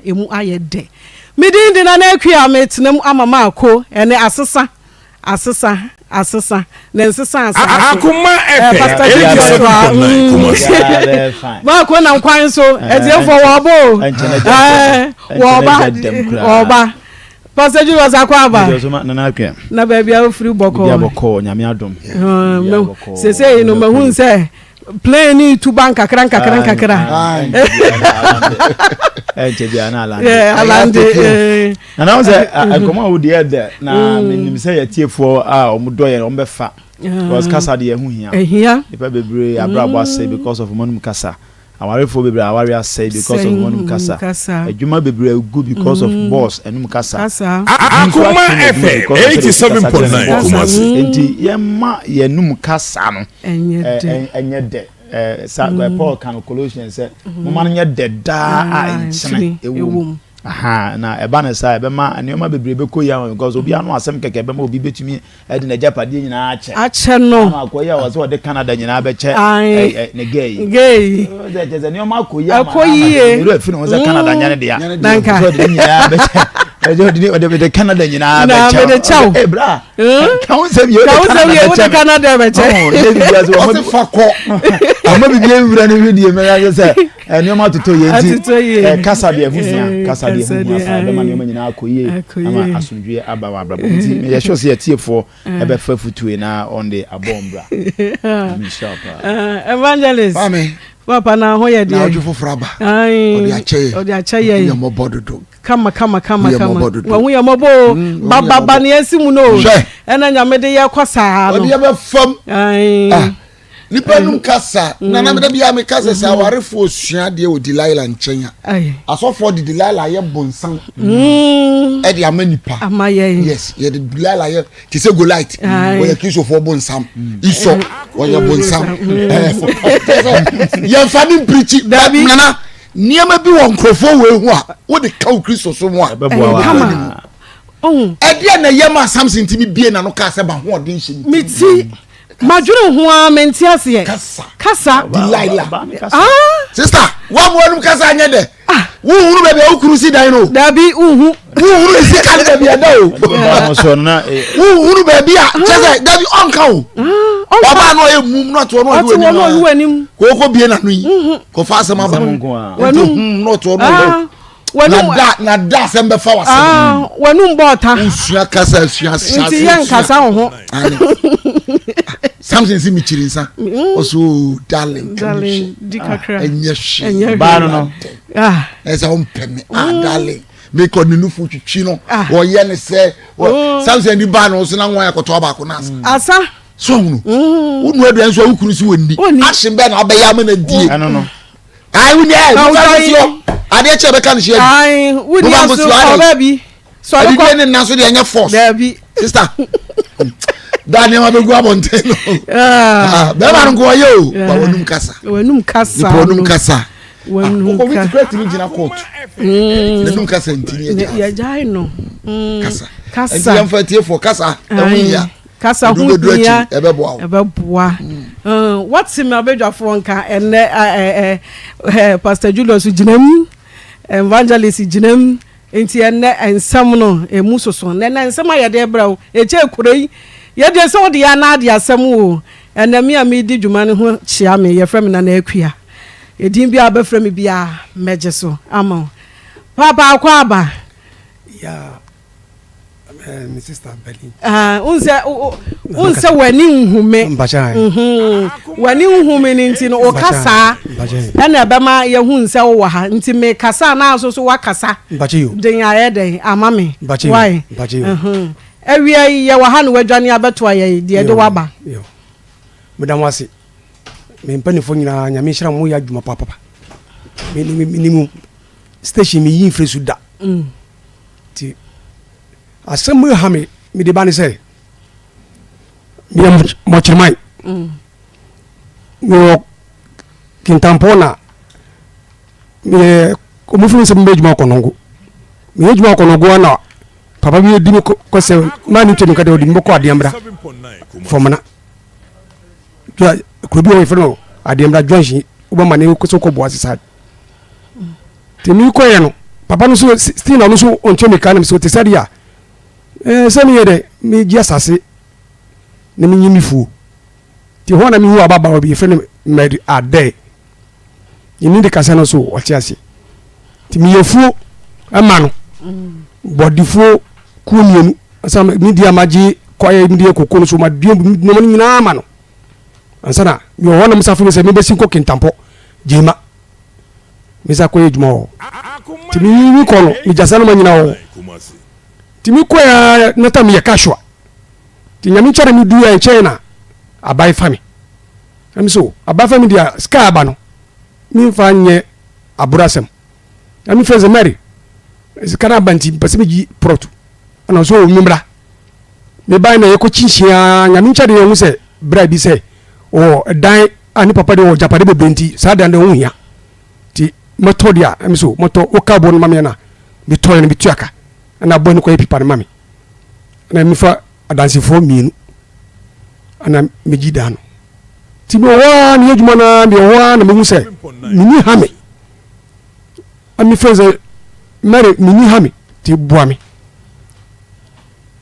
emu ayede midin de na akua metenam amama ako ene asesa na nsesa Akoma pastor ba ko na kwan so edefo wo ba pastor Julius was akwaba na ba bia free boko nyame adom se no mahun se play ni to bank kakra alande na was Akoma wo dey there na menim say yetiefo a omudo ye ombefa because kasa de ehu hia ipa bebre abrabo ase because of monum kasa awarefo bebre aware ase because of monum kasa adwuma bebre good because of boss enum kasa Akoma FM 87.9 Kumasi enti yema yenum kasa no enye de Paul can Colossians say mama nye de da a nchene ewu aha na eba na sai be ma anioma bebre be koya because obi anu asem keke be ma obi betumi e de na japade nyina ache no ma akoya wo so de Canada nyina be che ne gay de anioma koya ma ru afi no so Canada nyane de ya nanka so de nyina be che de Canada nyina be che bra ka won se bi wo Canada be che o se fako ama bi bi ewura ne video me ya se anioma toto ye kasa de efusia kasa de efusia be ma anioma nyina akoye ama asundwe abawa abrabo nti me ye sure se yetiefo e be fa futue na on the abombra evangelist amen papa na ho ye de na odwofo fraba odi ache ye mo bododo kama wa hu ye mobo baba ne asimu no ena nyame de ye kwasa no odi ye be fam nipa num kasa na na me bia me kasa sa warefo osua de o Delilah nchenya asofo de Delilah ye bonsan e de amanipa amaye yes ye de Delilah ye ti se Goliath wo ye kiso fo bonsam iso wo ye bonsam ye fani preach nana niema bi won krofo we hu a wo de kaw Kristo so mu a beboa e de na yema Samson timi bie na no ka se ba ho odin hye miti majuru ho a mentiase kasa Delilah sister wa mo num kasa anye de wo huru be be okurusi dan no dabi uhu wo huru si kan be bia da o wo huru be bia chese dabi onka o baba no e mum no to no anim ko bie na no yi ko fa asem aba wanum no to no na da sem be fa wasem wanum bota usua kasa usua sha nti yan kasa ho Samson si mi chirinsa oso darling dikakra enye ba no esa on peme darling me ko ninu fu twitwi no wo ye ne se Samson di ba no so na nwa yakoto ba ko nas asa so hunu unu aduan so ukuru si wonni action be na abeya ma na die no ai wuni ade che be kan she ai wuni aso obabi so ade ko ne naso de enye force dabi sister Daniel abegu abonte no be ba nko ye o ba wonum kasa wonum kasa ko mi secret ni jina court wonum kasa ntini ya jai no kasa en fatie for kasa ya kasa hunya ebeboa what's me abedwafo nka enne Pastor Julius jinam evangelist jinam enti enne ensam no emu soso enne ensam ayede brawo eche kurei yede so de ya na de asem wo enne me amedi dwuma ne ho chia me ye frem na na akua edin bia ba frem bia meje so ama papa akwaba ya my sister Berlin unse wani nhume wani nhume ni nti no okasa na ebe ma ye hu nse wo ha nti me kasa na aso so wakasa den aye den amame why ewia ye wa ha no wadwane abeto aye de de waba yo medam wase me mpanifo nyina nyame hira mo ya adwuma papa minimum station mi yin fresu da ti asem ha me de ba ne se mi mo chirmai no kintampona me ko mo fun se mbe djuma konongo me djuma konongo na papa bi di ko se mani tenu ka de odi mboko adiambra fomana ko bi o ifeno adiambra jonshi uba mane ko so ko boase sad temi ko ye no papa no so still na no so oncho me kan so te sadia se me yede me gi asase na me nyimi fu ti ho na me hu ababa obi e friend me ade yini de kasa no so o ti ase ti me yefu ama no body fu ku mienu asa me dia maji kwaye mi dia kokko no so ma dia no man nyina ama no ansana yo wona musafu se me besi ko kintampo jema misa ko ejuma o timi wi ko no mi jasa no manyina o timi ko ya nata mi yakashwa ti nyami chara mi duya en chena abai fami ami so abai fami dia ska aba no mi fa nye aburasem ami feze mary kana banti pasimi gi proto ana so mimra me bai na yeko chinchia nyami chara ye se bra bi se o dan ani papa de o japade be benti sa dan de hu ya ti moto dia ami so moto o ka bon mame na bi toy na bi tuaka na bon ko epipa na mame na mi fa adansi fo mienu ana me gidano ti mo wa ni ejuma na bi wa na me hu se ni hame ami feze mare ni hame ti boami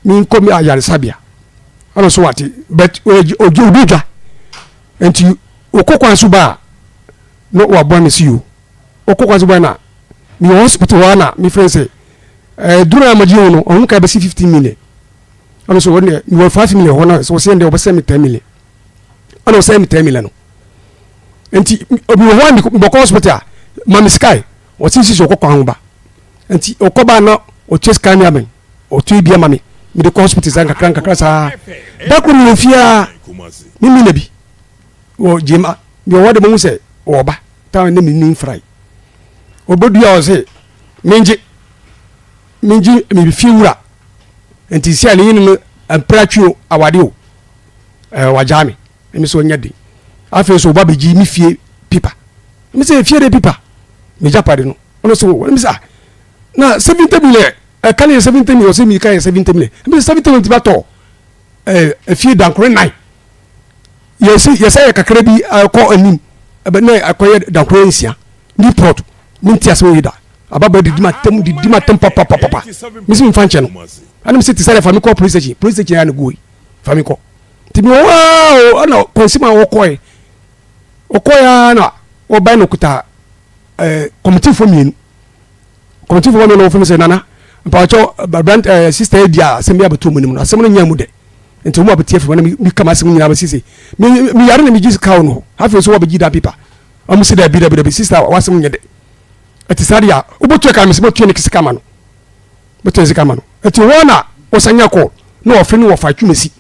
mi ko mi ayare sabia ana so wati but ojo oduja enti okokwan so ba no wa boami si you okokwan so ba na mi hospital wa na mi friend say dura amaji no on ka be 15 million ana so wonde mi 5 million hona so say ndé obese mi 10 million ana so say mi 10 million no enti obi wo hwandi mboko hospital mami sky o ti si so okokwan ho ba enti okoba na o chase kan ya men o tu bia mami mi de hospital zanga kranka sa bakuru no fia mimi nabi o jema bi o wade mo se o ba ta ne mi nin fry obodu ya o se minji mi fiura enti si ali yin ampratio awade o wajami mi so nyade afi so ba beji mi fie pipa mi se fie de pipa mi japade no ono so mi sa na 70 million kale 70 million se mi kai 70 million mi 70 million tibato fie dankore 9 yesa kakra bi ko anim na akoye dankore nsia ni port ni ntia so yida ababa didima tem papa misi mfanche no ana misi ti sale famiko police station ya no go famiko ti mi wow ana konsima okoye na oba no kuta committee for me no for me say nana mpacho brand sister dia semia beto munim no asem no nya mu de nti mo abetie fo na mi kama asem nyina ba sisi mi yare na mi jisi kawo no hafe so obeji da pipa amu se da bi sister wasem nya de ati sadia ubotu ka mi se botu ne kisika ma no botu kisika ma no ati wona osanya ko na ofre wo fa twumesi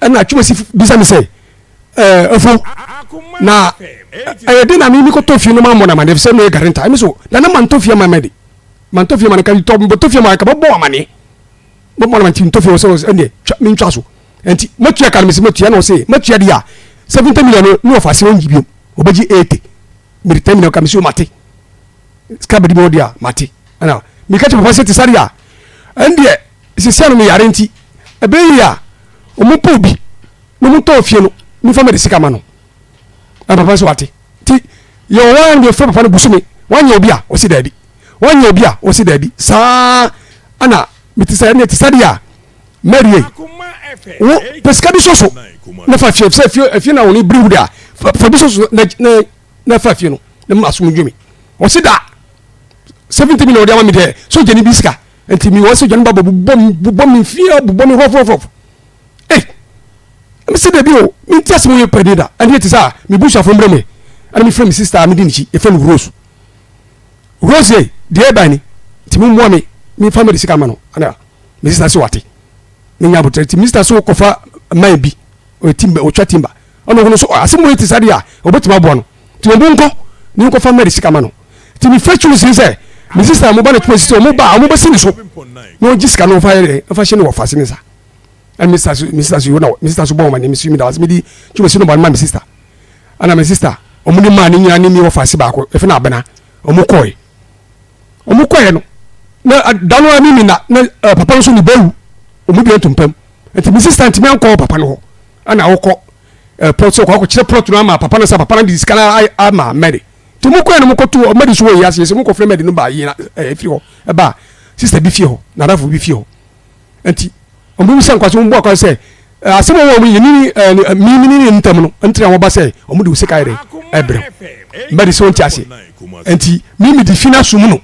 ana twumesi bisa mi se efo na ayede na mi ko tofie no ma mo na ma ne se no garanta mi so na na man tofie ma medi man tofie man ka to tofie ma ka bo amane bo mo na tin tofie so ende mi ntwa so enti motu ka mi se motu ya na o se motu ya dia 70 million no fa se onji biom obeji 80 mi terminal ka mi so mate skabedi mo dia mate ana mi ka che papa se ti saria ende se se no mi yare nti ebe ya o mo po bi no mo tofie no mi fa me de sika ma no papa so wate ti yo wan de fa papa no busumi wan ye obi a o si dadi wan ye obi a o si dadi sa ana mitisa ne tisadia marie wo pesca bi soso na fa fie na woni briwu da fa bi soso na fa fie no na masum dwumi o si da 70 million de amami de so jeni biska enti mi wo so jeni babo bubom mi fie bubom rof mi se de bi o mi tia se mo ye pedida ani ti sa mi busha fo mbreme ani mi frame sister mi dinichi e frame rose de e bani ti mu mo mi family sika ma no ana mi sister so wate mi nya botre ti mister so kofa mai bi o timba o twa timba ono hono so asemo ti sade a obetima bo no ti obo nko ni nko family sika ma no ti mi fetu sin se mi sister mo ba na twa sister mo ba sini so no jiska no fa yere fa she no wa fa sini sa and mister so you know mister so bo ma ni mi su mi da was mi di twa sino ba ma mi sister ana mi sister o mu ni ma ni nya ni mi wa fa si ba ko e fa na abena o mu koy no na dano mimi na papa no so ni bawu o mu bi entumpam enti mi sister enti me anko papa no ho ana wokọ plot so ko kire plot no ama papa no sa papa no di skana ama mede to mo ko na mo ko to medi so yi ase se mo ko frɛ medi no ba yi na firi ho e ba sister bi fie ho na dafo bi fie ho enti omo san kwaso mo kwa se asemo wo mo yini mi ntam no entre wo ba se omo de usika ire ebre medi so nti ase enti mi di fina sum no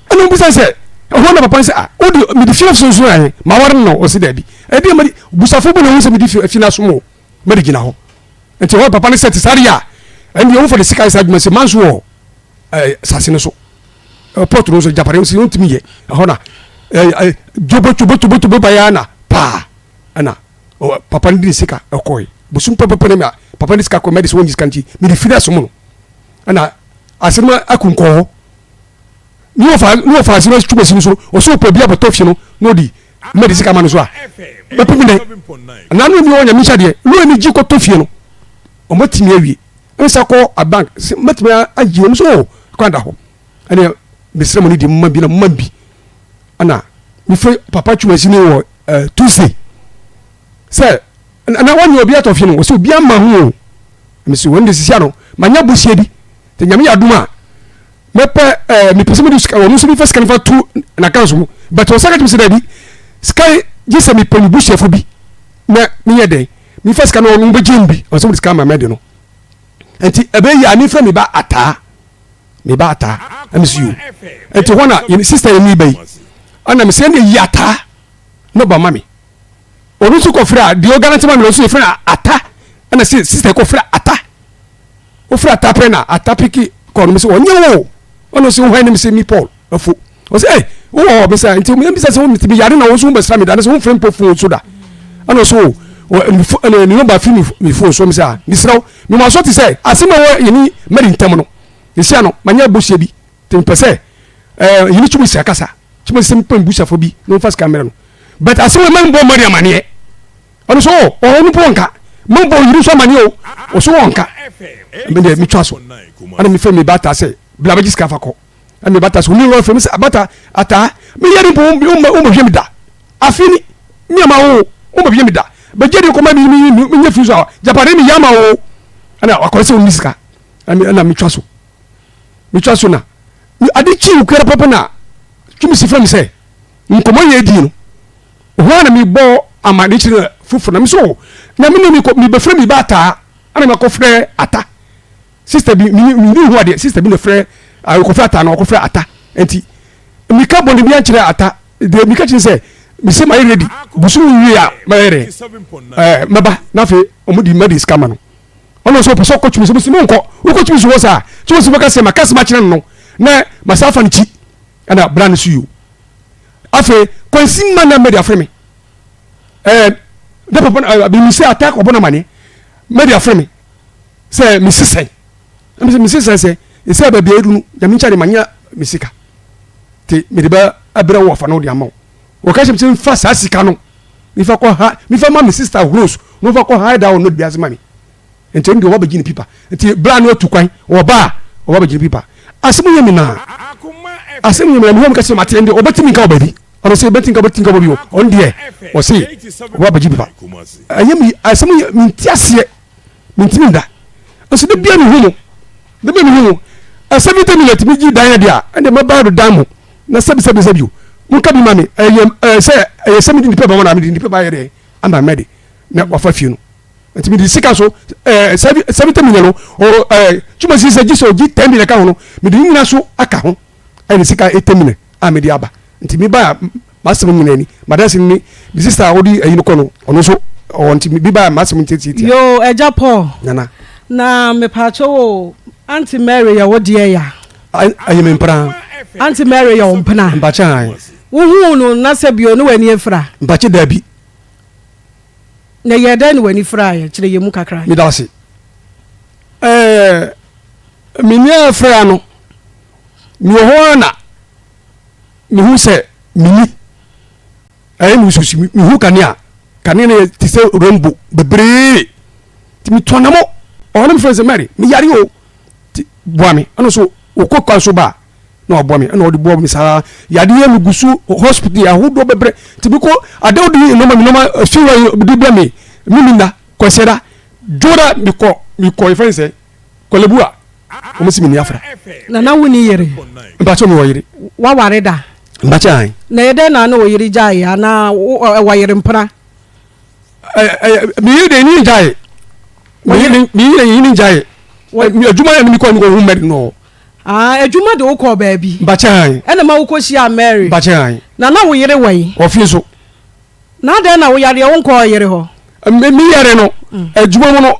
anu bi se ho na papa se o di mi di fina sum so an ma war no o se da bi e di medi busafo bo na wo se mi di fina sum o medi gina ho enti ho papa ne set saria and you for the sky side man say manso sasine so port no so japare so ntimi ye hona jobo bayana pa ana papa ndi sika ekoi busum papa ne papa ndi sika ko medis wonji kanti mi di fida so mo ana asema akunko ni ofa asema tuba sinu so o so po bia botofie no di medis sika man so a bepimine ana no mi wonya mi hade no mi ji ko tofie no o matimi awie nsa ko a bank matimi aji o so kwanda ho ana bisira mo ni di mma bi na mma bi ana mi fe papa twuma sini wo Tuesday say na wanyo obi atofie no so obi ama ho mi si wonde sisia no manya busie bi te nyame yaduma mepe mi pese mi duska wo so mi first kan fa tu na kan so but o saka tumi se dabi sky jese mi pelu busie fo bi na mi yede mi first kan o mbo jimbi o so mi ska ma mede no enti ebe ya mi fa mi ba ata MCU enti wana yin sister ni bai ana mi se ne yata no ba mami onu su ko fra di o garanti mami lo su fra ata ana sister ko fra ata o fra ata pre na ata piki ko mi se onye wo ono se ho mi se mi Paul afu o se o be sa enti mi bisa se o mi ti yare na wo su be sra mi da se o frem po fu so da ana so ni no ba fi mi fu so mi sa mi sra mi ma so ti se asema wo yini mari ntam no isia no manya bosie bi te pese yini chumi sia kasa chumi sem pem busia fo bi no fast camera no but asema man bo mari amane ono so o no ponka man bo yiri so amane o so wonka me de mi twaso ana mi fe mi bata se bla ba jiska fa ko ana mi bata so ni ro fe mi bata ata mi yari bo o mo hwemi da afini mi ama o mo hwemi da ba jeri ko ma mi nya fizo japare mi yama o ana akwese o miska ana mi twaso na ade chi ukere papa na twimi sifra mi se nkomo ye di no ho na mi bo amade chi na fufu na mi so na mi be fra mi ba ata ana mi ko frɛ ata sister bi mi hu ade sister bi no frɛ ko frɛ ata na ko frɛ ata enti mi ka boni bi ankyere ata de mi ka chi se mi se my ready busu wi a mayere maba na fe omudi medis kama no ono so peso ko twimi so mi nko ko twimi so sa twimi so ka se makasma kire no na masafa nchi ana brand su you afa kwansin man na media frame da papa bi mi se attack obona mane media frame se mi sisen mi sisen se se ba bia edu ya mi ncha de manya misika te me de ba abra wo fa no de amaw wo ka shemse fa sa sika no mi fa ko ha mi fa ma mi sister Rose no fa ko hide down no bia se mami enti ndi wo ba gini pipa enti bra no tu kwan wo ba gini pipa asemu yemi na mi ho mkase mate ndi obetimi nka obedi ono se beti nka obi on die o se wo ba gini pipa ayemi asemu mi tiase mi ntiminda aso de bia mi hu no 70 minutes mi gi dan ya dia ende maba do dan mo na sabi o nka bi mami se 70 pipa ba na mi ndi pipa yere amba mede na wafa fie no nti mi di sika so 70 million o chuma si se jiso ji 10 million ka ho no mi di nyina so aka ho ai ni sika 8 million a mi di aba nti mi ba masem nyina ni madasi ni di sister odi ayi no kono ono so o nti mi ba masem ntiti yo eja Paul nana na me pa cho Auntie Mary ya wodi ya ayi me mpra Auntie Mary ya ompna mbacha wo hu no na se bio no wani efra mbache dabi na yeda ni wani fra ya kire yemu kakra mi dawse mini afra no mi ho na mi hu se mini mi susi mi hu kania ne ti se rombo bebre ti mi tonamo o na friends Mary mi yari o ti boami ano so okokwa so ba na oboami na odi boami sa yadi mi gusu hospital ya hudo bebre ti bi ko adawdi no ma fiwa di boami mimi na kwesera jora mi ko friends kolebua omusi mi ni afra na na wuni yere mbacho mi woyire wa ware da mbacho an na yede na na woyire jai ya na wayire mpra mi yide ni jai mi yide ni jai adwuma ya mi ko ni ko hu med no adwuma de wo ko baabi mbacho an ena ma wo ko shia Mary mbacho an na na woyire wai ofie na da na wo yare wo ko yere ho mi yare no adwuma mo no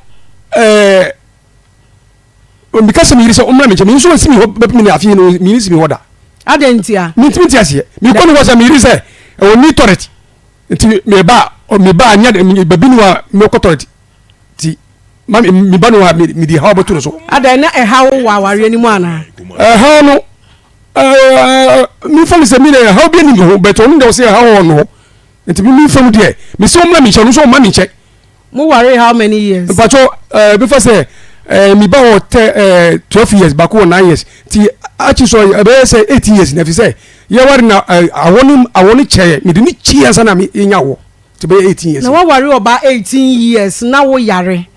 because mi risa umra mi je mi so si mi ho be mi afie no mi risi mi hoda adentia mi timi ase mi ko no wasa mi risa o ni torrent nti me ba anya be bi no wa me ko torrent ti ma mi ba no wa mi di ha botu no so adan na ha wo wa ware ni mu ana ha no mi fa se mi na ha bi ni ho beto no de se ha wo no nti mi fa mu de mi so umra mi che no so ma mi che mu ware how many years pacho be fa se mi ba wo 12 years back 9 years ti achi so be say 8 years na fi say ye wari na awoni che mi de ni chi ansa na mi nya wo ti be 18 years na wa wari oba 18 years na wo yare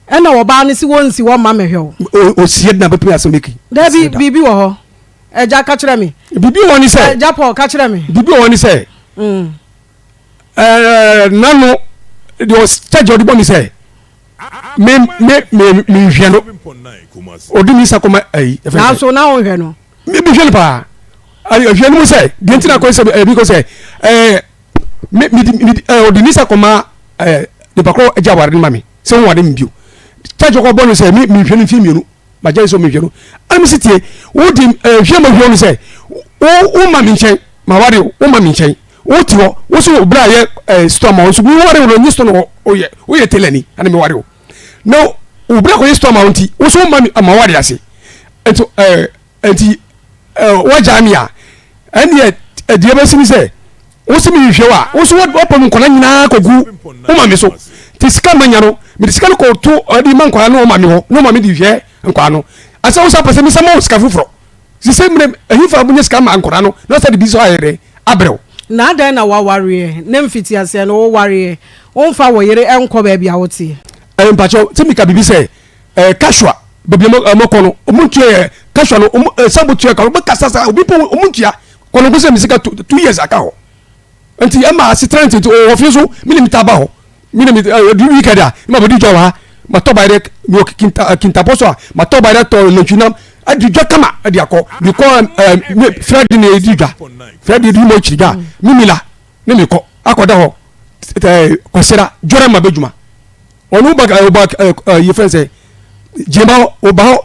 ena oba ni si wonsi wo ma mehwe o sie na be pe asomeki da bibi wo ho eja ka kire mi bibi wo ni say eja Paul ka kire mi bibi wo ni say nanu the stage odi boni say me hweno odi mi sakoma ai na so na o hweno me hweno pa ai hweno mo say de ntina ko say because me odi mi sakoma de bakro eja ware ni mami se won ware mbio tajo ko bonu say me hweno fi mienu ma jai so me hweno am sitie odi hwemo hweno say o mami nchen ma ware o mami nchen o ti ho wo so bra ye storm o so wo ware wo ni storm o ye telani ana me ware o no o bra ko ye storm mounti wo so mami ama ware ase ento wa jamia ene die ba simi se wo simi hwe wa wo so wo pom nkona nyina kogu o mami so ti sika manya no me sika ko to odi man kwa no mami ho no mami di hwe nkwa no asa wo sa pese mi sama sika fufuro si se mre ahifa bunye sika ma nkora no no sa de bi so ayere abreo na da na wa ware ne mfiti ase no wo ware wo mfa wo yere enko ba bia wote mpacho timika bibi se kashwa bebi mo kono omuntu kashwa no sabutu ka obi kasasa obi po omuntu ya kono go se misika 2 years aka ho enti ama asitrant to ofiso milimita ba ho milimita di wikada ma bodi jowa ma to bayre mi kinta poso ma to bayre to lonchunam adi jo kama adi akọ bi ko Fred ne ediga Fred di mo chiriga mimila ne mi ko akoda ho kosira jore ma bejuma onu ba ye fense jema oba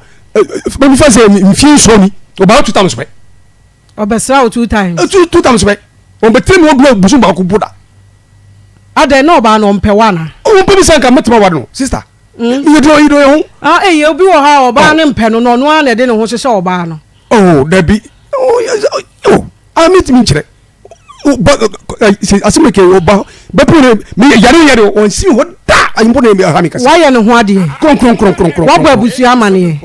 be fense mfi soni oba 2 times be obesra 2 times 2 times be on betre mo glo busu ba ko buda ade no ba no mpe wana o pe bi sanka metma wade no sister ido yo eh obi wo ha oba ne mpe no no ana de ne ho hye oba no dabi amit mi kire asimeke oba bepure mi yare on si ho da ayimbo ne mi hamika wa ye ne ho ade kron wa ba busu amane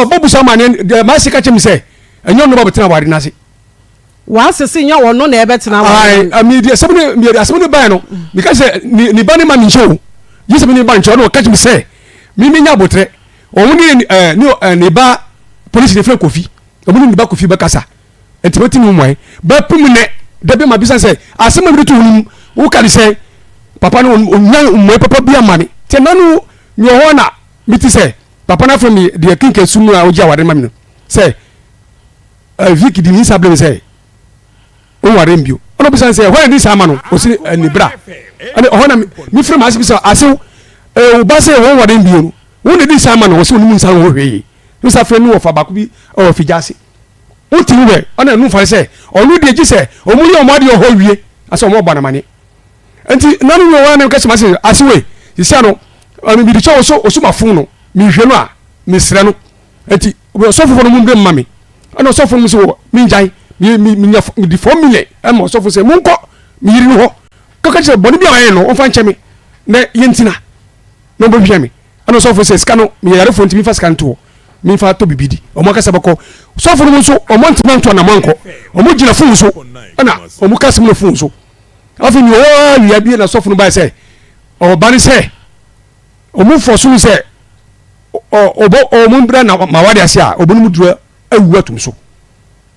ba busu amane ma sika chemi se enyo no ba betina ware na se wa sese nya wono na ebetena wa ai amidi asebune ba no because ni ba ne ma mi show yese mi ni ba ncho no catch me say mi nya botre ohun ni ba police de fre kofi ohun ni ba kofi ba kasa entibeti mu moy ba pumne dabe ma bisa say asema bi to hunu wo kali say papa no nya moy papa bia mami te nanu nyo hona miti say papa na from de kinke sumu a oji awade mami no say viki di ni sable say o ware mbio ono bisa say hona di sama no o si ni bra ane hona mi frem asi bisa asew o ba say ho ware mbio no wo ne di sama no o si oni mun sa ho hwe no sa frem no wo fa ba ko bi o fi jase o ti we ona nu fa say onu de ji say o mu ye o ma de ho wie asa o mo gba na mane enti nanu no wa na ka chima say asewe sia no mi bi di cho so ma fun no mi hwe no a mi sre no enti o so fofo no mu be mami ana so fofo mu so mi njai mi di 4 million am so fofo say mu nko mi yiri ho ka che boni bi ayen no o fa nche mi na yentina no bo hwe mi ana so fofo say ska no mi yare fo ntimi fa ska nto mi fa to bibidi o mo kasa bako so fofo mu so o mo ntima nto na manko o mo gina fun so ana o mo kasa mu fun so afi ni o ya bi na so fofo no ba say o ba ni say o mo fo so say o mun bra na mawade ase a obonu mu duro awu atum so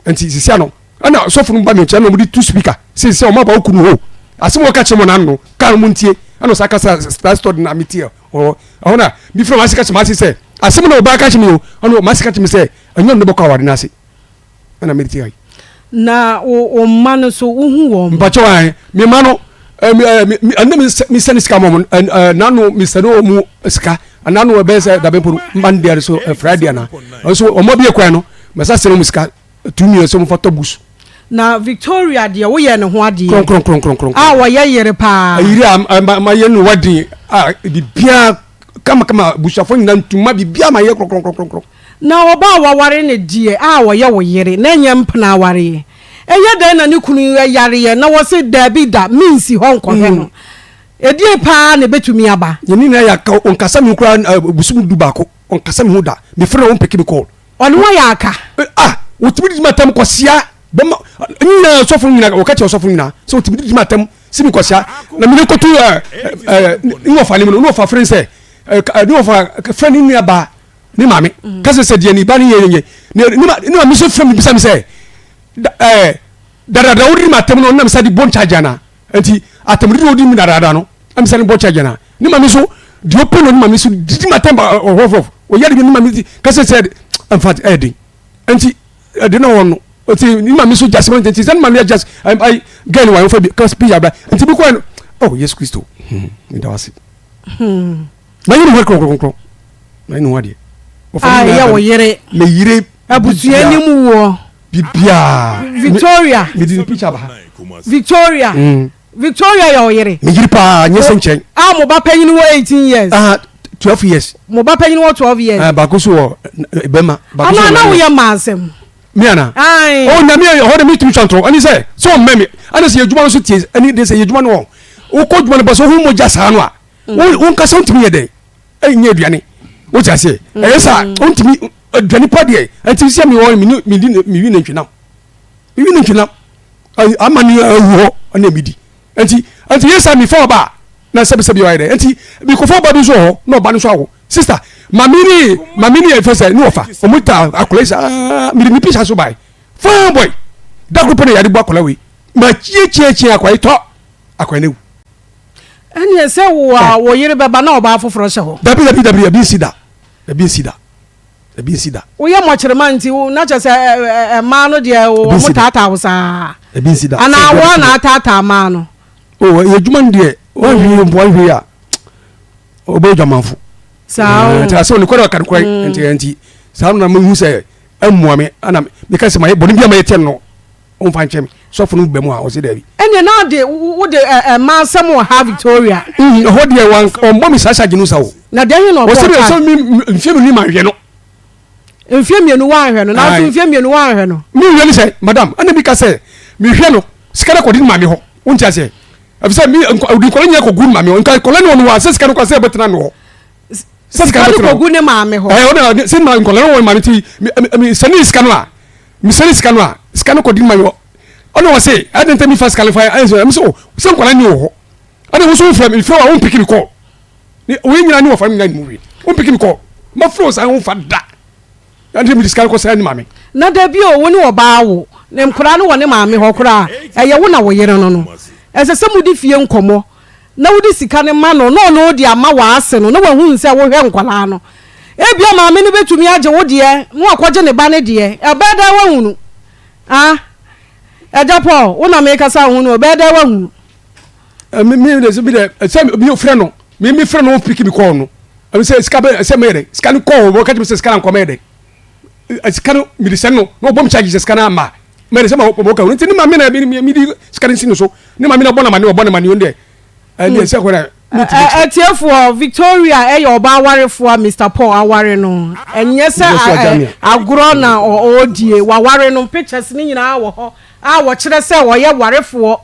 enti sisia no ana sofo no ba me nche no mu di two speaker sisia o ma ba okunu ho asem wo ka chemo na no kan mu ntie ana sa kasa pastor na metie o ona bi from asika chema se asem no ba ka chemo ono masika chemo se anyo no bokwa wade na ase ana metie ai na o mano so uhu wo mpacho ai me mano mi sani ska mom nanu mi sani mu ska nanu we be se da be puru mbandia so friday na so o mo bi ekwan no me sa sene mu ska 2 million so mu foto bus na Victoria de wo ye ne ho ade kron wo ye yere pa yiri ma ye no wadin bibia kama bushafo nyina ntuma bibia ma ye kron na oba waware ne die wo ye wo yere na nya mpna ware eye dan na ne kunu yare ye na wo se David minsi honko he no edie pa ne betumi aba yeni na ya ka onkasa mi kura busum du bako onkasa mi hoda me frɛ won peki me call ono wa ya aka wotimi di matam kwasia bema nyina sofo nyina wo ka che sofo nyina so wotimi di matam simi kwasia na me ko tu ni wo fa ni no fa friend say ni wo fa friend ni aba ni mame ka se die ni ba ni ye ni ma mi so friend bi sa mi say da wodi matam no na mi sa di bon charge na enti atamri wodi mi da no am sa ni bon charge na ni ma mi so di open no ni ma mi so di matam o yadi ni ma mi ka se in fact edi enti de no won enti ni ma mi so jasement enti san ma mi just I girl wa for because be ya bra enti bi ko oh yes Christo mi da wasi na you know kro na you know what ya wo yere me yire abusua ni mu wo bibia Victoria me di picture ba Victoria Victoria ya wo yere me yire pa nyese nchen mo ba panyin wo 18 years 12 years mo ba panyin wo 12 years ba ko so bema ba ko so na wo ya masem miana oh na me ho de me tu chantro ani say so meme ani say ejuma no so tie ani de say ejuma no wo ko ejuma no ba so hu mo jasa no a won ka so ntimi ye den enye aduane wo ti ase sa ntimi aduane pa de anti sia me wo mi wi na ntwinam mi wi na ntwinam amani awu ana midi anti yesa mi for ba na sebi wa ide anti bi ko for ba bi so ho no ba ni so awo sister mamini e fese ni ofa omuta akolesa mi pisha so bai fine boy da group na yadi bo akola we ma chie akwai to akwai newu ene se wo yire beba na oba afoforo hye ho dabi sida wo ye mo kyerema nti na che se ma no de wo mutata wo sa dabi sida ana wo na tata ma no oh ye juma ndie wo hwi ya obo jamanfu sao ta so ni kwara kan kwai enti sao na mu se amuame ana me ka se ma boni bia ma yeten no on fa nchem so funu be mu a o se dabi ene na de wo de ma sam wo ha Victoria ho de wan on bo mi sasa ginu sawo na de hin no bo so mi mfiem ni ma hwe no mfiem mienu wa hwe no na so mfiem mienu wa hwe no mi hwe ni se madam ana bi ka se mi hwe no sikara ko din ma mi ho unti ase afisa mi odi ko nya ko gun ma mi on ka ko le no wa se sikara ko se betena no sikara ko gun ne ma mi ho ona se ma ko le no ma mi ti mi sani sikara sikara ko din ma mi ho ona wa se adenta mi fast qualify am so se ko la ni ho ana wo so from ifro wa on pick mi call ni we nyina ni wo fa mi na ni movie on pick mi call ma fro sa on fa da ande mi sikara ko se ni ma mi na da bi o woni wo ba wo ne mkura no woni ma mi ho kura eye wo na wo yere no ese se mudi fie nkomo na wudi sika ne ma no di ama wa ase no na wa hu nse wo hwe nkwala no ebia ma me ne betumi age wo de no akwaje ne ba ne de ebeda wa hunu ejapo wo na me kasa hunu ebeda wa hunu mi de se bi de se mi ofre no mi frɛ no pick mi call no am se sika be se mere sika ni call wo ka ti se sika na komede sika no mi de se no no bom charge sika na ma mere se ma bo ka nti ni ma me na mi di sika ni sino so ni ma me na bona mani onde ni se ko na etiefo Victoria e yo ba warefo Mr Paul aware no enye se agro na odie waware no pictures ni nyina wo ho wo kire se wo ye warefo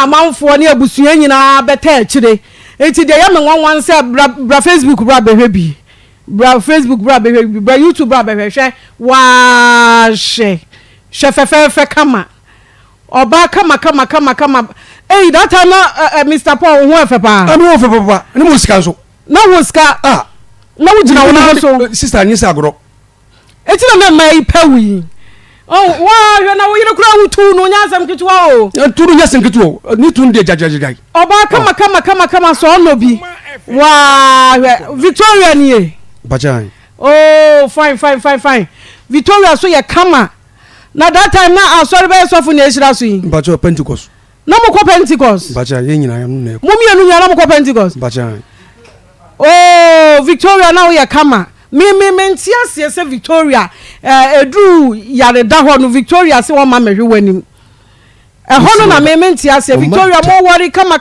manfo ni abusua nyina beta akire enti de ya me wanwan se bra Facebook bra behwe bi bra Facebook bra behwe bi bra YouTube bra behwe hwe wa shefefefe kama oba kama that time Mr Paul who efe pa ani wo fe papa ani mo sika so na wo sika na wo jina wona so sister anyi sa agro eti na mai pawi oh wa hwe na wo yire kura wutu no nya asem kitwa o turu nya asem kitwa ni tun de jajajagai oba kama so no bi wa Victoria ni bajai oh fine Victoria so ye kama na that time na asori be so fu na ehira so yi bajo Pentecost na mo ko Pentecost bajai ye nyina yam na mo mi anu nya na mo ko Pentecost bajai oh Victoria na wo ye kama me ntia se Victoria edru yare da ho no Victoria se wo ma mehwe wanim ho no na me ntia se Victoria mo worry kama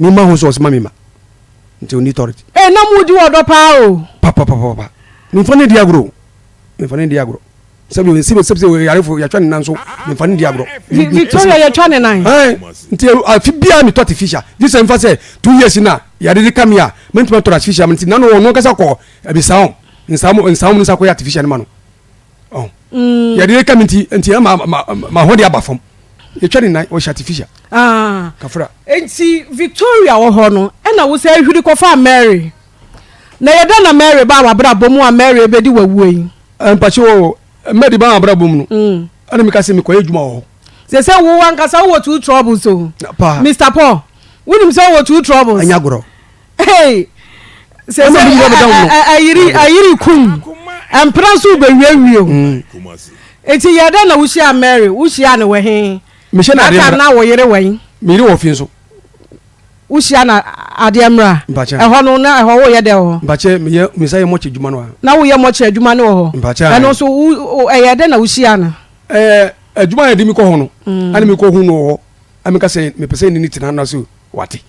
ni ma ho so se ma me ma nti oni authority na mu di wodo pa o papa mi fone di agro sabi yare fo ya twane nanso mi fone di agro Victoria ya twane nan nti afi bia mi tot fisher this em fa say 2 years na yare di come here mentuma to fisher nti nano wono kasa ko abisawo nsamo nsa ko ya artificial ma no oh yare di come nti ma ho di abafom ye twane nan o artificial kafra nti Victoria wo ho no na wo say hwiri ko fa Mary na yeda na Mary ba wabra bomu a Mary be di wawu yi mpacho Mary ba wabra bomu no ana mi ka se mi ko ejuma wo se wo wankasa wo two troubles so Mr Paul wunim se wo two troubles anya goro hey se ayiri kum empranso be wiawio eti yeda na wo hia Mary wo hia na we he me hia na aka na wo yere wen me ri wo fi so wo hia na ademra ho no na ho wo ye de ho bache me say mo chedwuma no na wo ye mo chedwuma no ho eno so ye de na wo hia na adwuma ye de mi ko ho no ani mi ko hu no ho ami ka say me pese ni tina na so wate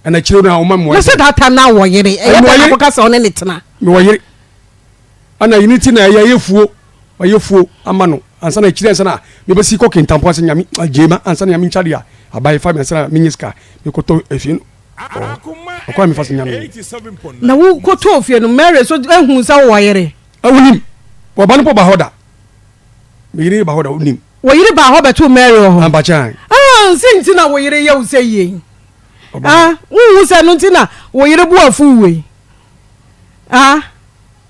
ana chiro na o ma mo se data na wo yere ye de na ka say on ni tina me wo yere ana unity na ye yefuo ama no ansa na chire ansa na me be si ko kintampo ansa nyami ajema ansa na nyami chade a abai fa me ansa na minyiska me ko to efie Akoma mi fasi nyame na wo ko to ofie no Mary so ehun sa wo yere awunim wo ba no po ba hoda me yire ba hoda unim wo yire ba ho beto Mary ho ambachan sinti na wo yire ye wo say ye wo say no ntina wo yire bu afu we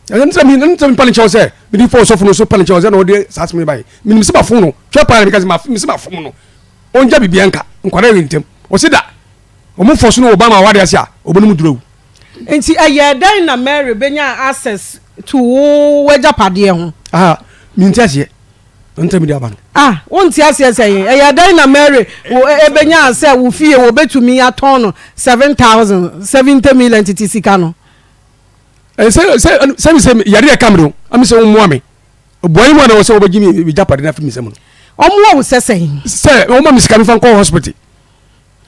nti pale chawo se me di fo so funu so pale chawo se no de sas me bai me nim se ba funu twa pale because ma me se ba funu no onja bibianka nkwara wintem o se da o mu force no Obama wade ase a obonu duro enti aye dan na Mary benya access to wajapade ho mi ntiase ntemi di abano won ntiase say aye dan na Mary ebenya ase wo fie wo betumi aton no 70 million titisika no se yare kamero ami se wo mo ame boy mo na wo se wo begimi bi japade na fi mi se mo omo wo se o ma mi sika mi fan ko hospital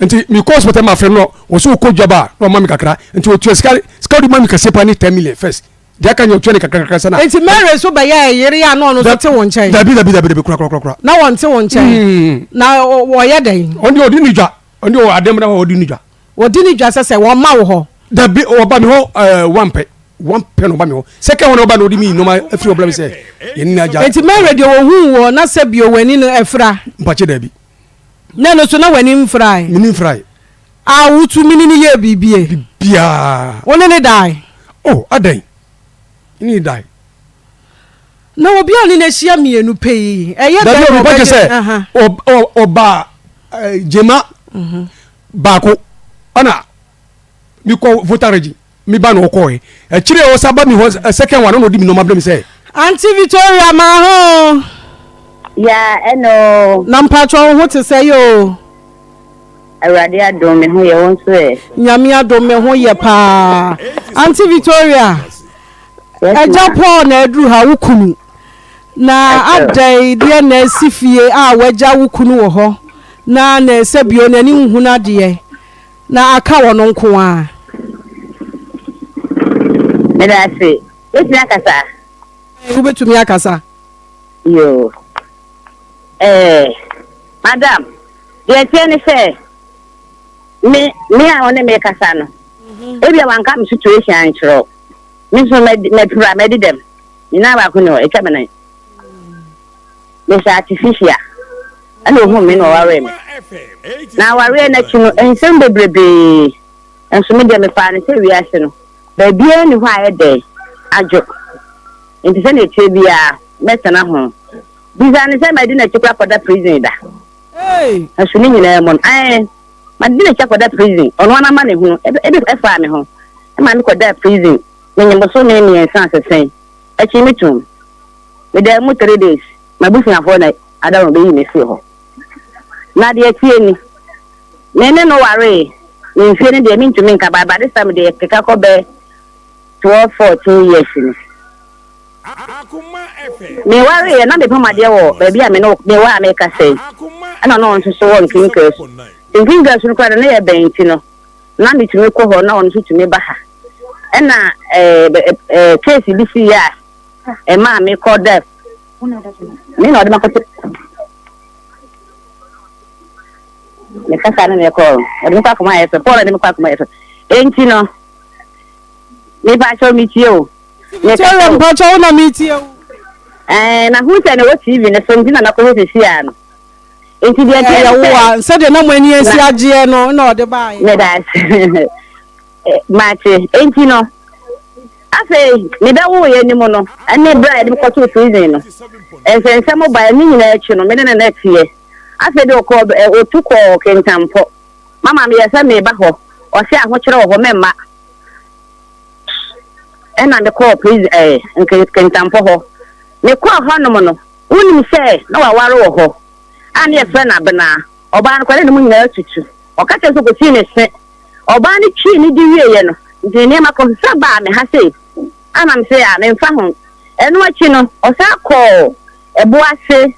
nti mi ko hospital ma frɛ no wo so ko dwaba no ma mi kakra nti o tu ska di ma mi kase pa ni 10 million first dia kan yo twene kakra sana nti Mary so ba ya yere ya no so te won nkyɛn dabi kura na won te won nkyɛn na wo ye dan odi ni dwa odi o adem na odi ni dwa sɛ wo ma wo ho dabi o ba mi ho one pen o ba mi ho second one o ba no odi mi no ma afiri o bla mi sɛ ye ni aja nti Mary de wo hu wo na sɛ bi o wani no efra mpache dabi na no so na wani mfrai wutu mini ni ye bibie woni ne dai adan ni dai na obi ani na hia mienu pei eye da no ba se oba jema bako ana mi ko votaregi mi ba no ko e kire o saba mi second one no di mi no mabla mi say Auntie Victoria ma ho ya eno nampatro ho te say yo awrade adom me ho ye won so e nyame adom me ho ye pa Auntie Victoria eja Paul na edru ha wukunu na adai de na sifie a waja wukunu wo ho na sebio na ni hu na de na aka wo no nko a me da se wetin akasa ubetumi akasa yo madam ye tiene se me a one me kasa no ebi wanka me situation chiro me so me pura me dem ina ba ko no e kama nan me sa artificial ana ohu me no ware me na ware na chino ensem bebrebe enso me dem pa ne se wiase no baby any why day ajo nti se na che bia metana ho bisa ne se ma di na che kwa da prison da asuni nyina mon ma di na che kwa da prison ono na ma ne hu e fa me ho e ma me kwa da prison me nyemo so ne ne san sesen e chi mitum me da mu 3 days ma bufi afo na ada be yi me fi ho na de tie ni nene no ware ni fi ni de mi ntumi nka ba this time de keka ko be 12-14 years ni Akoma FM me ware na me pama de wo ba bia me no me wa me ka sei ana no nso so won kinkas kinkas no kwa na ye benti no na me tumi ko ho na on so tumi ba ha na case bi si ya ma me ko def me no de makoto me kasa na me ko de kwa kuma yeso pora de kwa kuma yeso enti no me ba cho mi tio me tell ba cho na mi tio na hu se na wo TV na so ndina na ko se si ya no enti dia dia wo se de na mo ani esi age no na o de ba me da mate enti no afa me da wo ye ni mo no ani bra de ko to prison no ense mo ba ni nyina echi no me na na tie afa de ko otu ko kentampo mama me yesa me ba ho o se aho kire wo memma ena de ko prison kentampo ho me ko ho no mo no unim se na wa ware wo ho ani e fe na bena oba an kwale ni mu nyina atutu o ka che so ko si ne se oba ni twi ni di wiye no de ne ma ko sa ba me ha se ana me se ya me mfa ho enu achi no o sa ko ebo ase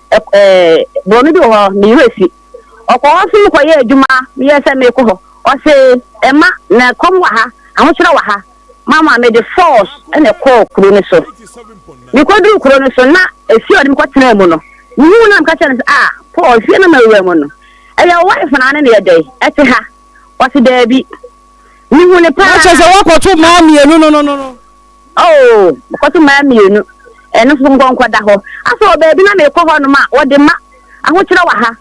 bo mi do ho mi resi o ko so ko ye adwuma me ye se me ko ho o se ema na kom wa ha ahwo kire wa ha mama me the force ene ko kuro ne so mi ko du kuro ne so na esi o de mi ko tena mu no mi hu na m ka chane Paul fi na mawe mu no eya wife na ne ye dey ete ha o se da bi mi hu ne pa acha se wa ko to ma mienu no oh ko to ma mienu eno so ngonko da ho aso ba bi na me ko ho no ma wo de ma ahwo kire wa ha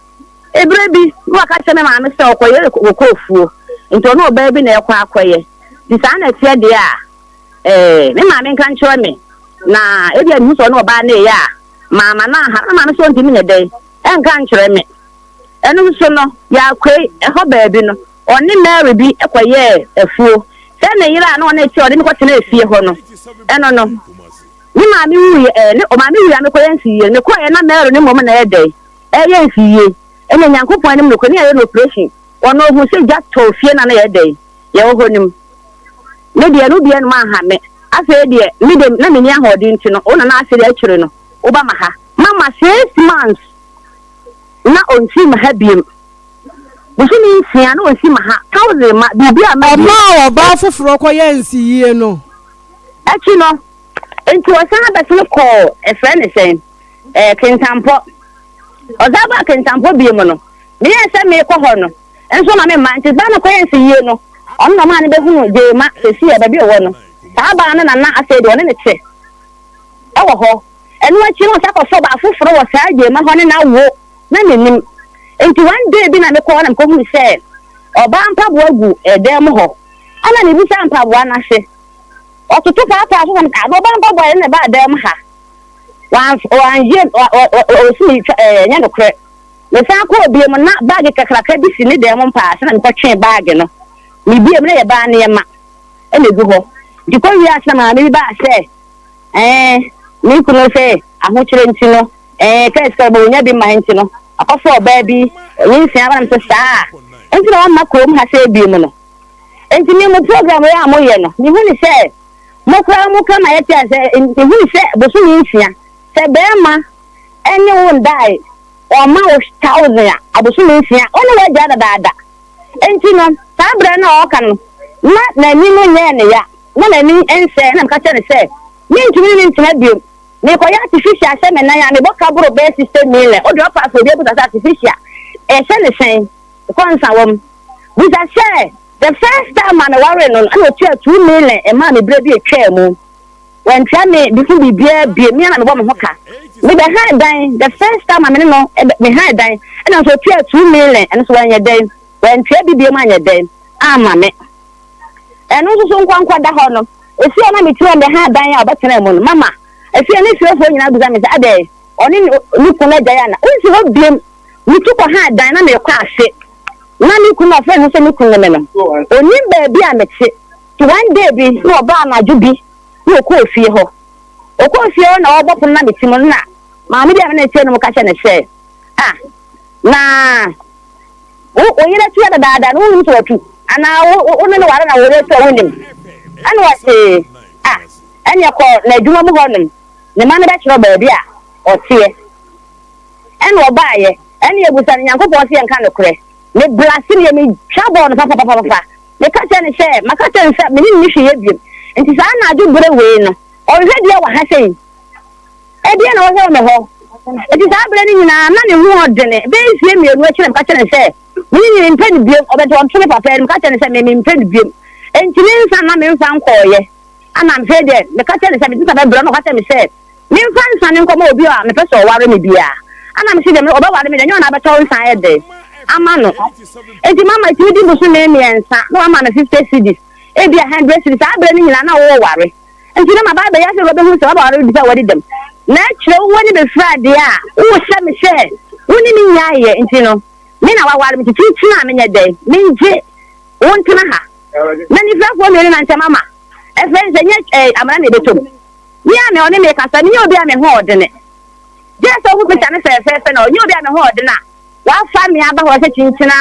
ebre bi wo ka chane ma me se o ko ye ko fuo nto no ba bi na e kwa akoye bisa na tie de me ma me kan chwe me na e bia ni so no ba na e ya mama na ha na ma me so ntimi ne dey en kan chwe me enu so no ya kwei e ho ba bi no oni Mary bi ekoye afuo se na yira na ona ti odi mi kwete na afie ho no eno no ni ma mi wu ne o ma mi wu ya me koye nsiye ne koye na Mary ni mom na e dey e ye nsiye ene nyankopon ni mo ko ni ye no operation ono hu se ja to fie na na ye dey ye ho nim me de no bia no ma ha me afa de me de na me ni ahodi nti no ona na asere akire no oba ma ha mama 6 months na onti ma ha biem busumi nsia na onti ma ha 1000 ma bibia ma ma ba foforo ko ye nsiye no achi no enti osan abetele ko e friend sen kentampo ozaba kentampo biem no me ye se me ko ho no enso na me ma nti ba na ko ye nsiye no onno ma ne be hunu je ma se si e ba bi wo no ta ba na na ase de one ne che e wo ho enu achi no sa ko so ba foforo wo sa je ma ho ne na wo na nenim enti one day bi na me ko na ko hu se oba mpa bo agu edem ho ana ne bi sa mpa bo na hye otutu papa so na oba mpa bo ne ba edem ha wan ye o si nya no kre me sa ko obi mu na bag kakraka bi si ne dem mpa sa na ko twen bag no mi bi em na ye ba na ye ma ene gu ho di ko wi asa ma me ba se mi kuno se aho kire nti no ka ska bo nya bi ma nti no akofo baby yin sia ba mse saa enti na ma ko mu ha se bi mu no enti ni mu program ya mo ye no ni hu ni se mo kra mu ka ma ye tia se ni hu ni se bo so yin sia se be ma eni won dai o ma o 1000 ya abo so yin sia ono wa ja da enti no sa bra na o kan na ni no nye ne ya na ni ense na ka tia se ni ntumi ni ntina bi me ko ya artificial se me na ya me boka bro be system mile o do pa so be buta artificial se ne sen ko nsa wom buta se the first time man worry no na 2 million e ma me bre bi etwa mu when try me bifu bi bia bi me na me bo me hoka me be high dan the first time me no me high dan e na so 2 million and so wan ye dan when try bi bi ma ye dan ama me enu so nkwankwa da ho no if you want me to on the hand dying about Mama, if you need to phone you know a day, only look on Diana. Who's what blame? We took a hand dynamic class. Nani kuma friend who say me kun me no. Oni baby a meti. To one day be no ba na jubi. No ko fie ho. O ko fie na obo pon na meti mo na. Ma me dia na tie no ka che ne hwe. Ah. Na o yire tie da no hu to tu. Ana o no ware na wo re to wonim. Ana wa se ah. Anya ko na adwuma mu honim. Ne ma na ba kiro baby a o tie. En wo baaye. En ye busan Nyankopon se enka no kure. Me blasting me trouble papa me ka tell say maka tell say me ni hwe yebiem enti sa na adu bere we no o hwe dia wa ha sei e dia na wo he me ho enti sa bere ni na na ne hu odene be sie me ru akire maka tell say me ni mpeni biem obeto on tole papa me ka tell say me mpeni biem enti ni nsa na me nfa nkoye ana mfe de me ka tell say me tisa be bere no ka tell me say me nfa nsa ne nkomo obi a me pese o ware me bia ana me se de me oba ware me de nyo na be tawo nsa ye de amano enti mama ti di busu na emiensa no mama na 50 cedis e bia 100 cedis abere ni nyina na wo ware enti na maba be ya se robe hu se ba ware di sa wadi dem na kire woni be friday a wo se me se woni ni nyaaye enti no me na wa ware me ti na me nya de me nje won tena ha na ni fra fo me na nche mama e fe nse nye amara na betom ni a me oni me kasa ni obi a me ho odene je so hu pe tane fe na ni obi a me ho odene wa family aba ho se chinchina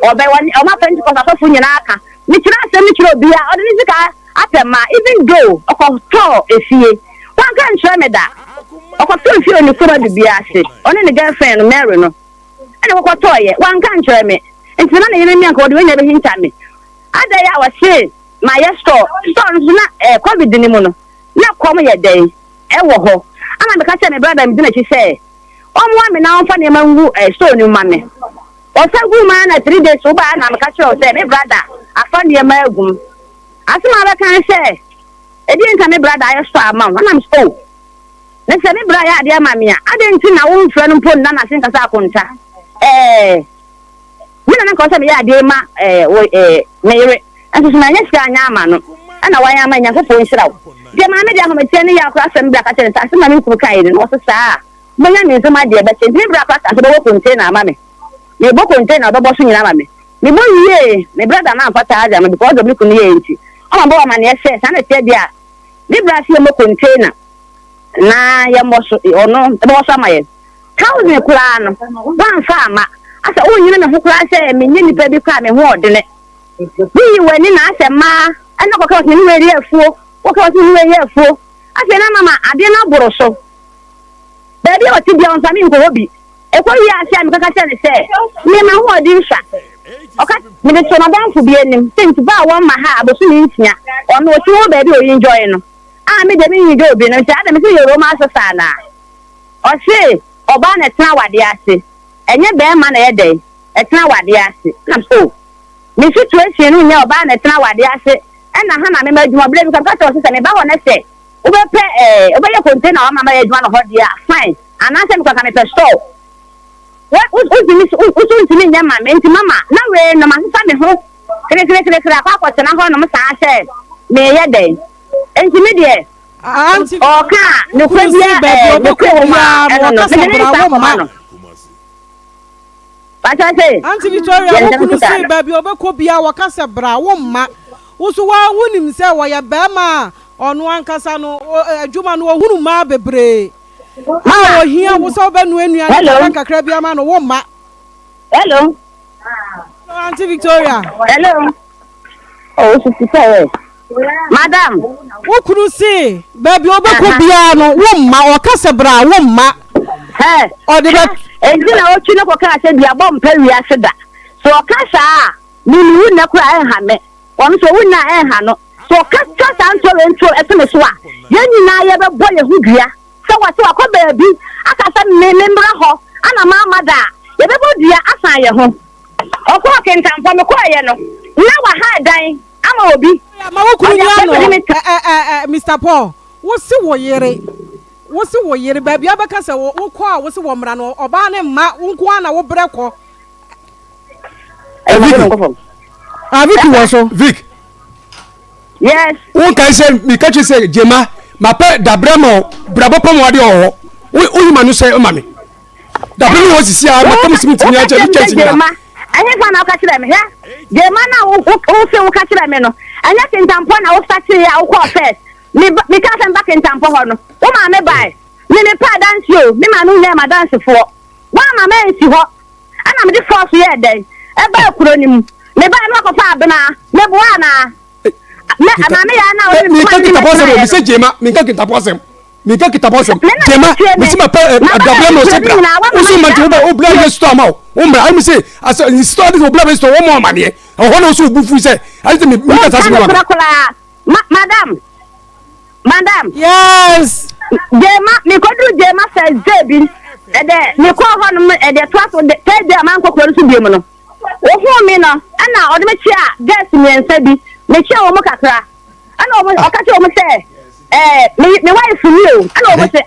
obe wani o ma penti ko safofu nyina aka mi kira se mi kira obi a o de sika apema even though okoto efie wan kan hwe me da okoto efie ni kura de bia ase oni ne girlfriend Mary no ene okoto ye wan kan hwe me enti na yene mi anka o de nya be hinta me ada ya wa se ma ye store na covid ni mu no na kom ye den e wo ho ana me ka se me brother mi dina chi se omwa me na onfa ne mangu store ni mame osagu ma na 3 days oba na me ka che o se me brother afa ne magum asema ba kan se edi nka me brother ayo store ma na me store na se me brother ya ade ama me a ade nti na wo mfra no pon na na sen kasa akonta me na nka o se me ya ade ma me yere anso na nya sika anya ama no ana wa ya ma nya ko pon shirawo de ma me de ahometie ne ya akra sem bla ka che asema me ku kai ne o se saa Manya ni zama de be se ni bra class aso bo container ama me. Me bo container do bo so nyina ama me. Me bo yie, me brother na amfata aja me because of me ye nti. O ma bo ma na ye se sa na te dia. Ni bra se mo container. Na ye mo so ono e bo so ama ye. Thousand kula no. Wan fa ama. Asa o nyina me ho kula se me nyi ni pa bi kwa me ho odene. Bi wani na ase ma, ana ko ka ni we ri afuo. Ko ka ni we ye afuo. Ase na mama ade na boro so. Baby o ti bia on sami nko obi e ko wi ase am kaka se ne se me ma ho odi nsa oka me de so na banfu bi enim think ba won ma ha abosu ni ntia ono o ti wo baby o enjoy no me de me enjoy obi no se adam se yoro ma so sana o se oba na tena wade ase enye be ma na ye dey e tena wade ase na so me situation no nya oba na tena wade ase e na ha na me ma djuma ble bi kaka se me ba ho na se Obepe obeye container o mama ye djuma no ho dia fine anase me kwa me store utimi nya mama enti mama na we no ma sa me ho kire akwa tena ho no mo sa se me ye den enti me de anti oka ne kwa bia ne kwa ma no me ma Pacha say anti Victoria wo kunu say baby obekọ bia wakasa bra wo ma wo so wa wonim se wo ya ba ma onu ankasa no adwuma no ohunu ma bebre ma wo hia wo so be no anuan kakra bia ma no wo ma hello Auntie Victoria hello oh sister madam wo kunu say baby obekọ bia no wo ma wakasa bra wo ma o de ba ejina o chine ko ka se bia bom pa wi ase da so okasa ni wu na kura en ha me won so wu na en ha no so kasa santo rento eteme so a ye nyina ye be bo ye hudua so wa so akọ baabi akasa me mbra ho ana mama da ye be bo dua asan ye ho okọ kentampo me ko ye no na wa ha dan ama obi ma wo kunu ya no Mr Paul wo si wo yere wosi wo yere baby abeka se wo ko a wosi wo mra no oba ne ma nko ana wo breko Vic wo so Vic yes won kan say me catch say jema ma pe dabremo brabo pom wade o wo ma no say o ma me dabremo wo sisi a ma pom simiti ni a che jema anya fa na o ka kire me he jema na wo fe wo ka kire me no anya kentampo na wo start ya wo call first me ka say back kentampo ho no wo ma me bai me pa dance yo me ma no hear ma dance for wa ma me nsi ho ana me di force ye dey e ba kuro ni mu me ba no ko fa abena me bo ana me amame ya na o mi ka kita posem mi se jema mi ka kita posem jema mi si ma pa dabremo sepra o so ma ti o bla ye store ma o mra mi se as in store this o bla ye store o mo ma ne o ho no so bufu se I say mi ka sa se madam yes jema mi ko du jema se zebi e de mi ko ho no e de to so de te de man ko ko su bi mu no o fu mi no ana o de me chia gas mi ensa bi me chia o mo kakra ana o ka chia o mo se me wife ni o ana o mo se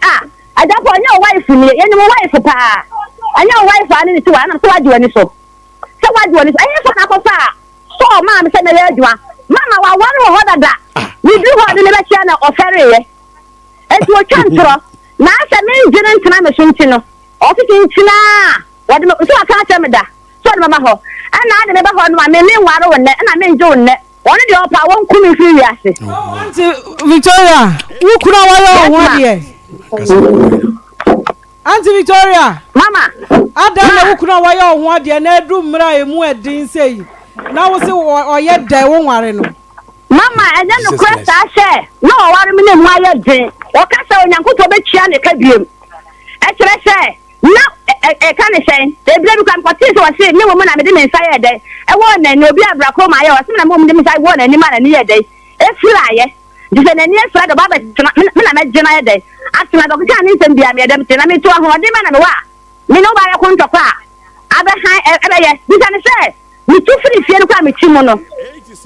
ajapo anya o wife ni ye ni mo wife pa anya o wife ani ni ti wa na so waji wani so ayi so na ko fa so ma me se na ye adwa mama wa wani ho dada ni du ho de le chia na ofere ye enti o chantro na asa me njina ntina me sunti no o fi ntina wade me so aka asa me da so de mama ho ana ade me ba ho no me nware wonne na me nje wonne woni de opa won kunu fi wi ase Aunty Victoria wo kura wa yo ho de Aunty Victoria mama adam na wo kura wa yo ho de na edu mra emu edin sei na wo se oye dai wo nware no mama eje no kwesta she no ware me ne mu aye din o ka se onyankoto be chia ne ka biem e kire se na ka ne sen e bia du kan kwati se wase ne wo na me de me nsa ye dai e wo na ne obi abrakọ ma ye wase na mo me de me nsa wo na ni ma na ni ye dai e fira ye di se na ni e fira do baba me na me gina ye dai asina do ka ni nsem bia me dem te na me to ho de ma na me wa me no ba ya ko ntokwa abe han e be ye di se ne se mi tu firi fie no kwa me chi mo no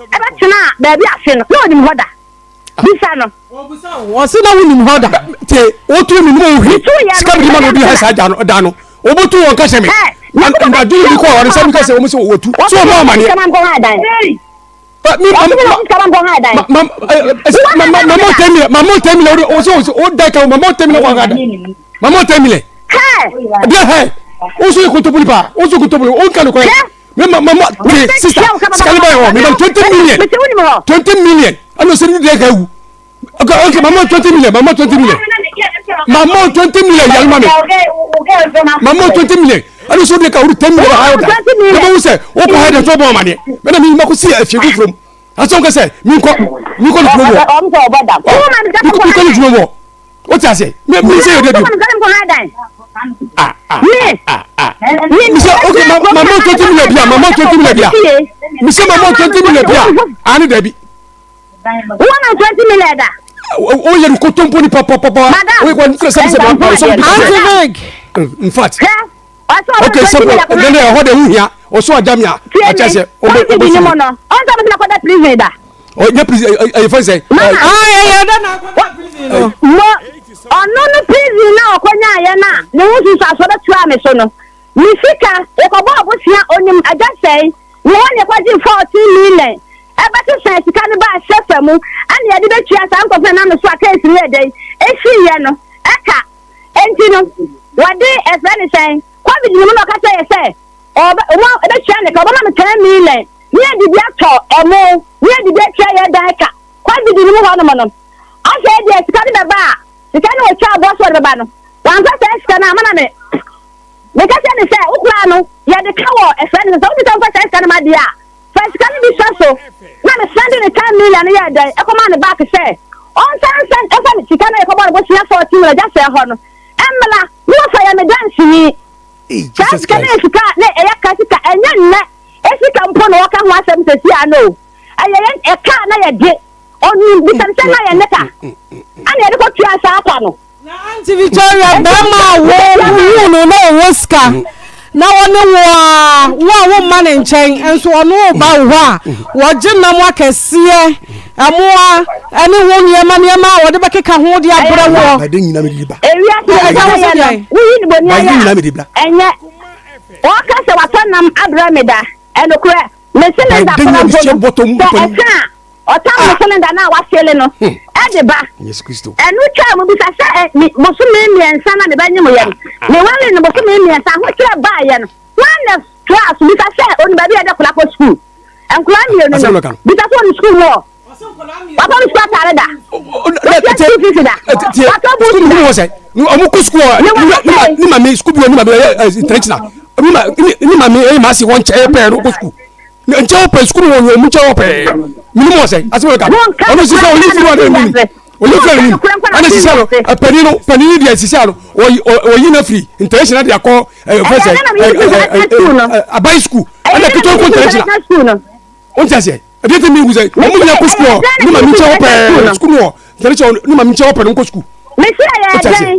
eba tena baby afi no no nim hoda bisa no wo se na wonim hoda te o tu mi no hwi ska bi ma no bi ha sa da no o botu won ka se me na du bi ko wa se mi ka se o mo se o tu so mo ma ne mama temile o da ka mama temile wa ga da mama temile bien he o so ko to buli pa o so ko to buli o kan ko mama sister skali boy ho me 20 million ano se ni de ka wu okay mama 20 million mama 20 million yalma me mama 20 million ano so de ka wu 10 million ha da ko se o ko ha de so bo ma ne me na mi ma ko si afie ku from aso ko se mi ko ni pro ko ni jumo o ti ase me se yo de bi okay mama 20 million bia mi se mama 20 million bia ani da bi 120 million da o ye ko tompo ni papa o ko ntre se in fact okay so then I hold the huya o so ajamia a chese o be ni mo no on ta be ko da prison da o ye prison e fa say ya da na ko prison no ono no prison na okonya ye na ne wo su aso da tua me so no mi fika e ko bo abosia onim aja sei ni won ye kwaji 14 million e ba to say sika ne ba shefa mu ani ye de be tua san ko fe na no so akesi ne dey e fi ye no e ka enti no wade e fe ne say covid ni mo no ka say o e be tua ne ka ba na me 10 million ni e di bia to emo ni e di bia tua ye dan ka covid ni mo ho no mo no a say de sika ne ba sika ne o tua bo so de ba no wan ka say sika na ma na me ka say ne say ukra no ye de ka wo e fe ne so ti tan fa say sika na ma dia first can be so na me send the 10 million ye dey e ko ma ne back say on send e fa sika na e ko ba bo sia 14 million just say ho no emla no fa ye me dance ni just can e sika na e ya ka sika enya nne e sika mpo no ka ho asem tesi ano e ka na ye de oni bi san na ye neka ana e ko tua sa apa no na Aunty Victoria bema wo no woska na wone wo man nchen enso ono ba wo a wo ginna mo akese amoa ene wo niema wo de bekeka ho de abra wo ba de nyina me liba ewia se wo yi bo nia ya nyina me liba enye o ka se watonam abra me da enokure me se le da kona bo eka Otam cylinder na wa sele no. E de ba. Yes Christo. Enu twa mo bisa se boso me ensa na me ba nyem ye. Me wale no boso me ensa ho twa ba ye no. One class bisa se oni ba bi e de kula ko school. Enkula mi no. Bisa so on school wo. Papa mi swa tare da. School mi wo say. No amu ko school ni ma me school bi ni ma international. Ni ma me ma si won che pe ro ko school. Nche ope school wo mu che ope. Mi mo say. Asimo ka. Ono si say oni fi wa de mi. Oni fi ni. Ana si say no panini dia si say no. O yi na free international dia ko first abai school. Ana pito ko international. On ti ase. Ade te mi wuze. Mo nya ko school. Ni ma mi che ope school wo. International ni ma mi che ope no school. Me say ya.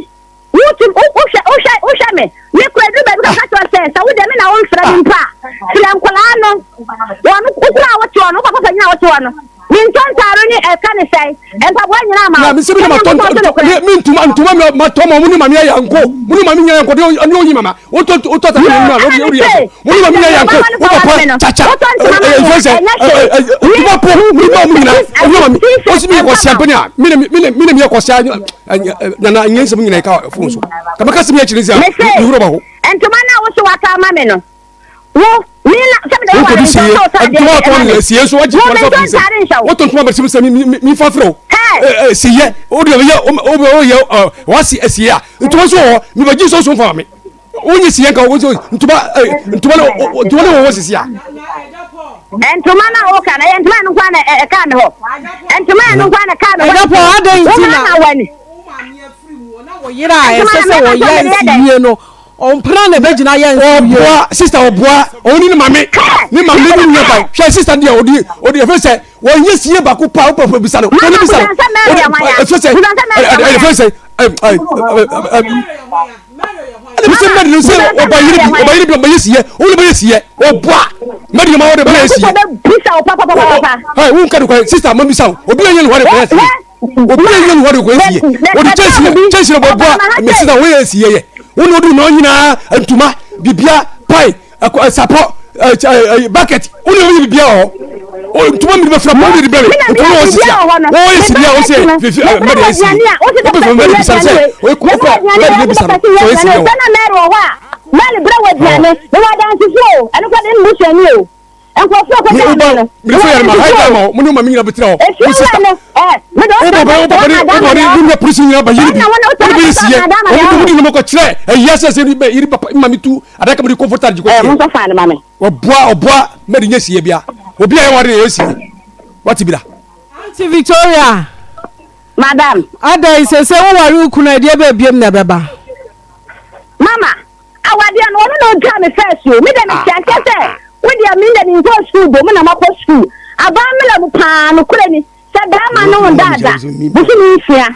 Usha me. Me ko edu be ka to say sa wo de me na won fra mi pa. Sila nkola no. Wo no kukura wotu no papa nya wotu no. Mi nton taro ni e ka ne say. E pa bo nyina ma. Na mi se bi ma ton mi ntuma ma to mo ni ma mi ya nko. Mu ni ma mi ya nko de ani onyi mama. O to ta mi ma o ri ya. Mu ni ma mi ya nko. O papa chacha. E say tu pa po mi ma mi na. O ni ma mi. O si mi ko champagne a. Mi ko sia na nyen se mi na ka fon so. Ka ma ka se mi ya chiri sia. Ni huro ba ho. Entuma na wo so waka ma me no. Wo mi na sabe da wa entuma to ni sie so waji for so please. Wo to ntuma ba se mi fa fro. Sie o de ye wa si sie a. Ntuma so mi ba ji so fa me. Onye sie ka wo so ntuma wo sie a. Entuma na o kana entuma no kwa na ka me ho. Entuma no kwa na ka me ho. Edapo adan ntina. Wani. Na wo yira e se wo ye no. On prend le bejina yen oboa sister oboa oni ni mame ni nyaba hwe sister dia odi e fese won yesie ba ko pa papa bisa no oni bisa e fese e fese bisa mari no se obayiri bi yesie oni ba yesie oboa mari ma wode ba yesie bisa o papa hai won ka do sister ma bisa obi yen wode ba yesie obi yen wode ko yesie odi chesi oboa me sister we yesie ye wonu du no nyina antuma bibia pai sapo bucket wonu bibia o ntuma mi be fra mo di bele ntuma o sia o esi dia o se me de esi o be from me bi sanse o ko ko me bi sanse o esi o na mero wa mali bre wadiane no wa dan sifo eno kwa den bushani o enko fo ko tan mi fo yar ma hay ma mo no ma mi nyina betira o mi sista me do o bari ni prison nyina ba yiri bi bi esi o mu di no ko kire yesa se ni be yiri papa ma mi tu adaka mi comfortable ji ko mo so fa na mame oboa me de nyesi bia obi ayi ware yesi what bi da Auntie Victoria madam ada isese wo ware ukuna de ba biem na beba mama awade no no dra me first o me de me chance say we dey mean that in go school do me na ma go school aba me la bu pa no kure ni se drama no dada busu ni fia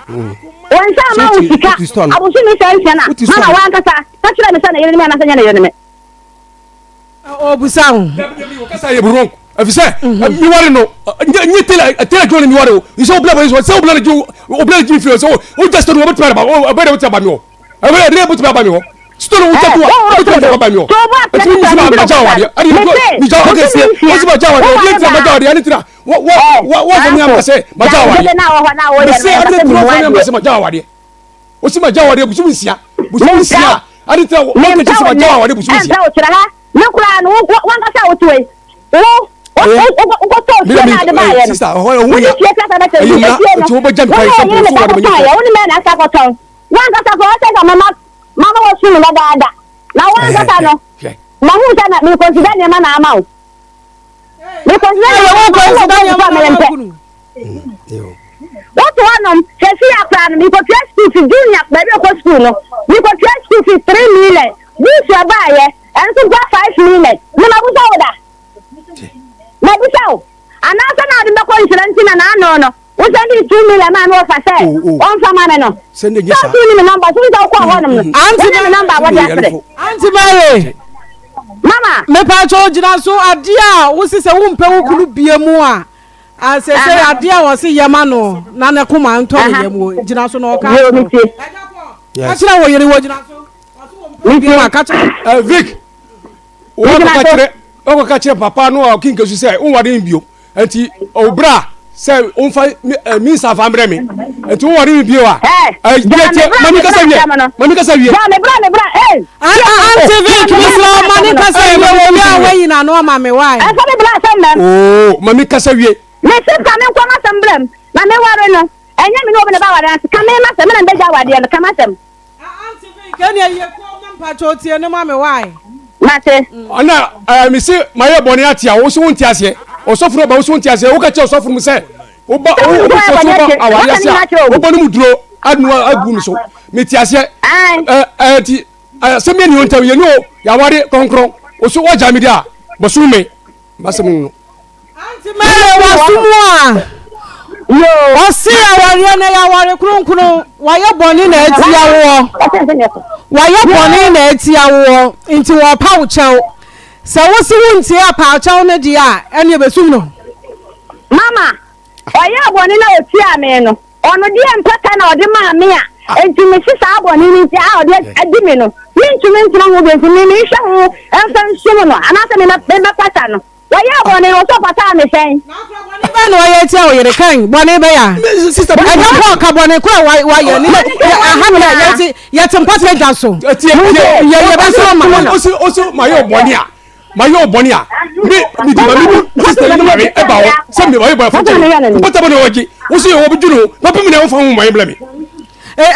won sa ma wo sika abusu ni se fia na mama wa nkasa ta kire me se na yene me na se nyane yene me o busa ho kasa ye buron afise mi ware no nyi tele joni mi ware o iso obla bo iso se obla ji fi so o just no obetma ba o be de ba mi o e be de obetma ba mi o stolo uta tu obetma ba mi o ati mi ma ja ware ani mi ja o ke se o si ma ja ware o ye ti ma ja ware ani tira wo so mi am se ma ja ware mi se ade pro fo mi am se ma ja ware o si ma ja ware busu nsia ani tira o ke se ma ja ware busu nsia na kura no wan ka sa otu e o to ti na de ba ye sister o hu ya ayi na o ba jam kai so so wa de ya woni me na sa ko ton wan ka sa ko sa mama wo sunu na dada na wan ka sa no ma hu sa na mi consider ne ma na ama o mi consider ne wo consider ne ma me nte what one se si akran mi ko test school junior baby ko school no mi ko test school 3 million this ya ba ye and so go 5 million no na busa oda na busa o anasa na de ko insurance na no o send 2 million man o fa say on fa man no send the so ni number so go ko ho no anti me number what ya say anti bare mama me pa cho jina so ade a wo si se wo mpe wo kunu bie mu a asese ade a wo si yema no na ne kuma nto ne yemu jina so no ka achira wo yiri wo jina so Vic o ka kire papa no o kinke su say o wade mbio enti obra say on fa mi sa fa mbre mi etu wori mi bi wa mami kasa wie Auntie Vic Misla mami kasa wie we awayi na no ma me why oh mami kasa wie me se ka me kwa masamblem na me ware no enye mi no obi na ba ware ka me masam na beja wade no ka masam Auntie Vic can you ko mampa chotie no ma me why mate ana mi se maye boni atia wo so wonti ase osofuro ba wo so wonti ase wo ka che osofuro mu se wo ba awari ase wo bonu mu duro adu agu mi so mi ti ase ti se me ni wonta ye no ya wari konkron wo so waja mi dia bo so me masem no Auntie Mary wasumwa yo osi awari na ya wari kronkron waye boni na atiawo waye boni na atiawo nti wo pa wo chew se wo si wonti apa chew ne dia ene besum no mama oya aboni na oti ame no ono die mpaka na odi ma me a enti me sisa aboni ni ti a odi adi me no mi ntumi ntuma ho be ntumi mi hwe ho enfa nsumu no anase me pata no oya aboni no so pata me sen na ba no oya ti a oyere kan boni be ya sister e ga po ka boni ko wa ye ni aha me yeti mpata ja so ye ba so ma oso mayo boni a mi di mami sister ni mami e ba wo se mi mayo ba fa pata boni oji wo se wo biduru na pe mi na wo fa ho mayo bla mi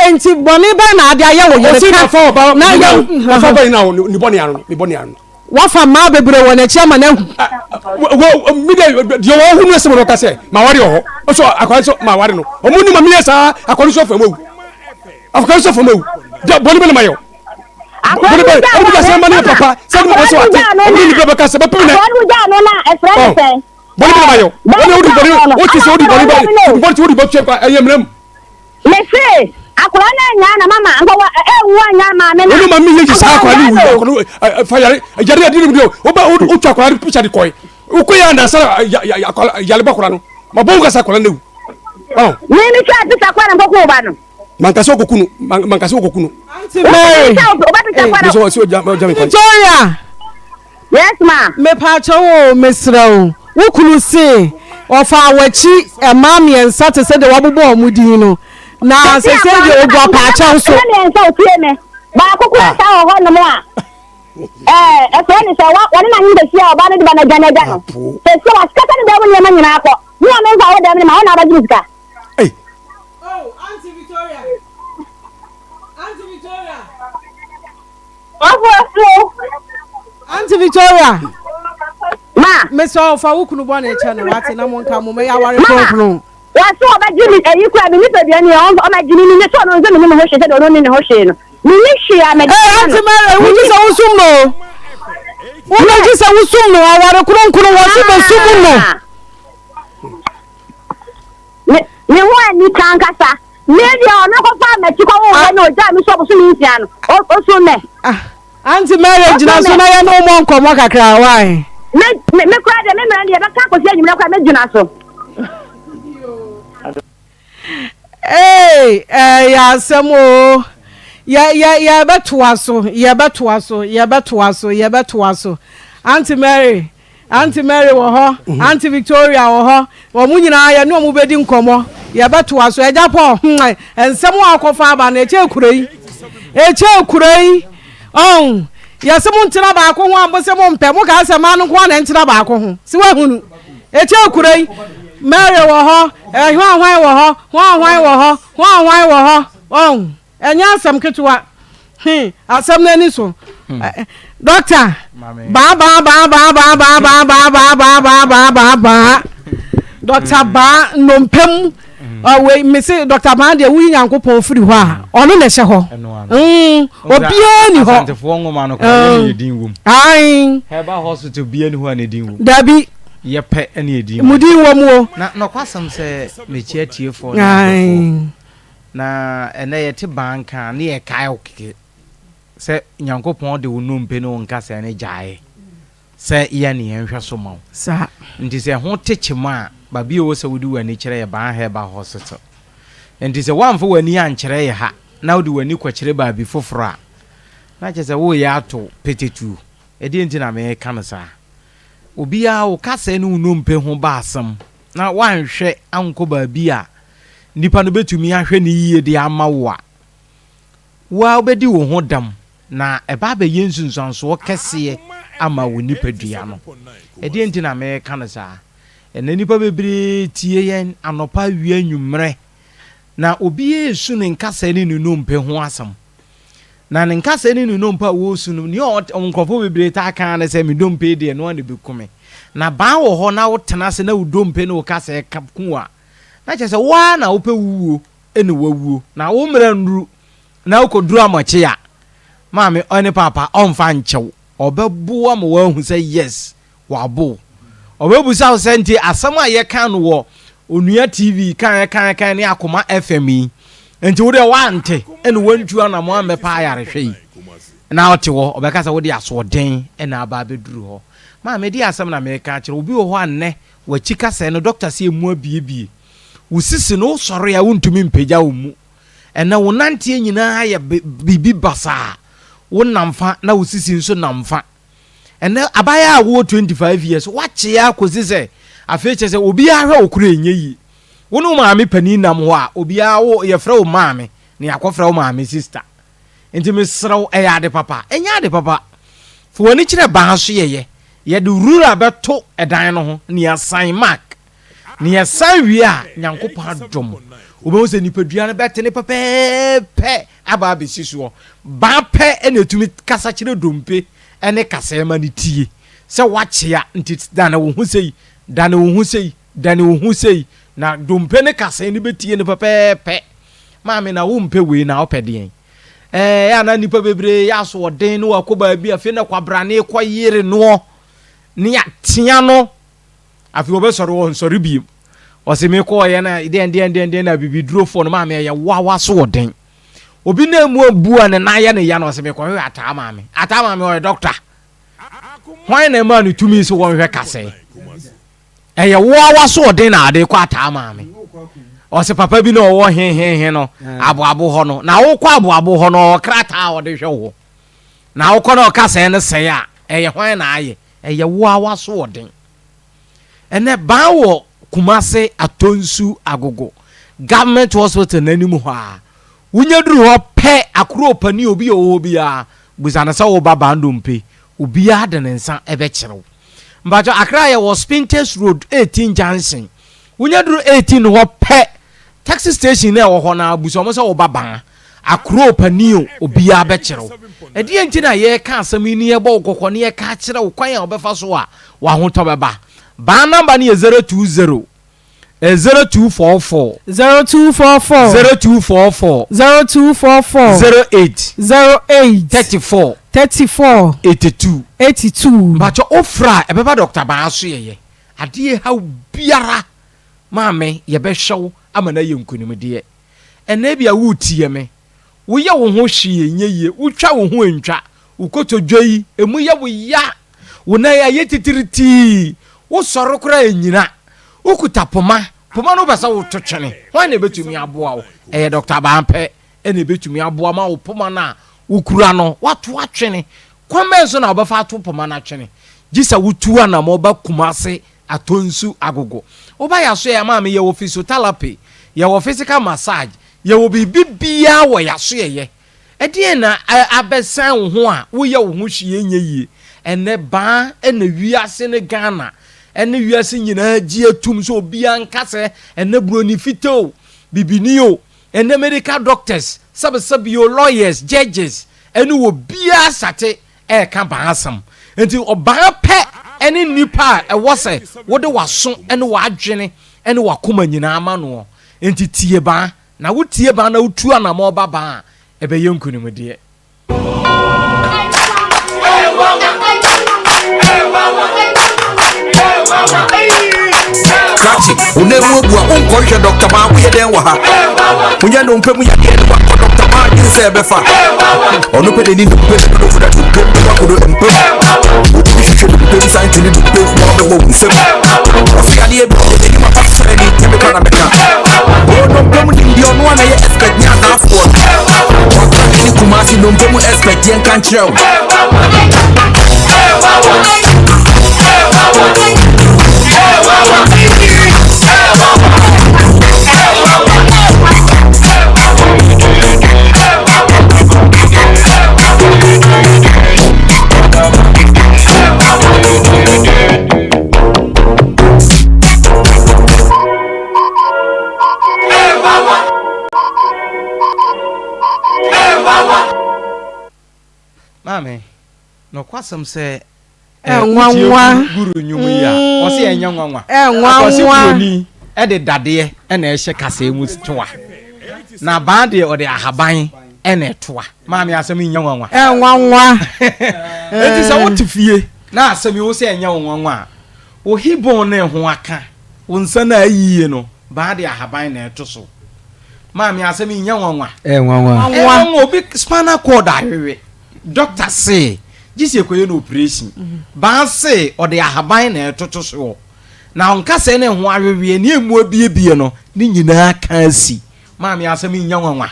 enti boni ba na ade aye wo yere kan na ya fa ba ina ni boni anu wafa ma bebre wona chiama na wo mi de wo hu no se mo ka se ma wari ho so akwa so ma wari no o mu ni ma mi esa akwa so fa mo akwa so fa mo de boni be ma yo boni be o bi ka se ma ni papa se mo so ati o ni be ka se ba pe na boni ja no na e friend say boni be ma yo boni o di boni o ti se o di boni ba che pa ayemrem me se akwa na nya na mama ngwa nwa nya ma me na onu mami ye sa akwa ni wu fa yare adi ni bi o ba o twa akwa picture di koi o ko ya na sa yale ba kura no ma bo ga sa akwa na wu ni twa ti sa kwa na ko ba no mankasi okokunu Auntie Mary so jami Victoria yes ma me pa chawo mesrawo wukunu se ofa awachi emam yensa te se de wabobo omudin no na se se de ogwa pa chawo so yensa otie me ba akoko ta ho no mo a e so ni se wa na nyi de sia oba ne de ba na gana no se so wa skata ne da wo nyama nyina akọ ni o me nfa wo de me ma wo na ba jisika oh Auntie Victoria Auntie Victoria ma me so fa wukunu bo na echa na wate na monka mo me ya ware kronkron wa so oba jimi eyi kwa mi nipa bia ni o ma jimi ni so no nze mi ho hye se do no ni ho hye no mi ni hye amedi Auntie Mary wuji sa wusum no wuji sa wusum no aware kronkron wo se besum no ni wa ni kankasa media ona ko fa me ti ko wo no ja mi so bo so mi ntia no o so me Auntie Mary jina so na ye no mo nkomo kakra why me kura de me mra de ba ka ko se nyimra kwa me jina so ya semo ya betuaso Auntie Mary wo ho Auntie Victoria wo ho wo mu nyina ya no mu bedi nkomo ya betuaso eja po ensemo akofa aba na eche kurei ya semo ntina ba ko ho ambosemo mpe mu ka asema no ko na ntina ba ko ho si wa hunu eche kurei Mary wo ho hwan wo ho enya asam ketua asam na ni so doctor ba doctor ba no mpem we me say doctor ba de wi nyankopon firi ho a ono na hye ho obia ni ho asantefo ngoma no ko ne din wum ai heba hospital bia ni ho na din wum dabi ye pe ene edin mudi wo mu na no kwasam se me chiatie fo na ene ye te banka na ye kai okike se nyankopon de wonu mpe no nka se ne jae se iya ne yenhwe so ma sa nti se ho techima ba bi wo se wudi wani kire ye ban heba hospital nti se wamfo wani ankire ye ha na wudi wani kwakire ba bi foforo na che se wo ya ato petetu edi nti na me ka no sa obia wo kase no numpe ho ba asam na wanhwɛ anko baabi a nipa no betumi ahwɛ ne yie de ama wo a wa obedi wo ho dam na eba be yensunsanso kɛseɛ ama wo nipadua no ɛde enti na me ka no saa ɛna nipa bebre tie yɛn anopa wie nwumre na obi esu ne nkasa ne nunompe ho asam na ne nkasa ne nunompe wo su no ne onkofo bebre ta kan na sɛ me dompe de no na bekume na ba wo ho na wo tena se na wo dompe ne wo kasa ku a na kyerɛ sɛ wa na wo pɛ wuo ene wawuo na wo mra nru na wo koduru amache a maame ɔne papa ɔmfa nkyɛw ɔbɛboa ma wahu sɛ yes wabo ɔbɛbusa wo sɛ nti asɛm a yɛka no wɔ onua tv kan ne Akoma FM yi nti wo de wante ene wantua na mo amɛpa ayarehwɛ yi na ɔte hɔ ɔbɛka sɛ wo de asoɔden ena aba bɛduru hɔ maame di asɛm na mɛka kyerɛ obi wɔ hɔ anɛ wachi kasa no doctor sɛ emu abiebie wo sisi no sɔre a wontumi mpagya wo mu ɛna wo nantie nyinaa yɛ bibi basa wo namfa na wo sisi nso namfa ɛna abaya a wo 25 years wache ya kosi sɛ afei kyɛ sɛ obi ahwɛ okura enye yi wo no maame pani nam ho a obi a wo yɛfrɛ wo maame ne yakɔfrɛ wo maame sister enti mesrɛw ɛyɛ ade papa ɛnya ade papa fo wani kyerɛ ban so yɛyɛ yɛde rura bɛto ɛdan no ho ne asan mark ne asan wie a nyankopɔn adom obehu sɛ nipadua no bɛte ne pɛpɛɛpɛ aba abɛsi soɔ ba pɛ ɛna etumi kasa kyerɛ dompe ɛne kasa ma ne tie sɛ wakyea nti dane wo ho sei dane wo ho sei dane wo ho sei na dompe ne kasa ne betie ne pɛpɛɛpɛ maame na wo mpɛ wei na opɛ deɛn ya na nipa bebre ya so ɔden no akɔba bi afei na kwabrane kɔ yire no ne ya tia no afei obɛsɔre wɔ nsɔre bi ɔse me kɔ yɛ na den na bibi duro fo no maame ya wa so ɔden obi na mu abu a ne na ya ne ya no ɔse me kɔ hwɛ ata maame ɔyɛ doctor hwan na ma no tumi so wɔn hwɛ kase ɛyɛ wa so ɔden na ade kɔ ata maame ɔse papa bi na ɔwɔ he no aboabo hɔ no na wo kɔ aboabo hɔ no ɔkrata ɔde hwɛ wo na wo kɔ na ɔkasa ne sɛ a ɛyɛ hwan na ayɛ ɛyɛ wa so ɔden ɛnɛ ban wɔ Kumase Atonsu Agogo government hospital nanim hɔ a wonya duru hɔ pɛ akoro pani obi obi a busana sɛ wo baba ndompe obi a de ne nsa ɛbɛkyerɛw mbajo Accra yɛ wɔ Spintex Road 18 Junction wonya duru 18 hɔ pɛ taxi station na wɔ hɔ na busɔmo sɛ wo baba akoro pani obi a bɛkyerɛw ɛde enti na yɛ ka asɛm yi ne yɛ bɔ kokɔ ne yɛ ka kyerɛw kwan a wɔbɛfa so a wa ho tɔ bɛba ba number ni 020 0244 08 34 82 bacho ofra ebeba doctor ba so yeye ade ha biara maame ye be hwew amana ye nkunimde ena bia wo tie me wo ye wo ho hwie nyeye wo twa wo ho antwa wo kotodwai emu ye wo ya wo na ye titiriti wo sɔre kora enyina wo kuta poma no bɛsa wo twetwene hwan na betumi aboa wo ɛyɛ doctor bampɛ ɛna betumi aboa ma wo poma na wo kura no wato atwene kwame so na obɛfa ato poma na atwene gisa wo tuwa na mo ba Kumase Atonsu Agogo oba ya so ya ma me ye wo physiotherapy ye wo physical massage ye wo bibia wo ya so ye ɛde na abesan wo ho a wo ye wo ho hwie nyeyie ɛne ba ɛna wiase ne Ghana ene wiase nyina gie atum so obia nkase ene broni fito bibinio ene medical doctors sabio lawyers judges ene wo bia sate e ka baasam enti oba pe ene nipa e wose wode waso ene wadwene ene wakoma nyina ama no enti tie ba na wo tie ba na wotu anamo baba e be yenkunimde Classic, unemu bua unkohwe Dr. Ma wo den wa ha. Munya no mpem ya de wa Dr. Ma yin se be fa. Onu pe de ni mpem do da mpem wa ko do mpem. Hwehwe mpem santi ni mpem wa be wo nsem. Ofi ade e bi ni ma pa so ni tebe kana meka. No mpem ni ono na ye expect nya na afo. Ni Kumase no mpem expect yen kan kire. Mame, no kwasam say nwanwa guru nyumu ya. O se enya nwanwa. Nwanwa ni e de dade e na e hye kasa mu toa. Na baade o de ahaban e na toa. Mame asem nya nwanwa. Nwanwa. Enti sa wotifie na asem wo se enya nwanwa. O hibon na ho aka. Wo nsa na ayiye no baade ahaban na eto so. Mame asem nya nwanwa. Nwanwa obi spinal cord ahwewe. Doctor say this ekoye no operation ba say o de ahaban na etoto so na onka se ne ho awewe ne emu abiebie no ni nyina kan si maami asem nya nwanwa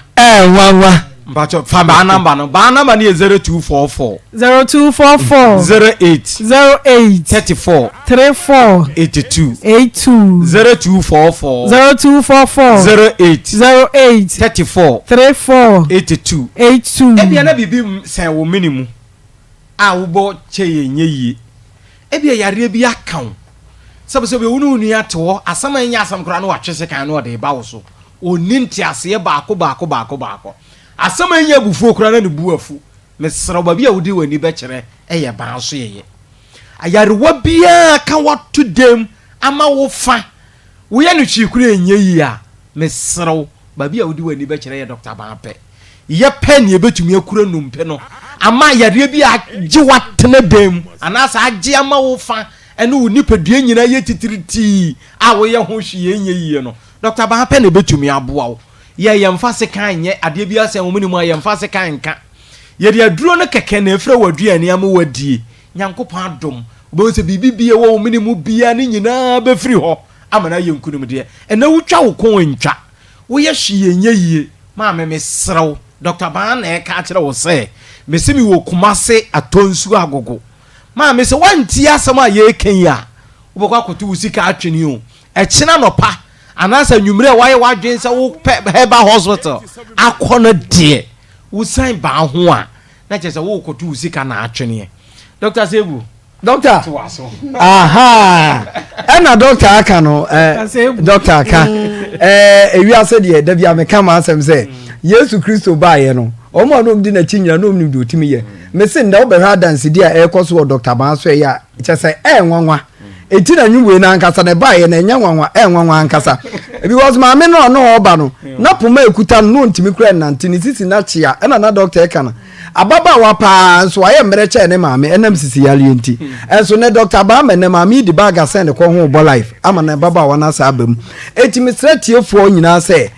nwanwa mbacho fa ba number no ba number ni 0244 0244 08 34 82 0244 08 34 82 ebia na bibi sen wo minimu a wo bo cheye nyeye ebia yare bi akan sabe wonu unu ya to asama nya asam kra na watwese kan na ode ba wo so oni ntiase baako asama nya bufuo kra na ne buafu mesra ba bia wodi wani be kire eye ban so yeye ayarewa bia ka watu dem ama wo fa wo ya no chikura enyeyi a mesra ba bia wodi wani be kire ye Dr. Banpe ye pen ye betumi akura numpe no ama yare bi agye watene dem anasa agye ama wo fa ene wo nipadua nyina ye titiriti a wo ye ho hwe enyeyi no Dr. Banpe ne betumi aboa wo ye yemfa se kan nye ade bi asen wo minimu yemfa se kan nka ye de aduro no keke na efra waduane am wadie nyankopon adom bo se bibibie wo minimu bia ne nyina be firi ho amana yenkunum de ene wutwa wo kon ntwa wo ye hwe enyeyi ma me srew Dr. Ban na ka kire wo se mesimi wo kumase atonsu agogo ma me se wanti asem a ye kan ya wo bokwa kotu usika atwene o e kina no pa anasa nwumre waye wadwen se wo heba hospital akona de wo san ba ho a na che se wo kotu usika na atwene Dr. Sebu Doctor aha ena doctor aka no doctor aka ewiase de da bia me kama asem se Yesu Kristo baaye no omo no mdi na chinyira no mnim de otimi ye me se nda wo be ha dance dia ekoso Dr. Ban so ya che se nwanwa eti na nyuwe na ankasa na baaye na nya nwanwa nwanwa ankasa because ma me no oba no na poma ekuta no ntimi kura nante ni sisi na chia ena na doctor eka na ababa wa pa nso aye mmereche ne maame enam sisi yale enti enso ne Dr. Ban ne maame di baga send ko ho bo life ama na baba wa na sa abam eti misretiefo nyina se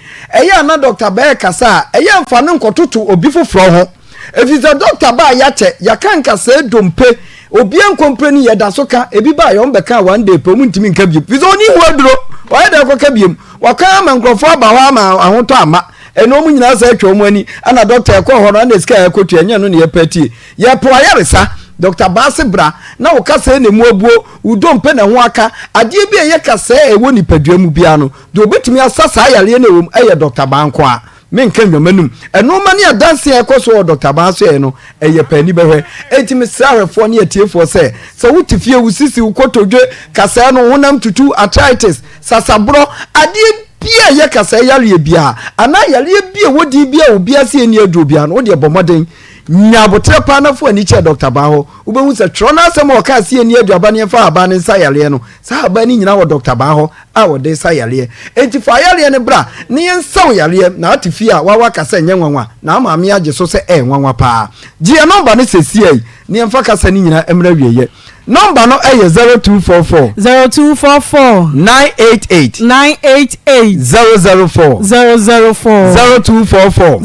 eya na Dr. Ban kasa eya mfa ne nkototo obi foforo ho efiza Dr. Ban ya che ya kanka se dompe obi enkompani ya da so ka ebi ba yo mbeka one day pe mu ntimi nka bi fiza oni waduro wa da ko ka biem wa ka ma nkrofo aba ho ama ahoto ama eno mu nyina sa atwa mu ani ana Dr. Eko horo na sika ekotu enya no ne yepati ye po ayaresa Dr. Base bra na wo kasa ne mu abuo udompe na ho aka ade bi eye kasa ewo nipadua mu bia no do obetimi asasa ayare na ewom eye Dr. Banko a menka nwamanum eno ma ne adanse ekoso Dr. Banso e no eye pani behwe etimi sarefo ne atiefo se wutifie wusisi ukotodwe kasa no honam tutu arthritis sasabro ade bia ye kasa yare bia ana yare bia wodi bia obi ase ni adwo bia no de bomoden nyabotre pa na fo ani che Dr. Ban ho ubehu se tro na asem o ka ase ni adwo ba ne fa aba ne sa yare no sa aba ni nyina wo Dr. Ban ho a wo de sa yare enti fa yare ne bra ne yensaw yare na atifi a wa kasa nyanwanwa na amaame age so se nwanwa pa ji e number ne sesi ai ne emfa kasa ni nyina emra wieye number no eye 0244 988 004 0244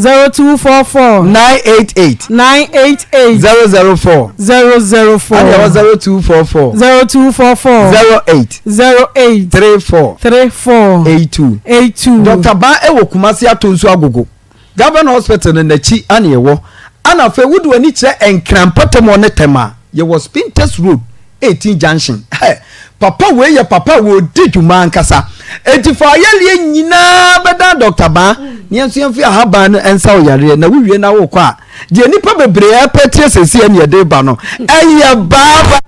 988 004 08 34 Dr. Ban ewo kumasi atonsu agogo Governor Hospital na chi ane ewo ana fe wudu ani kire enkrampatemo ne tema ye was Pinterest Road 18 junction papa we ye papa wo diduma ankasa etifa yale nyina beda Dr. Ban ne enso yemfi ahaba no ensa oyare na wuwie na wo kwa je nipa bebre apetie sesi ane ye de ba no eye baba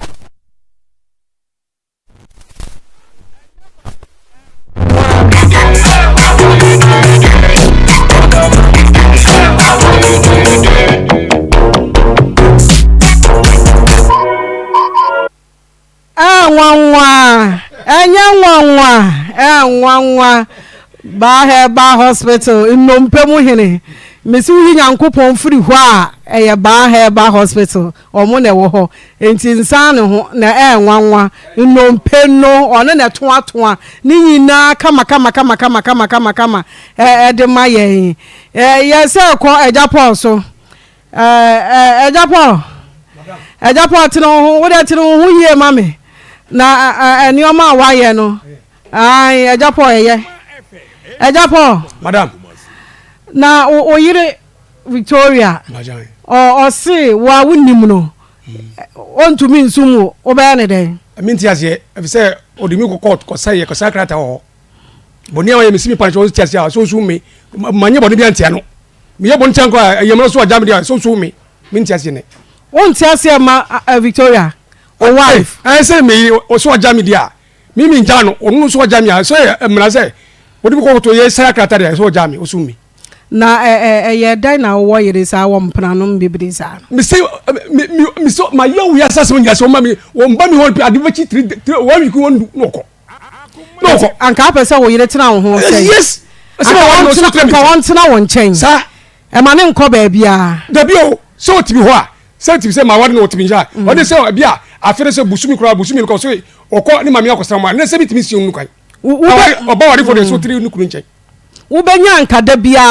enwa ba hospital nnompemu hene mesi wi nyankopon firi ho a eye ba hospital omo na wo ho enti nsan ne ho na enwa nnompeno ono na toa ni nyina kama de maye yese ko ejapo so ejapo tino ho wo de tino ho yie mame na enioma waye no ai ejapo ejapo madam na oyire Victoria o se wa wunim no ontumi nsumu oba ne den minti ase e say odimi ko court ko say ko sakrata ho boni awa yemisi mi pancho ti ase so su mi manye boni bi antia no mi ye boni chanko yemro so ajam dia so su mi minti ase ne onti ase ma Victoria o wife I say me o so ajam dia mi njano onu so ajam ya so mra say odimi ko to ye sakrata dia so ajam o su mi na ye dai na wo yire sa wo mpranum bibiri sa mi say mi so ma yo wi asase mo nyaso ma mi wo mba mi hon pe adivachi 3 1 week won noko anka pesa wo yire tena wo ho say yes so won tena won chen sa e ma ne nko ba bia da bio so tibi ho a say tibi say ma wade no tibi nja o de say bia afere say busumi ko so okọ ni ma mi akosam ma ne say bitimi si onu kan oba wade for the so 3 nukuru nchen ubenya nkada bia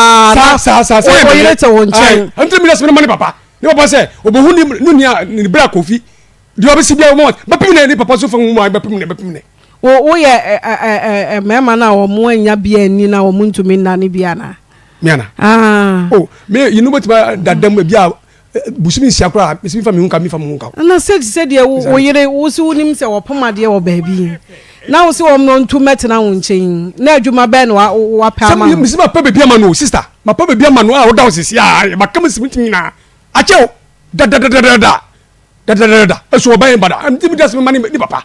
sa o yire te won chen antre mi lesme mani papa ni papa say obohu ni nia ni bra kofi di obisi bia mo bapim na ni papa so fa mu bapim ne wo ye mema na wo mo anya bia ni na wo ntumi na ne bia na miana me you know what dadam bia busumi siakra mesimi fa mi hunka na said de wo yire wo si wonim se wo pomade wo baabi na wo si wo no ntu metena wo nchen na adwuma be no wa pa ma mesimi pa baabi ama no sister ma pa baabi ama no a wo da wo sisi a ba kam simi nyina achew da eso wo ban bada am tibi das me mani ni papa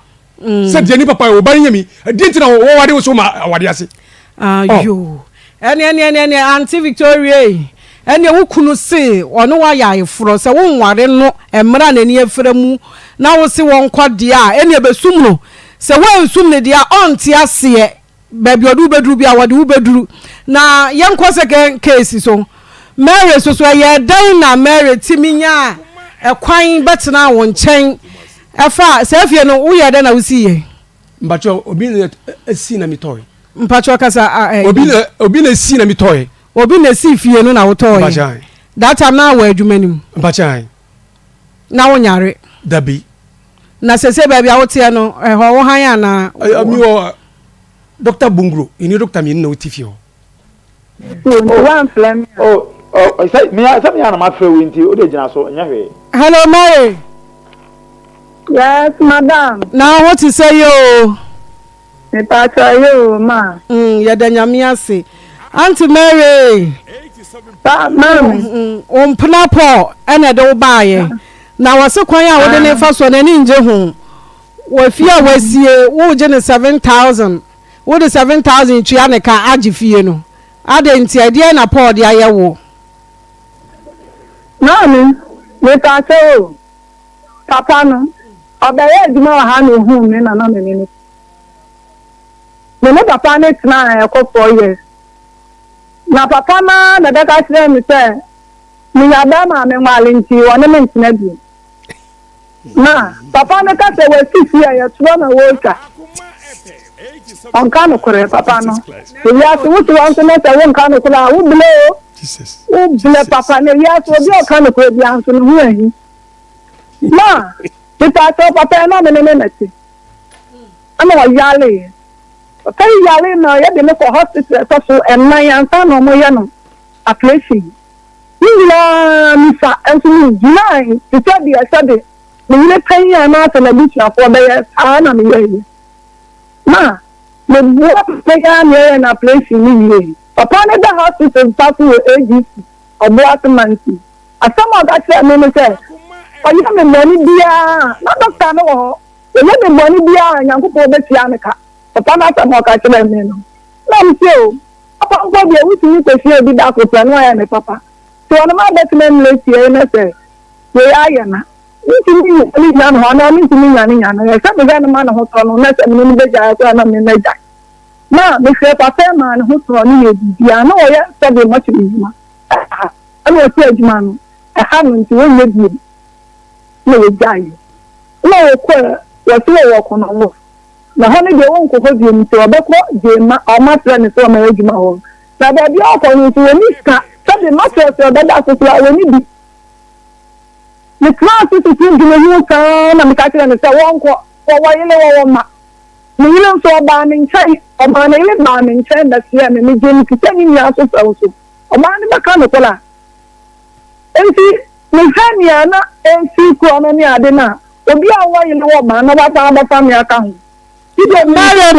said de ni papa wo ban yami di ntina wo wade wo so ma wade ase yo ene Auntie Victoria ene wo kunu se ono wa ya ifuro se wo nware no emra na ni afra mu na wo se won kwade a ene besum no se wo nsum ne dia onti ase baby odu beduru bia wode wo beduru na yenko se case so Mary so ye dan na Mary timinya ekwan betena wo nchen efa se afie no wo ye dan na wo siye mbacho obi na si na mitoy mpacho kasa obi na si na mitoy obi na si fie no na wo toy mpacho that time na wa adwumanim mpacho na wo nyare dabi na sese baby a wo tie no ho wo han na mi wo Dr. Bungro ini doctor mi na wo tifie ho one flame say me na ma frɛ we nti o de gina so nya hwe hello Mary yes madam now what you say yo me pacha yo ma ya da nyame ase Auntie Mary ma'am ompna po ene de wo baaye na wase kwan a wo de ne fa so na ni nje ho wo fie a wasie wo je ne 7,000 wo de 7,000 tua ne ka agi fie no ade nti ade na po de aye wo no me pacha yo papa no obere aduma wa ha no hu me na me ni me papa ne tna e ko 4 years na papa ma na de ka sire mi se mi ya ba ma me nwale nti wona me ntina bi na papa ne ka se we sisi ya tuwa na wo ka onka no kore papa no ya so wutu wa nso na se wo nka no kora wo ble o Jesus wo ble papa ne ya so bi o ka no kore bi anso no hu ahi na papa na me na ti ama wa yale okay yale na ya de me ko hospital so na ya nta no mo ya no operation la mi fa enso ni ti di asade ni le kan ya na ta na bi afọ be ya ana mi ye na me bo pe ya me na operation ni ye papa na da hospital pass wo AGC obo atmanti asama ga che me me se oyi me money bia na doctor no ho ye me money bia nyankopo be tia me ka papa na ta mo ka che me no na mi se o papa ko bi e wuti ni ko fie bi da ko plan wa ya me papa so on ma bet me mle tie na se we ya na ntumi ni nya no na ntumi nya no se be na ma na ho to no na se me ni be ja ko na me na ja na me se papa ma na ho to ni e bia na o ya se be mo chi ma ana o se ejuma no e ha no nti won ye bi na we ja yi na o ko ya se wo ko no mo na ho ne de won ko ho bi nti o be ko je ma o ma tra ne so ma ejuma ho na ba bi o ko ni ti ni ska se be ma se o be da so so ni bi the class is to think you can na mikati na se won ko wa ile wo ma ni ile so ba ni nchai o ma na ile ba ni nchai da sia me ni je ni kitani ni aso so o ma ni baka no kola enti ni hania na enti ko no ni ade na obi a wa ile wo ma na ba fa mi aka ho Mary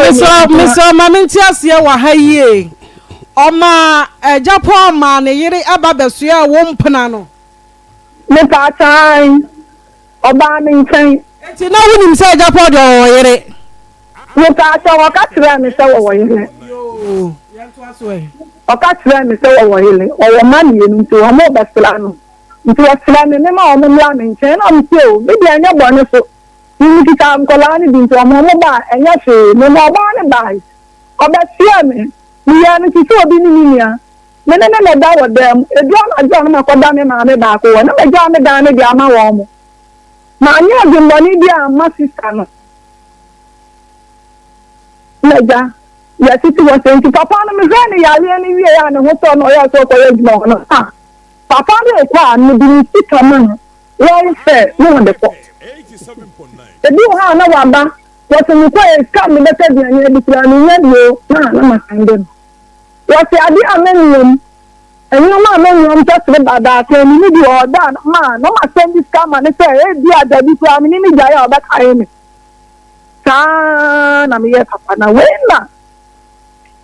miso ma menti asia wa ha yie o ma Japan ma ne yire aba besua wo mpena no me pa time oba mi nchen ti na wunim se Japan do wo yire me pa so o ka tire mi se wo yire yo yanto aso e o ka tire mi se wo yire o wo ma ni enu ti o mo ba sla no nti o sla ni ma o mo la mi nchen na mi se o bi anya bo ne so ni ti ka nkola ni bi nti o mo ba enya fe me mo ba ne ba o ba sia mi ni ya ni ti so bi ni ya me ne da wo dem e do na jo na ko da me ma me ba ko na me jo me da me dia ma wo mo ma anya de money dia ma sister no na ja ya ti wo se nti papa na me zani ya le ni wie ya ne ho to no ya so ko ya juma no ah papa de kwa ni bi ni sister man wo se no de ko 87.9 e bi ha na wa ba wo se ni ko e ka me be ta dia nya bi kra ni nya dio na ma sande wasi adi amenyum enyo ma amenyum tasre baba ke ni di oda ma no ma send this scam and say e bi ada bi to amini ni jaya oba kai mi ta na mi ye papa na we na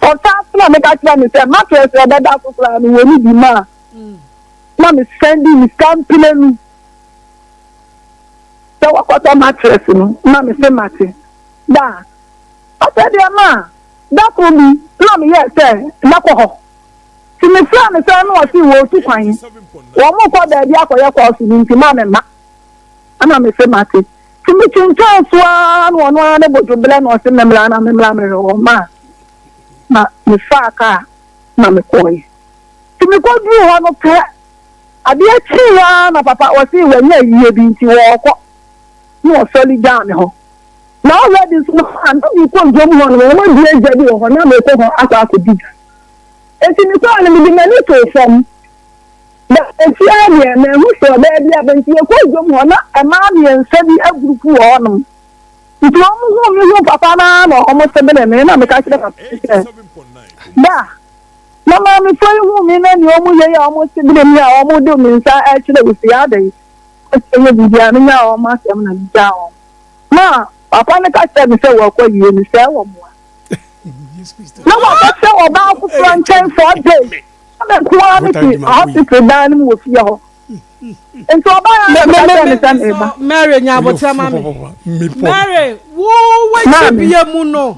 o ta funa me ka tira mi say ma ke se oba da so funa ni we ni bi ma na mi send this scam pilenu so wa ko to mattress no na mi say mate da o se dia ma da ko mi na me ye say na ko ho ti me fra me say no o si wo tu kwan wo mo ko da bi akoye ko so ni ma me ma ana me say mate ti me chincha so no no na bojo bele no se me mla na me mla me ro ma na me fa ka na me ko yi ti me ko du ho no pe ade achi ya na papa o si we nya yiye bi nti wo ko no so li ja me ho na already so and you come jom one we want to dey jadi o na me ko ho aka ko di enti ni so na me di mani to from da enti ya me hu so be bia benti ko jom ho na e ma me nsa bi agrupu ho no nti o mu so mi papa na no o mo se be me na me ka kire papa da mama mi fo hu mi na ni o mu ye ya o mo se bi me ya o mo do mi nsa e kire bi sia dai e ye bi bia me ya o ma se na bi ja o ma papa ne ka se bi se wo ko yi ni se wo mo na wa ka se wo ba ku franchise for day na ko ani ti hospital dan mu fi ho ento ba ya me se ba Mary nya botra mami Mary wo wa bi ya mu no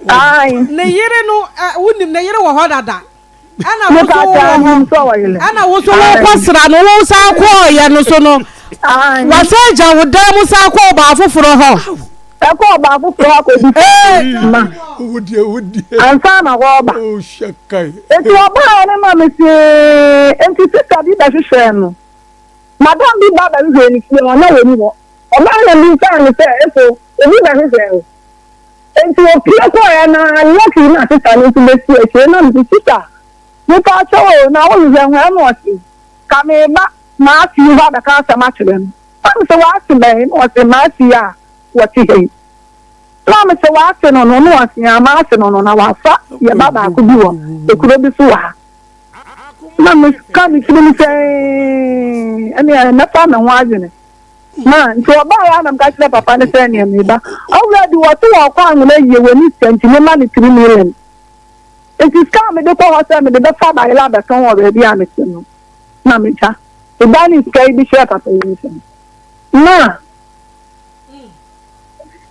ai ne yire no wunim ne yire wo ho dada ana wo so wo kwasra no wo sa ko ya no so no wasaja wo da mu sa ko ba afoforo ho e ko ba afoforo ko di ma wudi ansa na wo ba o shakai enti oba ne ma me se enti sister bi da hwehwe no madam bi ba ba hwehwe ni fi ona we ni wo oba na bi ta ni se eso obi da hwehwe enti o pia ko ya na lucky na sister ni tu be si e che na mi sister ni ka cho na wo hwehwe ho na o si ka me ba ma si ba da ka sa ma chere no am so wa si be no se ma si ya wo ti he na me se wa se no no no asi ya ma se no no na wa fa ye ba ba ku bi wo e kuro bi so wa na me ka mi ti mi se ani na fa me ho agene na nti oba ya na ka chere papa ne se ne me ba already wo to wo kwa anu na ye we ni senti me ma ni 3 million it is come me de ko ho se me de fa ba ila be ton wo be bi ame se no na me cha e ba ni sky bi share papa yi se na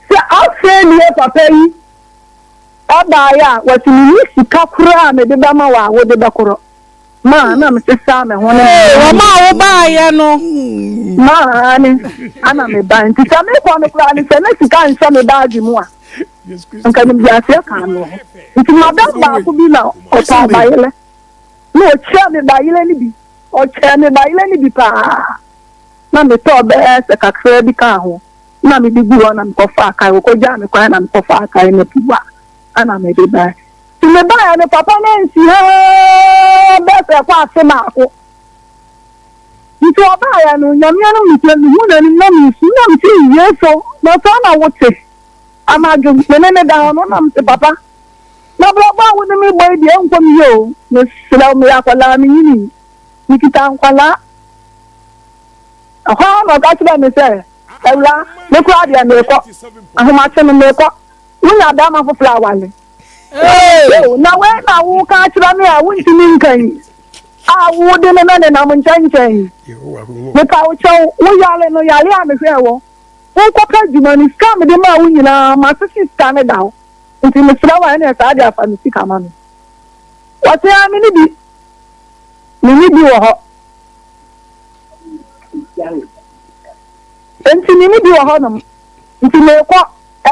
se afre ni papa yi oba ya wati ni sika kura me de ba ma wa wo de ba kuro ma na me sesa me ho wo ma wo ba ye no ma ani ana me ba nti sa me ko no kra ni se na sika nsa me ba agi mu a nka ni bia se ka no nti ma ba ko bi na o ta ba yele no o chia me ba yele ni bi o chia me ba yele ni bi pa na me to be se kakra bi ka ho na me bi gu na me ko fa kai ko ja me kwa na me ko fa kai na puwa ana me de ba ti me ba ya ne papa na nsi ha be se kwa se ma ko nti oba ya no nyamia no nti mi hu na ni na mi su na mi ti yeso na so na wote amaju me da no na mi papa na bro ba wo ni mi boy de enko mi yo no sila mi akwala mi ni nikita nkwala aha no ga tiba mi se ewla me kwa dia me ko ahoma che me ko wunya da ma fofla wale na we na wo ka tiba me a wunti mi nkan a wo de me na mo nchanchen me ka wo cho wo yale no yale a me hwe wo ko ka juma ni scam de ma wo nyina ma sisi scam da ho nti me sira wa na sa dia fa mi sika ma no wate a mi ni bi wo ho nti ni bi wo ho no nti me ko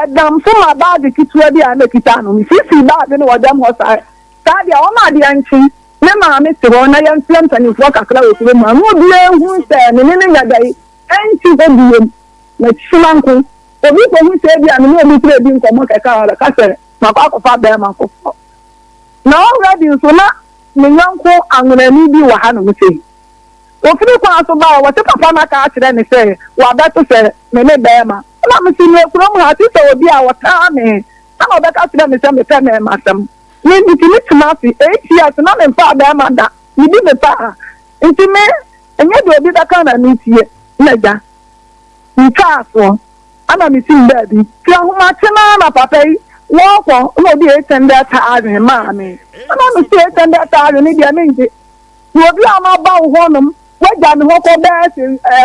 edam so ma ba de kitua bi a na kita no mi sisi ba de no wadam ho sa dia wo ma de anchi ne ma me se ho na yan fiam tani fo kakra wo se ma no bi hu se ne nya dai anchi ho bi na chilanko obi ko hu se bi a no obi tre bi nko mo keka ora ka se ma ko fa be ma ko na already so na me yanko anwani bi wa ha no me se ofiri kwa so ba wa te papa na ka akire ne se wa ba to se me be ma na me si ne kuro mu ha ti se obi a wa ta me na oba ka akire me se me pe me ma sam ni bitimi tmasi 8 years na me fa be ma da ni bi me pa nti me enye de obi da ka na ni tie na ja nka so ana me si baby ti ahoma chena na papa yi wo ko no bi etende ta adwe ma me ana me si etende ta adwe ni dia me nje obi ama ba wo honum waja me ho ko be se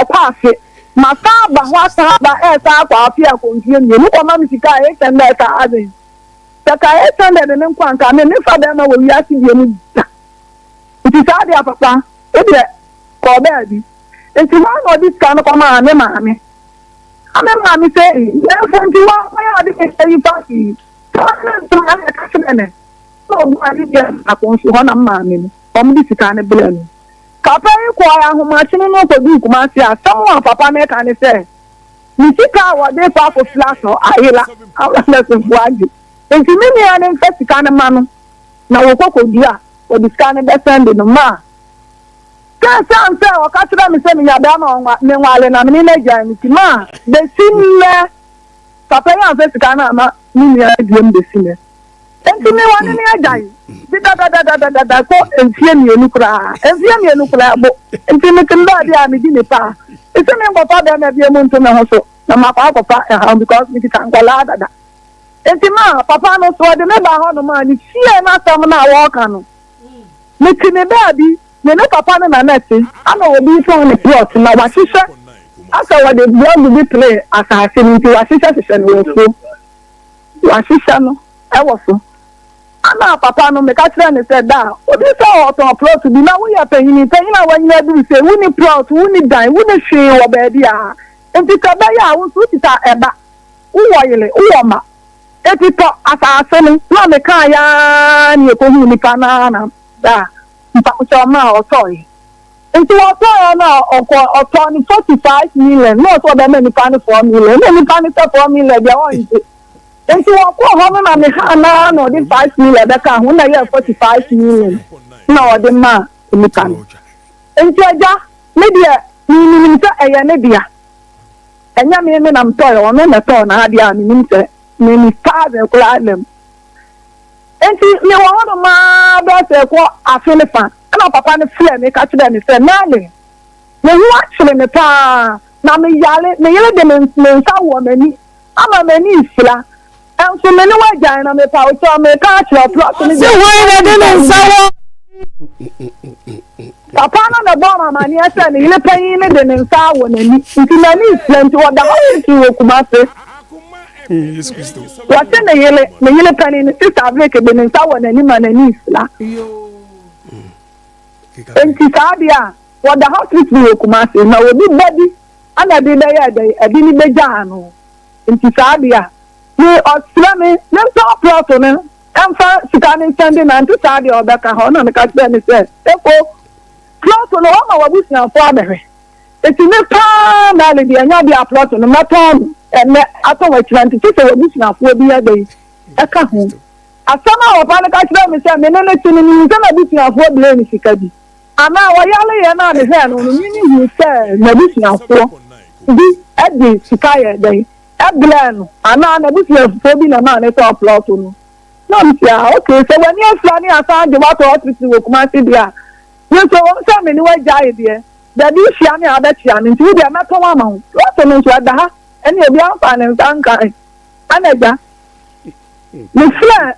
paase ma sa ba ho sa ba sa kwa afia ko ntie ni mu ko ma me sika etende ta adwe saka etende ne nkwa nka me fa be ma wo wi asi bi mu da nti sa dia papa e de ko be bi nti ma no dis kan ko ma me ame ma mi say na fonti wa ya de ke yi party to na ka sene so ma ni dia akon so na ma mi o mu di sika ne bele ni papa yi ko ya ho ma chinu no ko du kuma si asam wa papa me ka ne say ni sika wa de fa for flash no ayela awla se buaji enti mi ni ane fa sika ne ma no na wo ko dia o di sika ne be send no ma San say o ka tira mi se mi ya da ma me nwale na mi na gya mi ti ma de sinle papa ya fe sika na ma mi ya diem de sinle enti mi wani ni agya bi da ko enfie mi enu kura bo enti mi tinda dia mi di ne pa enti mi papa da na bi mu nto me ho so na ma pa papa because mi ti kan kwala dada enti ma papa no so de me ba ho no ma ni fie na sam na wo ka no mi ti ne ba bi ne papa na neti ana obi fon ni plot na wa hihye asa wa de blog bi play asa asinti wa hihye no so wa hihye no e wo so ana papa no me ka kire ne se da obi so o to plot bi na wo ya panyin wa nyina du se wo ni plot wo ni dan wo ni hwe wo ba dia enti ka ba ya wo so ti ta eba wo yele wo ma eti to asa asini na me ka ya ni ko hu ni kana na da mpa ma otoy nti otoy na oto ni 45 million no so be me pa ni 4 million me pa ni 4 million dia won nti wo ko ho na me ha na no di 5 million da ka hu na ye 45 million na o de ma mi pa nti aja me dia ni se eye ne dia enya me na mtoy o me na to na dia ni se me pa de kula lem enti me wo no ma do se ko afele fa na papa ne fle me ka tire me se nale me hu actually me pa na me yale de me nsa wo mani ama mani ifla enso me ne wajan na me pa o so me ka tire plot ni se wo na de me nsa wo papa na bo mama ni ese ne ile panyin ne de nsa wo nani nti mani ifla nti wo da ho nti wo kuma se Yes, Christo. What's in the yellow penny in the sister of Rick, been in Sawan and Niman and Isla? enti sadia for the hospital Kumasi na obi body ana bi be ya dey adi ni beja no enti sadia ni osrame nem so plot no emfa sikani sending na enti sadia obeka ho na me ka tell me say eko plot no ma wabusia fo abere eti me pa na le bi anya bi plot no maton ene ato wa 20 se wabusia fo bi ya dey eka ho asama wa pa na ka tell me say me ne tini ni se na busia fo bi ni sikabi ana wayale ye na de he no ni hu se na busia fo bi edi sikaye dey eblen ana na busia fo bi na ma ne to plot no no tia okay so when you plan ya sa de wa to hospital wo kuma si dia ni so won se me ni wa jai de da di hia me abetia ni ti de ma to wa ma wo no so da ha eni ebi anfa ne nsanka anaja ni fla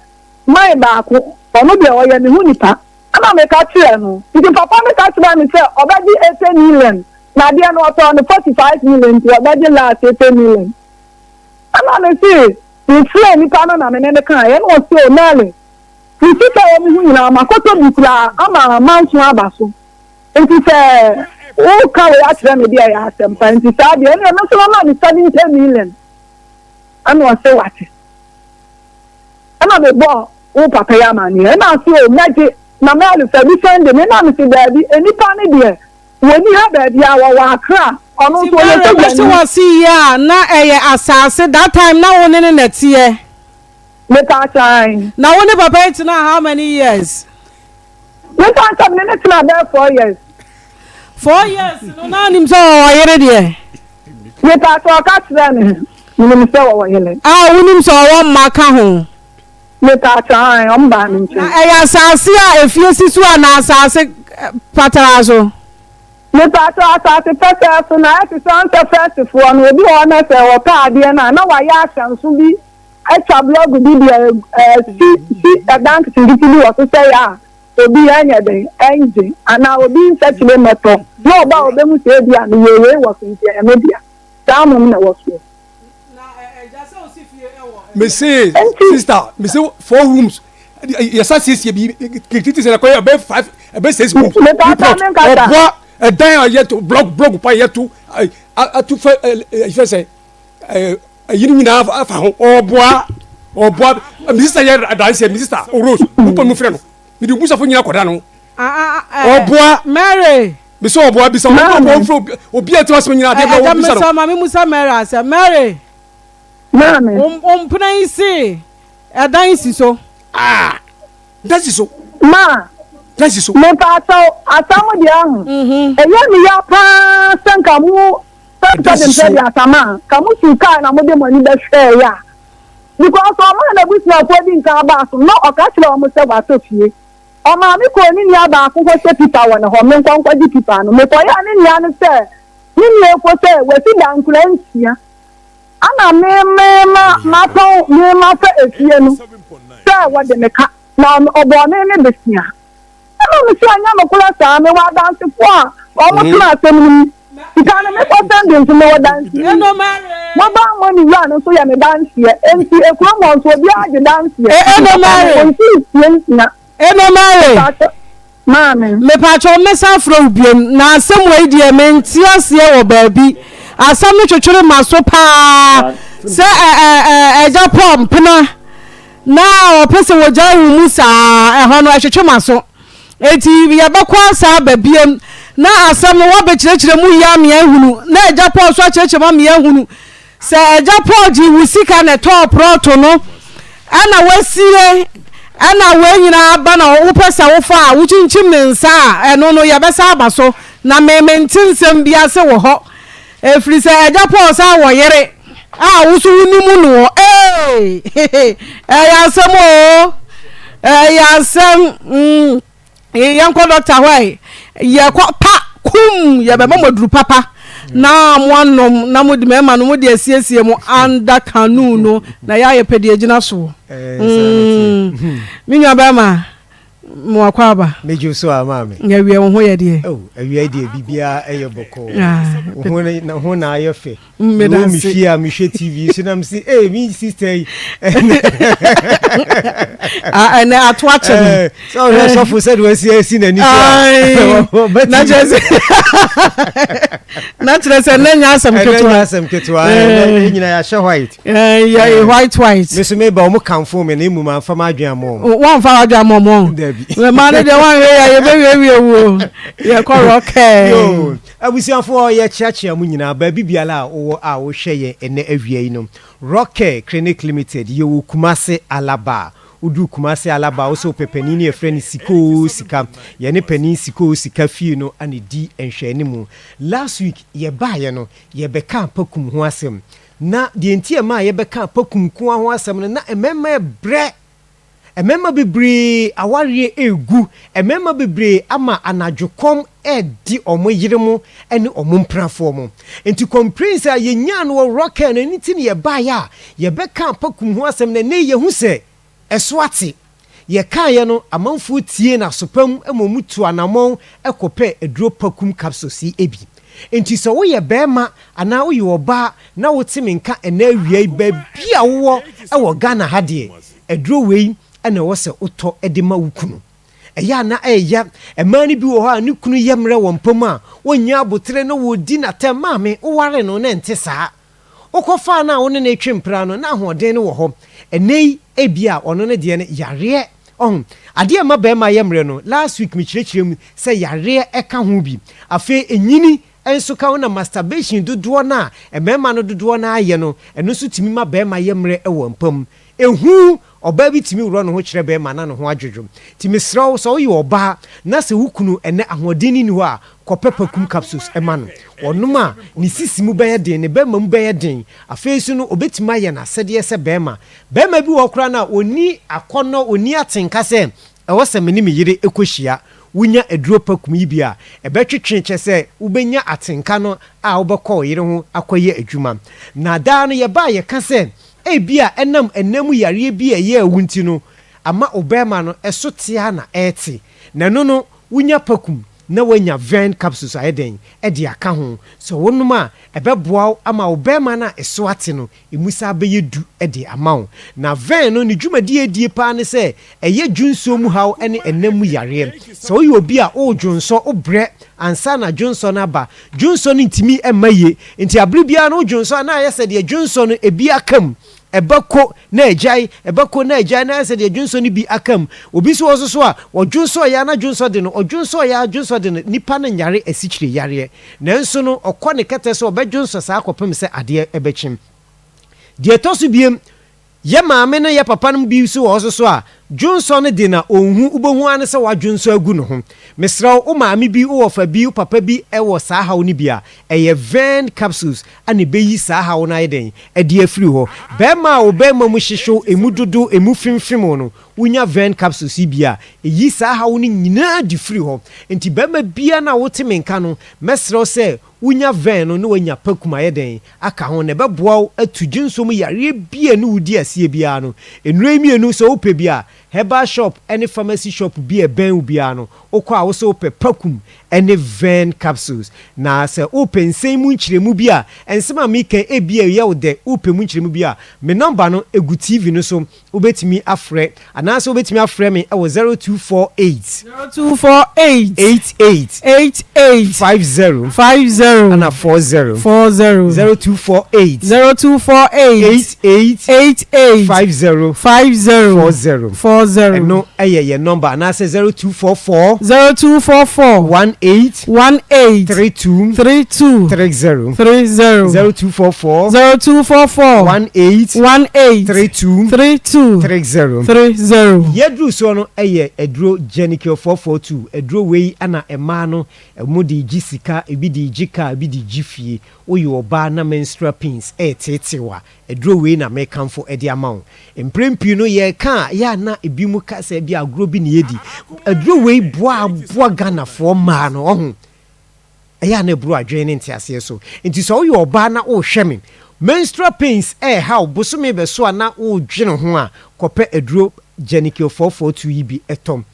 mai ba ko ono de o ye ni hu nipa ana me ka tire no nti papa me ka tire me say obaji 8 million na dia no to no 45 million ti obaji last 8 million ana me say ni fla ni pa no na me ne kan ye no say nale ni ti ka o mi hu na makoto bi kura ama mansu abaso nti say o ka we atire me dia ya asem pa nti sa dia no so na ni 70 million ana say what ana me bo o papa ya mani e na say o meje na me alu sabi sende me na me si baby enipa ne de woni ha baby a wa akra onu so le se wa si ya na eye asase that time na woni ne netie me ta time na woni papa it na how many years me ta time ne tina there 4 years 4 years no na nim so wa yere de me ta so ka tira ne nim so wa yele wonim so wa maka ho me ta time on ba mi nche eye asase a efie su na asase patarazo me ta asase patarazo na ati sanse first for no obi ho na se wo ka ade na wa ya asanso bi acha blog bi si bank security bi wo so say ya obi anya de enje ana obi nsachile meto no ba obe mu se bia no yewe wo so ntia emedia tamum na wo so na jase osifie ewo me say sister me say 4 rooms yes assess bi security say na be 5 be 6 rooms dan yet blog pa yet atu fa if say yini na afa ho oboa minister here dan say minister Rose upa mu frɛ no me di busa fo nyina koda no oboa Mary me so oboa bi so obi ati was nyina de obo bisa no mama Musa Mary asa Mary mama plan si dan si so that is so ma that is so me pa so asamu dia hu eya mi ya pa sanka mu sanka dem se dia sama kamu suka na mo de mani be hwe ya because o ma na busi na ko di nka ba so no o ka kire o mo se ba to fie o ma mi ko ni nia ba ko se pipa wona ho me nkwa di pipa no me ko ya ni nia no se ni ni ko se we si dan kurantia ana me ma to me ma fa efie no se wo de me ka na obo me besia ana me si anya no kula sa me wa dance fo a o mo tuna asem ni ikana me ko send to me wa dance no Mary mo ba mo ni ya no so ya me dance ye enti ekuro mo so bi a de dance ye no Mary no Mary mama me pa cho me sa fro biem na asem we die me ntiase wo baabi asam no twetwere maso pa se eja pom pena na o pese wo jai mu sa ho no twetwe maso eti ye bakwa sa baabiem na asam no wo be kirekire mu ya me ahunu na eja pom so kirekire ma me ahunu se eja pom ji wusika na top roto no ana wasie ana wenyina aba na wo pesa wo fa wo chinchim ne nsa eno no ye besa abaso na mementinsem bia se wo ho efri se eja pom sa wo yere wo so wunimu no ya sam ya sam yanko doctor why ye kwa pa kum ye be mamoduru papa na moanom na modi mema no modi asiesie mu anda kanu no na ya ye pede agina so minwa ba ma mo akwaba meju so amame ya wie wo ho ye de oh awie de bibia eyeboko ho na ayefe me dan mi fia mi hwe tv so na mi si mi sister na ato ache so for said we see na ni na jese na trese na nya asem ketwa nyina ya she white ya white me so me ba o mo kanfo me na emu ma fa ma adwan mo won fa adwan mo we ma ne de wan we ya ye be we wo ye ko roke yo abusianfo ye chiachia mu nyina ba bibiala wo hwe ye ene awia yi no roke clinic limited ye wo Kumase Alaba udu Kumase Alaba wo so pepani ne efre ni sika ye ne pani sika fie no ane di enhwe ne mu last week ye ba ye no ye beka pakum ho asem na de ntie ma ye beka pakum ko ho asem no na emema bre emema bebre aware egu emema bebre ama anadwokom di omo yiremu ene omo mprafo mo enti complaints a ye nya no rocker na niti ne ye ba ya ye beka pakum ho asem na ne ye hu se eswate ye kan ye no amanfo tie na sopam emomutu anamon ekope edro pakum capsules ebi enti so wo ye bema ana wo ye oba na wo timinka ena awia ba bia wo ewo Ghana ha de edro wei ene wo se uto edema wukunu eya na eya emani bi wo ha ne kunu yemre wo mpom a wonya abotre no wo di na temame wo ware no na ente saa okofa na wo ne na twempra no na ahoden wo ho enei ebia ono ne de ne yare ade ma be ma yemre no last week mi kirechirem se yare eka ho bi afi enyini enso ka na masturbation dodo na emema no dodo na aye no eno so timi ma be ma yemre wo mpam ehu oba bi timi wuro no ho kire be ma na no ho adwodwom timi sraw so ye oba na se hukunu ene ahodeni ni ho a kopepa kum capsules ema no onuma ni sisimu be ye den ne be ma mu be ye den afeesu no obetima ye na sede se be ma bi wo kra na oni akono oni atenka se ewo se meni me yire ekohia wunya eduro pakum yi bia ebetwetwe kyese ubenya atenka no a wobekọ yire ho akoye adwuma na da no ye ba ye ka se ebia enam yare bia ye awunti no ama obema no esotia na eti na no wunya pakum na wanya vein capsules ayeden edi aka ho so wonuma ebeboa ama obema na eso ate no emusa beyedu edi amawo na vein no ni dwumadi edie pa ne se eye dwunso mu haw ene enam yare so yi obi a o dwunso obre ansa na dwunso na ba dwunso no ntimi emaye nti abribia no dwunso na ayese de dwunso no ebi akam ebako na ejai na se de dwunso ni bi akam obi so oso so a odwunso ya na dwunso de no odwunso ya dwunso de nipa na nyare asichire yare nanso no okọ ne kete so obedwunso sa akopem se ade ebechim de tosu biem ye maame na ye papa no bi so oso so a dwunso ne de na onhu ubohu ane se wa dwunso agu no ho mesraw o maame bi o ofa bi o papa bi e wo sa hawo ni bia eye vein capsules ane beyi sa hawo na yeden e de afiri ho be ma o be ma mu hihyo emudodo emu fimfim no wunya vein capsules bia eyi sa hawo ni nyina di firi ho enti be ma bia na wo temenka no mesraw se wunya vein no wanya pakuma yeden aka ho ne beboa atu dwunso mu yare bia no wudi asie bia no enure mienu so wo pe bia herbal shop any pharmacy shop bi e ben bia no okwa wo so pe pakum any vein capsules na se open nsem mu nkyiremu bia ensema mi kan e bia ye wo de open mu nkyiremu bia me number no egu tv no so obetimi afre anase obetimi afre me e wo 0248 50 ana 40 0248 50 40 no eye number anase 0244 18 32 30 0244 18 32 yedru so no eye edro genicure 442 edro wei ana ema no emudi gisika ebidi jika ebidi jifie oyo oba na menstrual pains tetewa edro wei na mekanfo edi amawo emprempi no ye ka ya na ebimu ka se bi agro bi ne yedi edro wei boa Ghana for ma no ohun eya na bro adwen ne ntiase so nti so oyo oba na o hweme menstrual pains how bosome be so na o dwene ho a kope edro genicure 442 yi bi etom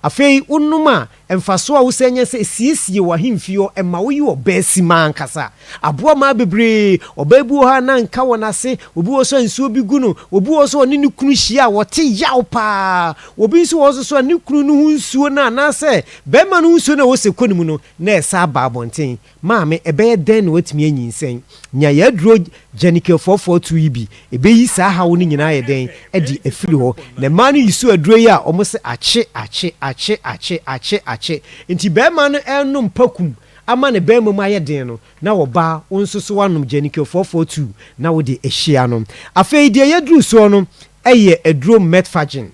afei unuma emfaso a wosenya se siesie wa himfio ema wo yi obesi man kasa aboa ma bebre obabu ha na nka wonase obi wo so nsuo bi gu no obi wo so ne ne kunu hia wote yaw pa obi nso wo so ne kunu no hu nsuo na na se be ma no nsuo na wo se konimu no na esa ba abonten maame ebe den na watimi anyinsen nya ya duro Janike 442 ibi ebe yi sa ha wo ni nyina ye den e di afiri ho na ma no yisu aduro yi a omo se ache nti be ma no enum pakum ama ne be mu aye den no na wo ba wonsoso wanom Janike 442 na wo de ehia no afei de ye duru so no eye aduro metfagin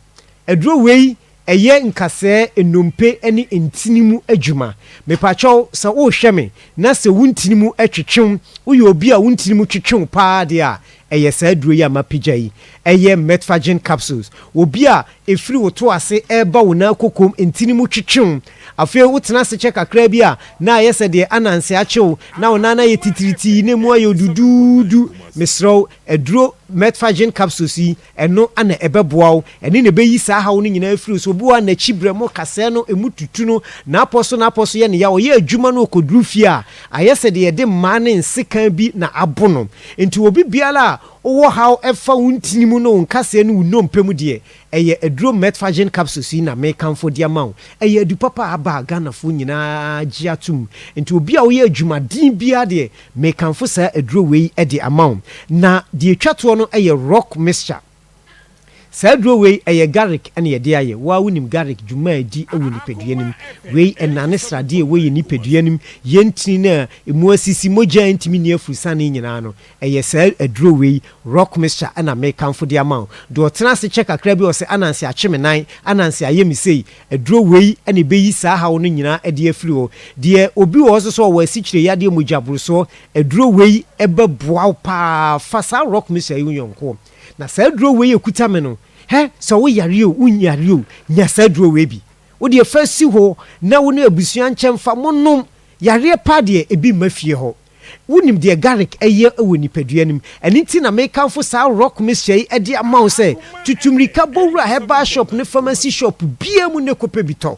aduro wei eye nkase enumpe eni entinimu adwuma mepacho sa wo hweme na se wuntinimu atwetwem uye obi a wuntinimu twetwem pa de a eye sa aduro ya mapija yi eye metfagin capsules obi a efiri woto ase eba wona kokom entinimu twetwem afei wotena se che kakra bi a na ayese de ananse achew na wona na ye titiriti ne mu ayo dududu misro aduro metfagin capsules yi eno ana ebeboaw eni ne beyi sa hawo ni nyina afiri so buwa na chibremo kase no emu tutu no na aposo ye ne ya wo ye adwuma no okoduru fie a ayese de ye de mane nsekan bi na abono enti obi biala owo how efa wuntinimu no nkase no unompemu de eye aduro metfagin capsules yi na mekanfo de amaw eye adu papa aba Ghana fo nyina giatum enti obi a wo ye adwuma din bia de mekanfo sa aduro wei e de amaw na de twato no eye rock mixture Sadro wei eye garlic ene ye de aye wa wunim garlic dwuma adi ewu nipaduanim wei enane srade wei nipaduanim yentini na emu asisi moja ntimi ne afusane nyina no eye sa adro wei rock mixture ana mekanfo de amaw do tena se check akra bi o se ananse achemenan ananse ayemisei adro wei ene beyi sa hawo no nyina ade afiri o de obi wo so wo asikyire yade mojaburo so adro wei ebeboa pa fasa rock mixture yonko na sadro wei ekuta me no so wo yare o unyare o nya sadro wei bi wo de fasi ho na wo no abusuan nkyemfa monom yare pa de ebi mafie ho wonim de garlic eye ewo nipaduanim eniti na mekanfo sa rock mixture e de amaw se tutumrika bowura herbal shop ne pharmacy shop bia mu ne kope bito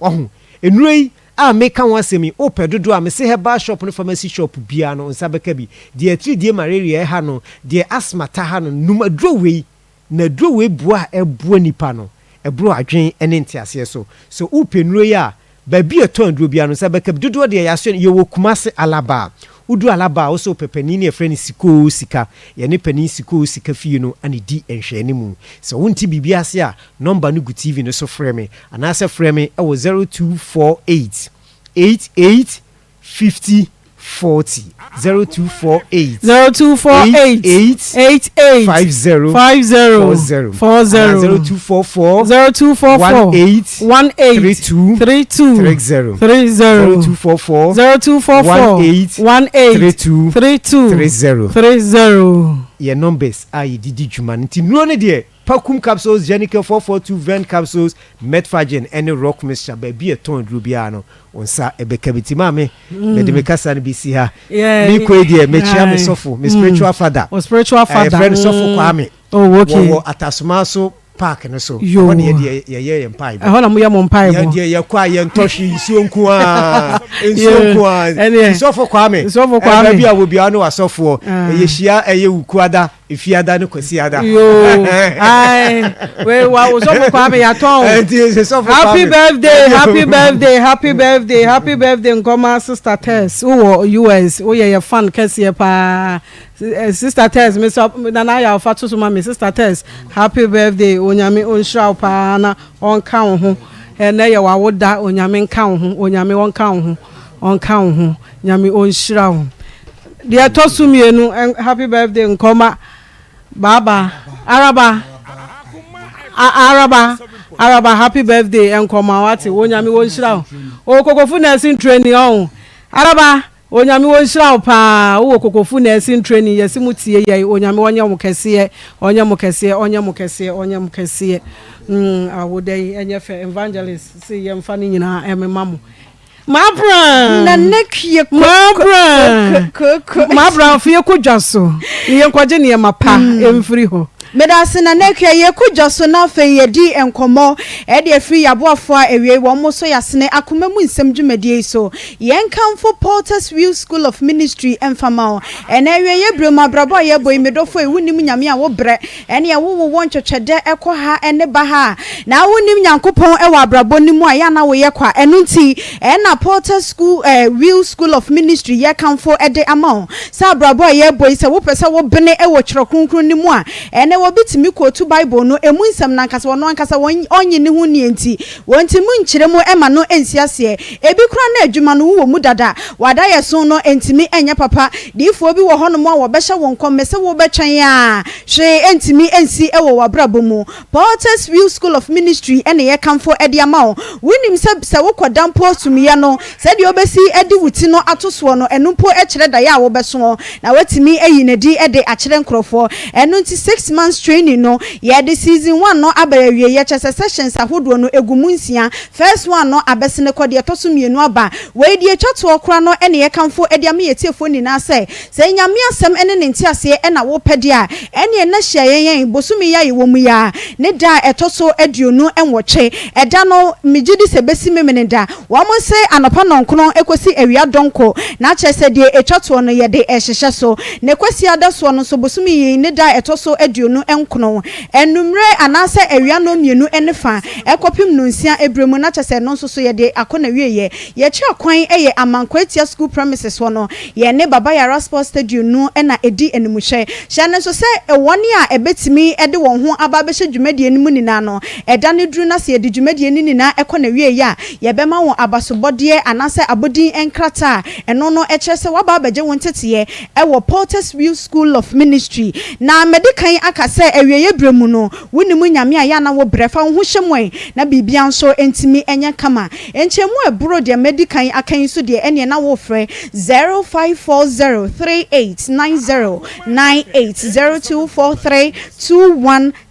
ohun enurei a meka wasemi o pedodo a me se herbal shop no pharmacy shop bia no nsabeka bi de atri de malaria ha no de asthma ta ha no numadro wei na dro wei bua ebua nipa no ebro adwen ene ntiase so o penuro ya ba bi eton dro bia no nsabeka bi dodo de ya so ye wo kumase alaba udu alaba o so pepani ne freni siko sika ye ne pani siko sika fie no ani di enhwani mu so wonti bibia se a number no gu TV no so frame anase frame e wo 0248 88 50 40 0248 88 50 40 0244 18 32 30 0244 18 30 ye numbers ayi didi juma nti no ne de pakum capsules Janike 442 ven capsules metfagin any rock mixture baby eton drubia no onsa ebekabiti mame me de mekasa no bisi ha mi ko de me chia me sofo me spiritual father friend sofo kwame wo atasuma so park no so won ye mpai e ho na mo ye mo mpai bo ye kwa ye ntohwe isuo nku a sofo kwame bia wo bia no asofo ye hia eye ukuada ifiada no kwasiada yo ai we wa sofo kwame ya ton happy birthday nkoma sister Tess wo US wo ye fan kase pa sister Tess me so na ya fa to so ma me sister Tess happy birthday onyame onhra pa na onka wo ho na ye wa woda onyame nka wo ho onyame wonka wo ho onka wo ho nyame onhra wo de to so mienu happy birthday nkoma baba araba happy birthday nkoma wati onyame wonhra wo kokofu nursing training on araba onyame wonhra pa wo kokofu nursing training yesimutie ye onyame wonya mukese awodai enyefe evangelist see yemfa ni nyina ememamu Mabra na nekye Mabra fie ko dwaso ye nkwaje ne mapa emfiri ho medase na nekwa ye kudwo so na fe ye di enkomo e de afri yaboafo a ewie wo mo so yasene akoma mu nsem dwumadie so yenkamfo Porters View School of Ministry emfama ena ewie ye brema brabo ye boy medofo ewunim nyame a wo bre ene ye wo wo ntwetwede ekọ ha ene ba ha na wonim nyankopon e wa brabo nimu a ya na wo ye kwa enu nti ena Porters View School of Ministry ye kamfo ede ama sa brabo ye boy se wo pese wo bene e wo kyerɛ kronkron nimu a ene wo bitimi kotu Bible no emu nsɛm na nkasa wono ankasa onye ne ho nie nti wonti mu nkyerɛ mu ema no ensiase ebi kura na adwuma no wo mu dada wada ye so no entimi enye papa difo bi wo hono mo a wo behye won komese wo betwen a hwe entimi ensi ewo wabrabo mu Porters View School of Ministry ene ye kamfo ede ama wo winim se wo kodampo sumiye no se de obesi ede wuti no atoso no enumpo e kyerɛ da ya wo beso na watimi eyinedi ede a kyerɛ nkrofo enu nti 6 months training no ye de season 1 no abawie ye chese sessions ahodo no egumunsia first one no abesene kode etoso mienu aba we die twato okra no ene ye kamfo ede am ye tiefo ni na se nyame asem ene ne ntiase ena wo pede a ene na hia yen bosumi ya ye wo mu ya ne da etoso aduonu enwoche eda no migidi se besi memene da wo mo se anopa nonkono ekosi awia donko na chese die etwato no ye de ehhehye so ne kwasi adaso no so bosumi ye ne da etoso aduonu enkono enumre anase awia no mienu enefa ekopim no nsia ebremu na chese no so ye de akona wieye ye chi akwan eye amankwatia school premises wono ye ne baba yara sports stadium no na edi enimuhwe hye so se ewone a ebetimi ede won ho aba behye dwumadie enimu nina no eda ne duru na se edi dwumadie nina ekona wieye a ye bema won abasobodie anase abodin enkrata eno no ekyese waba abaje won teteye ewo Porters View School of Ministry na medikan akase ewieye bremu no wunimu nyame a ya na wo brefa ho hyemwen na bibia nso entimi enye kama enchemu eburo de medikan akan so de ene na wo frɛ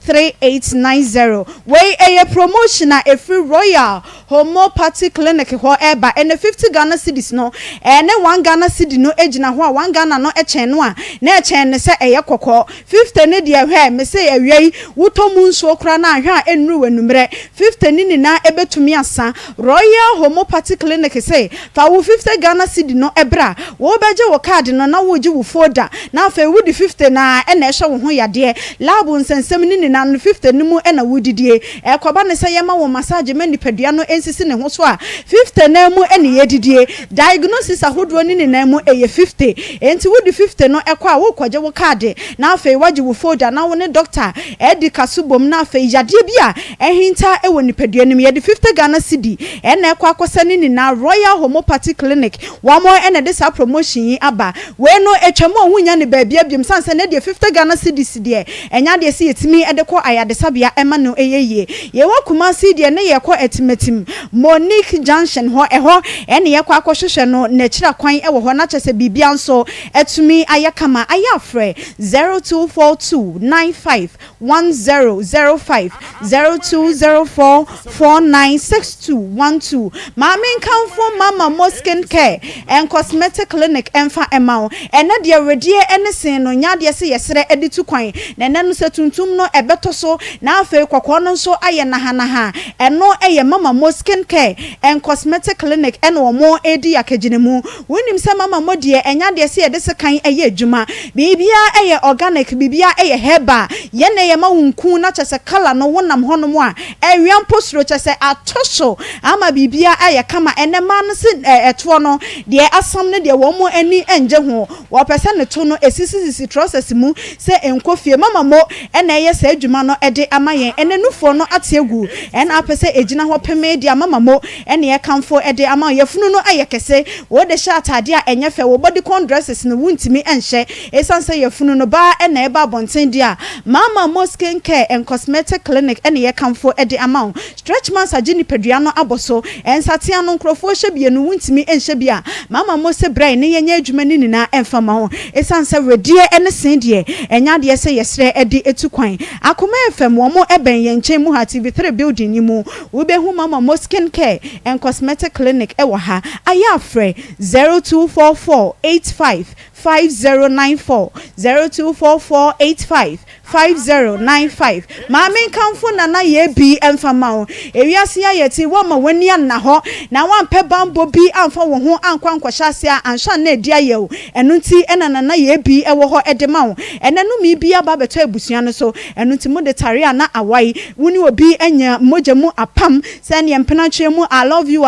05403890980243213890 wey a promotion a free Royal Homeopathy Clinic ho eba and 50 Ghana cedis no ene 1 Ghana cedi no ejina ho a 1 Ghana no echen no a na echen ne se eye kokɔ 50 ne de hwe me se awiei wutomu nso kra na ahwe a enru wanumre 50 ni na ebetumi asa Royal Homeopathy Clinic say fa wo 50 Ghana cedi no ebra wo beje wo card no na wo gi wo folder na fa wo di 50 na ena ehwe wo ho yade lab nsensem ni na 50 ni mu ena wo didie ekoba ne se yema wo massage mani padua no ensisi ne ho so a 50 na mu ena ye didie diagnosis ahodo ni na mu eye 50 enti wo di 50 no ekwa wo kwaje wo card na fa waji wo folder na wo ne doctor edi kasubom na fa yade bia ehinta ewo ni padua ni ye di 50 Ghana cedi ena ekwa akosa ni na Royal Homeopathy Clinic wa mo ena de sa promotion yi aba we no etwamo hunya ne ba bia biem sanse ne de 50 Ghana cedi de enya de se yetimi ede ko ayade sabia ema no eyeye ye wa kuma si de ne ye ko etimetim Monique Junction ho eho ene ye kwa akohwehwe no na kira kwan ewo ho na chese bibia nso etumi ayakama ayafre 0242951005 0204496212 Mama Nkamfo Mama Moskin Care and Cosmetic Clinic emfa emao ene de redie ene sen no nya de se yesere editu kwan na nenu se tuntum no ebeto so na afa kokko no nso aye na ha eno eye Mama Moskin Care and Cosmetic Clinic ene omo edi akaginemu wonim se Mama modie enya de se yede se kan eye adwuma bibia eye organic bibia eye herbal ye na ye ma wunku na chese kala no wonam honom a ewiam posro chese atoso ama bibia eye kama ene ma no se eto no de asam ne de wo mo ani enje ho wo pese ne to no esisi process mu se enkofie Mama mo ene eye se adwuma no ede amayen ene nufo no atiegu ene apese ejina ho peme de Mama mo ene ye kamfo ede ama yefunu no ayekese wo de sha atade a enye fe wo body con dresses no wuntimi enhye esanse yefunu no ba ene eba bonten de a Mama mo Skin Care and Cosmetic Clinic ene ye kamfo ede ama stretch massage ni pedua no aboso ensatia no nkrofo hye bie no wuntimi enhye bia Mama mo se brain ne yenye adwuma ni nina emfama ho esanse redie ene sen de enya de se yesre ede etukwan Akoma FM wo mo eben ye nchen mu ha TV3 building ni mu wo be hu mama mo skin care and cosmetic clinic e wo ha aya frɛ 0244855094 0244855095 maame nkamfo nana ye bi emfama wo ewiase ayeti wo ma wani na ho na wampe bambo bi amfa wo ho ankwankwahya ase ansha na edi ayew enu nti nana ye bi ewo ho edema wo enanu mi bi aba beto abusua no so enu nti mo de tare na awai woni obi anya moja mu apam se ne empena twe mu I love you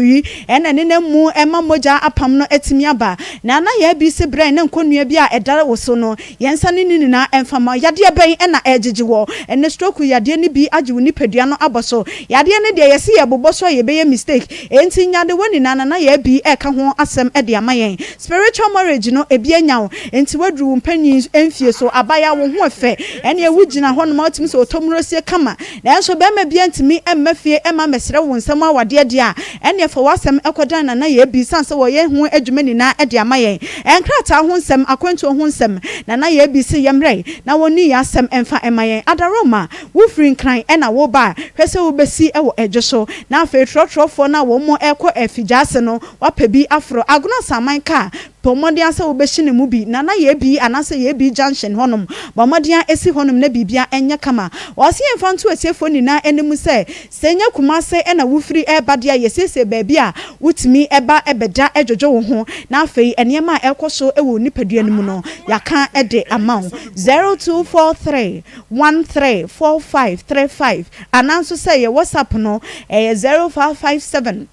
yi enene ne mu ema moja apam no etimi aba nana ye bi se brain na nkonua bi a edare wo so no yensa ne nina emfama yade ben na ejiji wo ene stroke yade ne bi age woni padua no aboso yade ne de yesi ye boboso ye be mistake enti nyade woni nana ye bi eka ho asem ede amayen spiritual marriage no ebi anya wo enti wadru mpanyin emfie so abaya wo ho efe ene ewugina ho no matimi so otomrosie kama na enso be ma bia ntimi emmafie emma mesre wo nsam awade de a ene fa wasem ekodan nana ye bi sanse wo ye ho adwuma nina ede amayen enkrata ho nsem akwantu ho nsem nana ye bi se yemre na woni ya asem emfa emayen adaroma wo free kran ena wo ba hwese wo besi ewo edwoso na afa trɔtrɔfo na wo mo ekɔ afijase no wapabi afro aguna saman ka pomodian se wo behyi ne mu bi nana ye bi anase ye bi junction honom bomodian esi honom na bibia enya kama wose emfa nto asiefo nina enemu se senya kumase ena wo free ebadia yesese baabi a wutimi eba ebeda edwojo wo ho na afei enema ekoso ewo nipadua nimu no yaka ede amount 0243134535 ananso say ye WhatsApp no 0557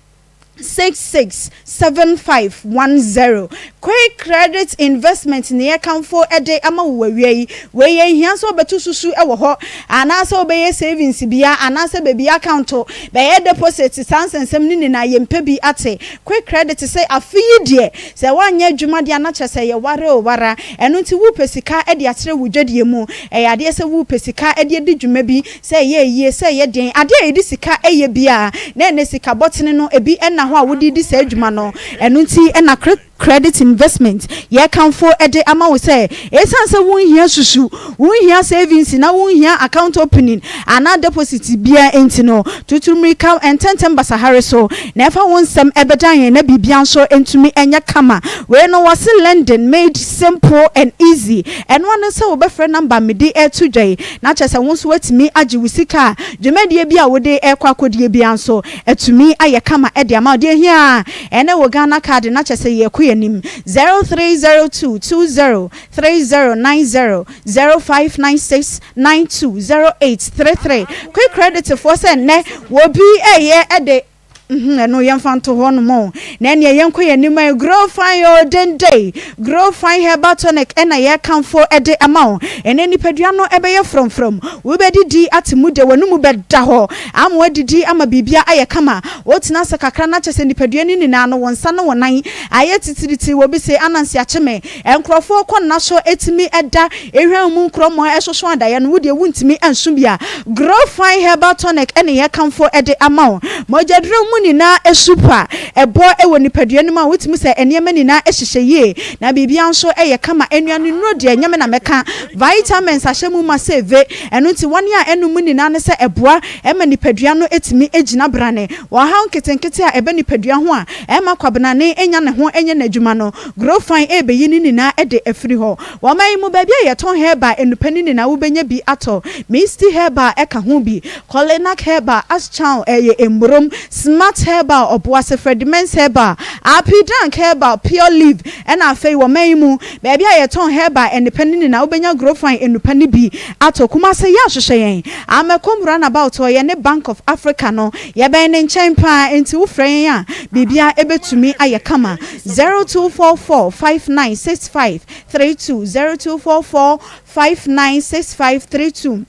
667510 quick credit investment ne yakamfo ede ama wawie we ye hia so betu susu ewo ho anase obeye savings bia anase baby account be ye deposit sansensem ni na ye mpa bi ate quick credit say afi de se wanya adwuma de na kyese ye ware o wara eno nti wu pesika ede akyere wudwadie mu ade se wu pesika ede di dwuma bi say ye say ye den ade edi sika eye bia na ene sika botene no ebi ena ho a wodi di sa adwuma no eno nti ena credit investment ye kanfo ede ama wo say esanse won hia susu won hia savings na won hia account opening ana deposit bia enti no tutumi ka ententem basahare so na efa won sem ebedan na bibia so entumi enya kama we no was London made simple and easy and one say wo be friend number me de e tudwai na chese won so watimi agi wusika dwumadie bia wo de e kwakodie bia so etumi aye kama ede ama de hia ene wo Ghana card na chese ye 0302203090 0596920833 quick credit for send ne wo bi eye ede no yamfanto hono mo na ne yenko yanima grow fine your day grow fine herbal tonic ena ye kanfo ede amount ene nipadua no ebeye from we be didi atimude wanu mu beda ho am wadidi ama bibia aye kama wotina sakakra na chese nipadua ni na no wonsa no wonan aye titiriti wo bi se anansi acheme enkrofo ko na so etimi eda ehwan mu nkromo esoso adaye no wode wuntimi ansu bia grow fine herbal tonic ene ye kanfo ede amount mojadro nina esupa ebo ewo nipadua ni ma wotimi se enema nina ehyehye na bibia nso eye kama enuanu nuro de enyame na meka vitamins ahyemu ma save eno nti wone a enum nina ne se eboa ema nipadua no etimi egina brane wa ha nketenkete a ebe nipadua ho a ema kwabena ne enya ne ho enya nadwuma no grow fine ebe yini nina ede afiri ho wa mai mu babia ye ton herba enupani nina wo benya bi ato misty herba eka ho bi colenac herba aschan eye embrom smart herbal obuase Fredimens herbal apidank herbal pure leaf and afei wo maimu baby ayeton herbal independent na obenya grow fine enupani bi atokuma se ya hwehwen amekom run about ye ne Bank of Africa no ye ben ne nchen pa enti wo frɛ ya bibia ebetumi ayekama 0244596532 0244596532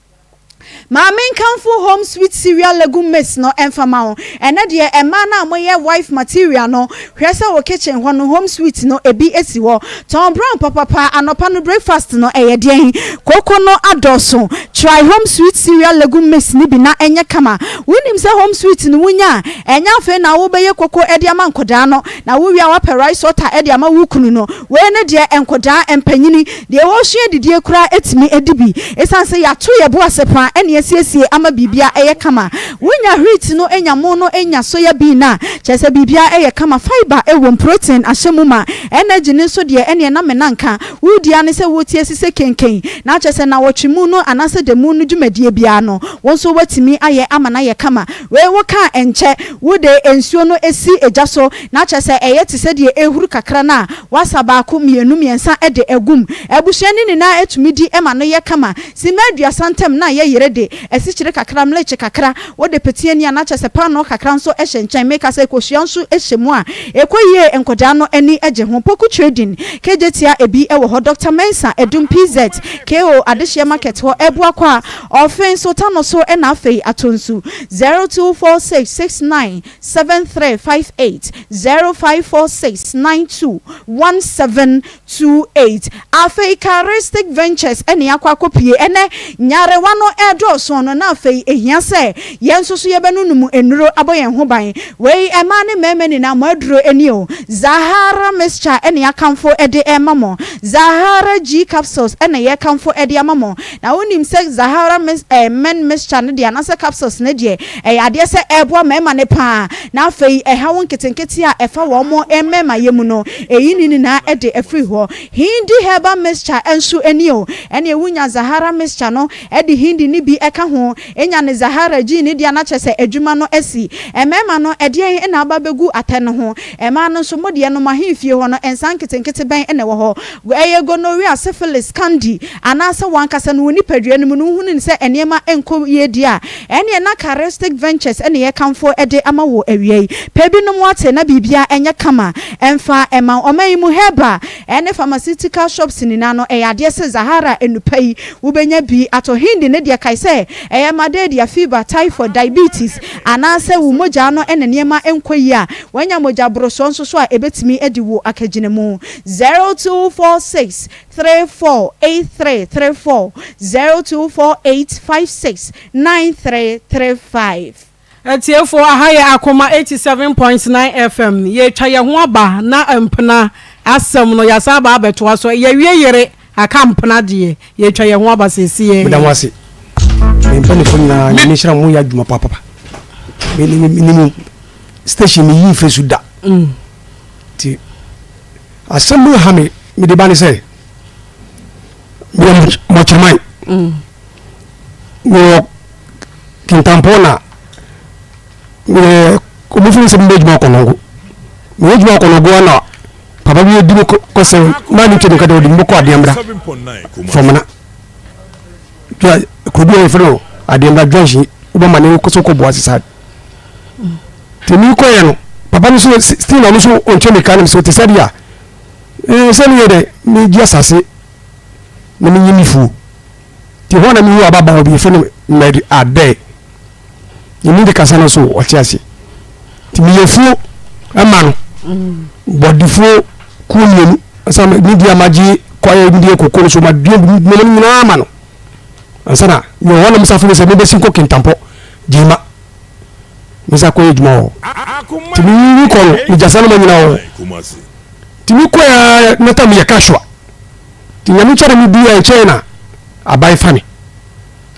Mamin Kanfu home sweet cereal legumes no enfama ene de ema na amoye wife material no hwese wo kitchen ho no home sweet no ebi esi ho Tom Brown papa anopa no breakfast no eye de koko no adoso try home sweet cereal legume mix ni bi na enye kama wonim se home sweet no wunya enya afi na wo beye koko edi ama nkoda no na wo wi a rice water edi ama wukunu no we ne de enkoda empanyini de wo hwe didie kura etimi edibi esanse ya to ye bo asepa ene asiesie ama bibia eye kama wonya wheat no enya mo no enya soya bean na chese bibia eye kama fiber ewo protein ahyemuma energy ne so de ene na menanka wudia ne se wotie sise kenken na chese na wotwemu no anase de mu no dwumadie bia no wonso watimi aye ama na ye kama we wo ka enche wode ensuo no esi ejaso na chese eye tise de ehuru kakra na wasaba ko mienu miensa ede egum ebuhwani ni na etumidi ema no ye kama simadua santem na ye yere de esi kire kakra mleche kakra wode petiani na chese pa no kakra nso ehyenchan make say kohua nso ehyemu a ekoyie enkoda no ani eje ho poku trading kejetia ebi ewo ho Dr. Mensa edum PZ KO adehye market ho ebua kwa ofen so tano so e na afei atonsu 0246697358 0546921728 afei Charistic Ventures ene akwa kopie ene nyare wano edo so no na afei ehia se yenso so yebenunum enuro aboyen ho ban wei ema ne memeni na maduro eni o Zahara mixture ene akamfo ede emamo Zahara G capsules ene ye kamfo ede amamo na wonim se Zahara men mixture ne de anase capsules ne de ade se ebo mema ne pa na afei eha won ketenkete a efa wo mo emema yemu no eyini na ede afri ho hindi herbal mixture enso eni o ene ewunya Zahara mixture no ede hindi ni bi eka ho enya ne Zahara G ne de na chese adwuma no esi emema no ede na ababegu atene ho ema no so modie no mahimfie ho no ensan ketenkete ben ene wo ho eye gonorrhea syphilis candy anasa wankasa no ni padua no no hunu se enema enko yedi a ene na Charistic Ventures ene ye kamfo ede ama wo awie pebi no wate na bibia enye kama emfa ema omayimu heba ene pharmaceutical shops ni na no ade se Zahara enupai wubenya bi ato hindi ne de kai se eye madede fever typhoid diabetes anasa wu moja no ene niema enko yi a wanya moja broso nso so a ebetimi edi wo akaginemu 0246348334 0248569335 etiefo ahaya Akoma 87.9 FM ye twa ye ho aba na empna asem no yasaba abeto so ye wieyere akampna de ye twa ye ho aba sesiye medamwase empani fonna ni shira mu ya djuma papa minimum station yi fresu da ti asem ha me de bani say mo chamai mo kintampona ko mo fu se mbe djuma ko nongo mo djuma ko nongo na papa bi di ko se mani ke ka do di mbo ko adiamra fomana ko do e fro adiamra jonji uba mane ko so ko bo asisa temi ko ye no papa mi so still na mi so onche me kan mi so te sadia se mi yede mi ji asase na mi nyimi fu ti hona mi hu ababa obi fe no me ade ni de kasa no so o ti ase ti mi yefu ama no body fu ku nyemu asa mi di amaji ko ye ndi kokoro so ma di mi na ama no asana yo hona musafu se mi be sin ko kintampo jima misa ko ejuma o timi ko ni jasana ma nyina o timi ko ya nata mi yakashwa tinyami chara mi biya e China abai fami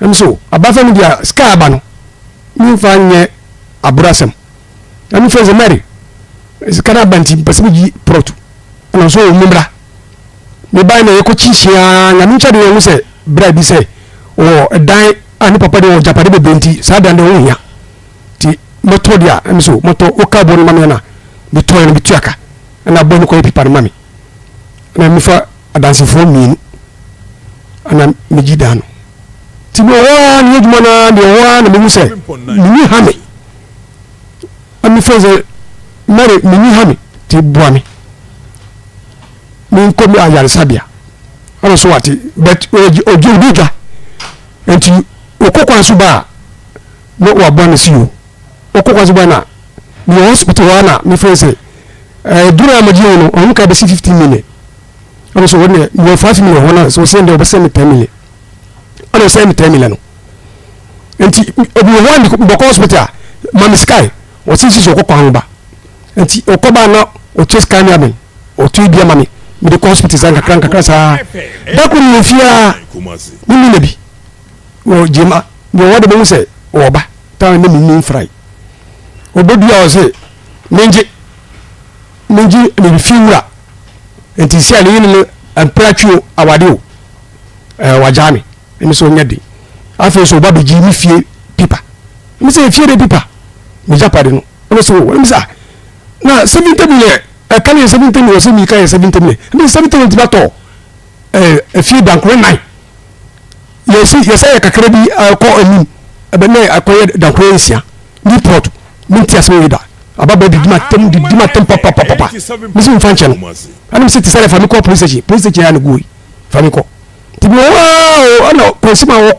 emso abai fami dia ska aba no mi fanye aburasem ami feze mary skara banti pasibiji protu ana so o mumbra me bai na yeko chishia nyami chara de wuse bra bi se o dan ani papa de o japade be benti sa dan de o ya ti moto dia emso moto o ka bonu mamena bitoy no bituaka na bonu ko pipa mami na mi fa adansi fo mi ana mi jidano ti mo wa ni ejuma na de wa na mi se mi hame ami feze mare mi hame ti buami mi ko mi ayar sabia ana so wati but oju biga enti okokwa suba no wa bonu si yo okokwa suba na mi hospital wana mi feze dura amaji no on ka be 15 minutes ana so wona mo 5 minutes wana so send o be send 10 minutes ana sɛ me 10 million nti obi ho andi bɔkɔ hospital mami sky wɔsi sisi ɔkɔ kwan ba nti ɔkɔ ba na ɔtwe sky mi amen ɔtwe bia mami me de hospital san kakra saa da ko no fia mimi na bi wo jema wo wode bo sɛ wo ba ta na mimi fry obodua o sɛ menje me fiwura nti si ale yin ampratwo awade o wajame emi so nyade afi so ba be ji mi fie pipa mi se fie de pipa mi japade no o so wo mi sa na 70 million kan ye 70 million se mi kan ye 70 million mi 70 million ti ba to fie dankoro 9 ye se kakra bi ko anim ebe na akoye dankoro nsia ni port mi ti aso yida ababa di dima tem papa mi se mfa nche no ani mi se ti sare fa mi ko police station ya no go fa mi ko ti bi wow ana konsima wo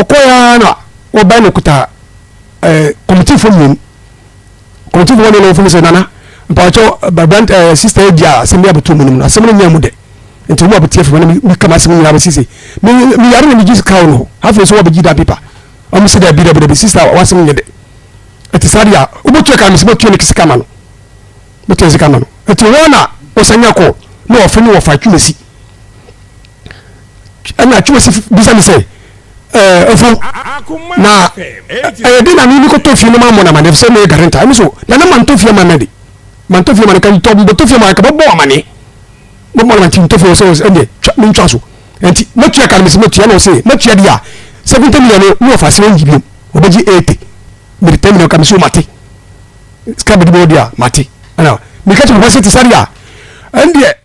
koya na wo ba no kuta committee for me committee for no for se nana mpacho brand sister dia se mi abutu munum na se mi nya mu de nti wo abutie fa mi kama se mi nya ba sisi mi yare na mi ji ka no hafe so wo be ji da paper o mi se da bi da sister wa se mi nya de eti sadia ubutu ka mi se botu ne kisika ma no botu kisika ma no eti wona o sanya ko no ofe ni wo fa twesi ana twesi bisa mi se efo na de na mi ko to fi no ma mo na ma de se me garanta mi so na man to fi ma na de man to fi ma kan to bo to fi ma ka bo amane mo mo na tin to fi so ende mi ntwa so enti mo tua ka mi se mo tua no se mo tua dia 70 million no fa se ngi bi obeji 80 mi de terminal ka mi so mate ska bi bo dia mate ana mi ka to bo se ti saria ende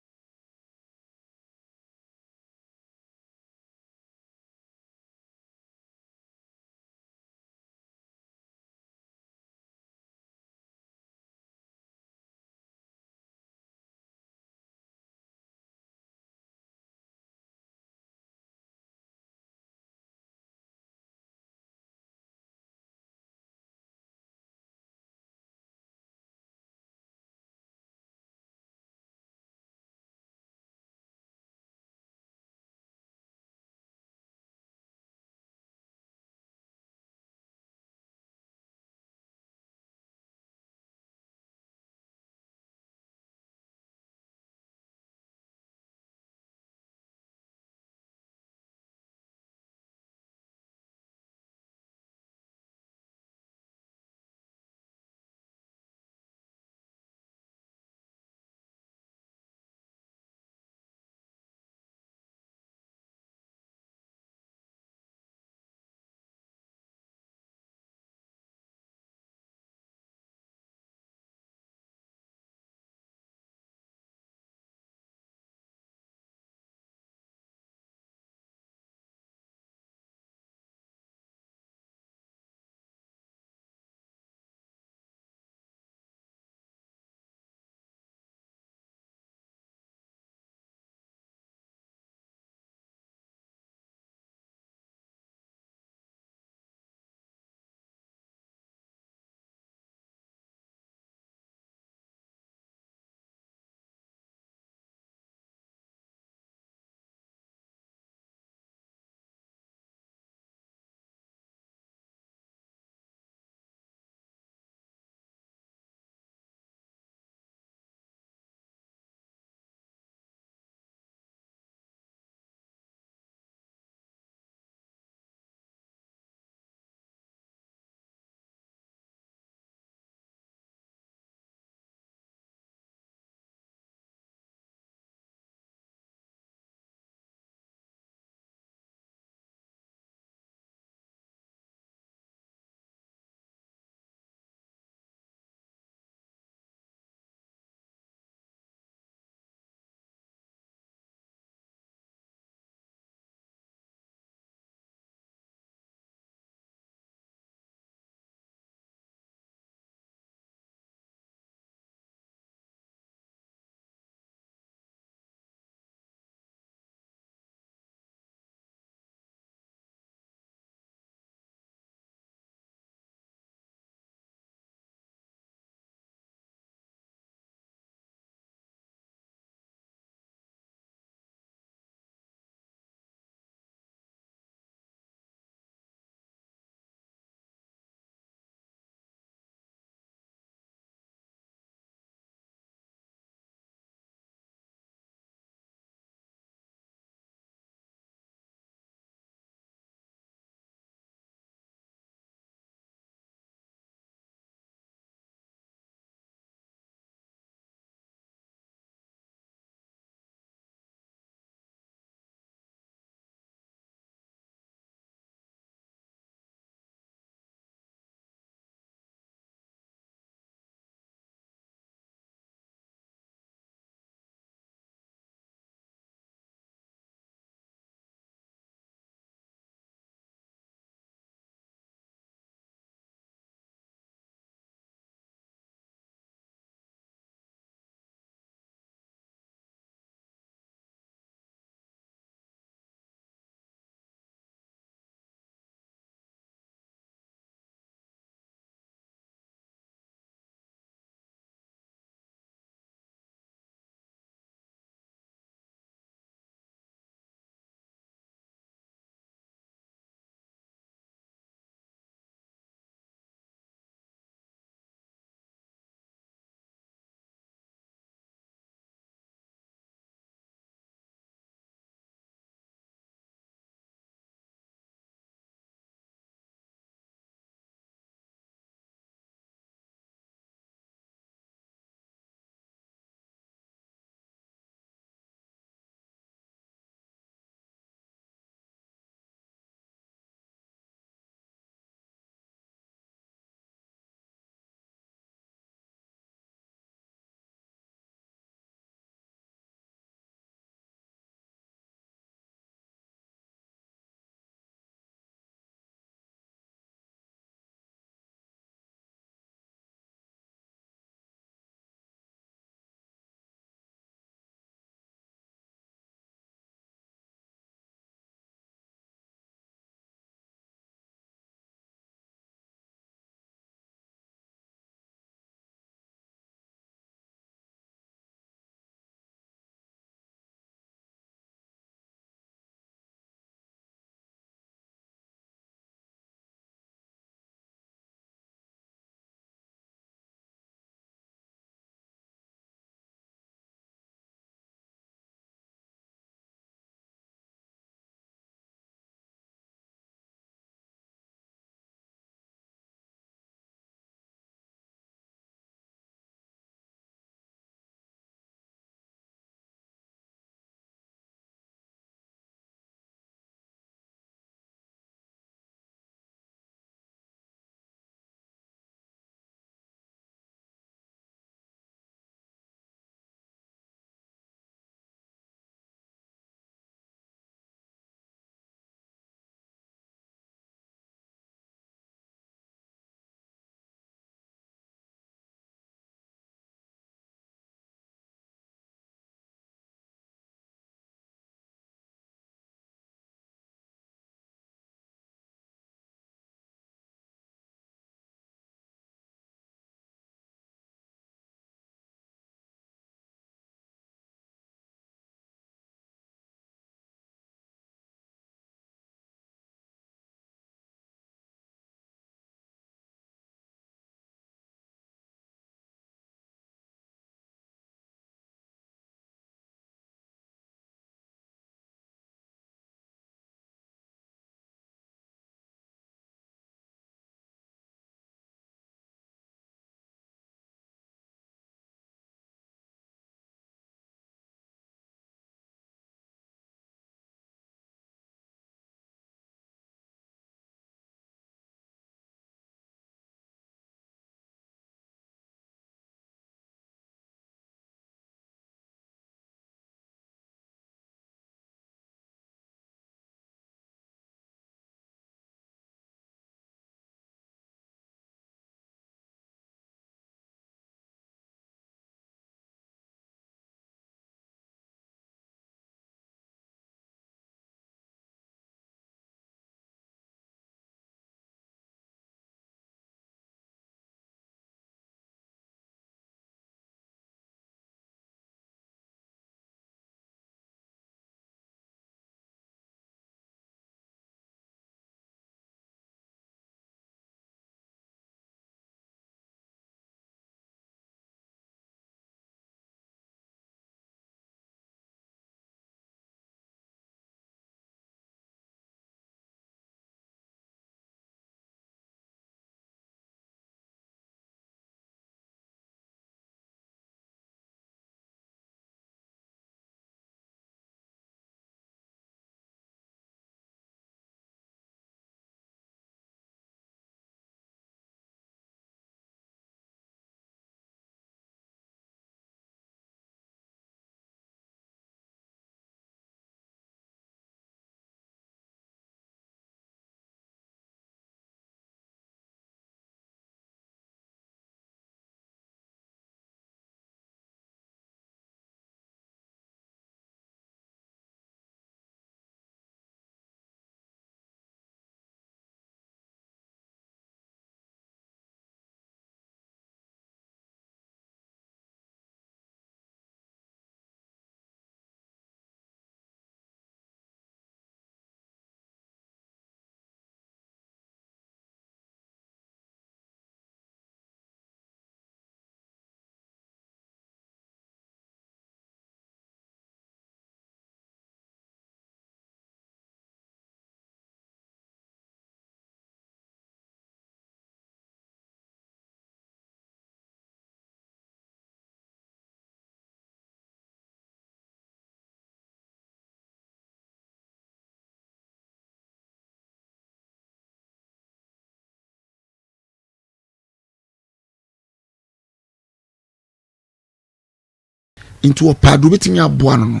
into opado betimi aboa no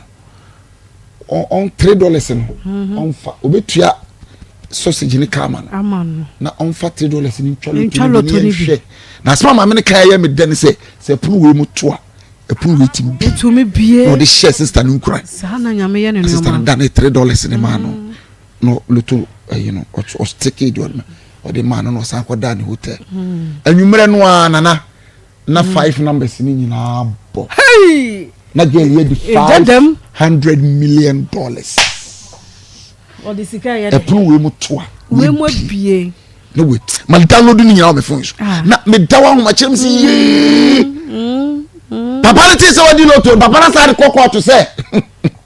on $3 no on fa obetua sausage ni kama no na on fa $3 ni twalo ni hwe na sama ma me kan ya me den se punu we mu to a punu we timi bie no de share sister no nkura sa na nyame ye ne no sister dan $3 ni ma no luto you know o stick it on o de man no san ko da ni hotel anwumre no a na 5 numbers ni nyina bo hey na girl ye di $500 million o de sika ye e punu we mu to a we mo bie no wait mal download ni nyina o me phone so na me dawa ho ma chem si papa le tise wadi loto papa na sa de kokko to say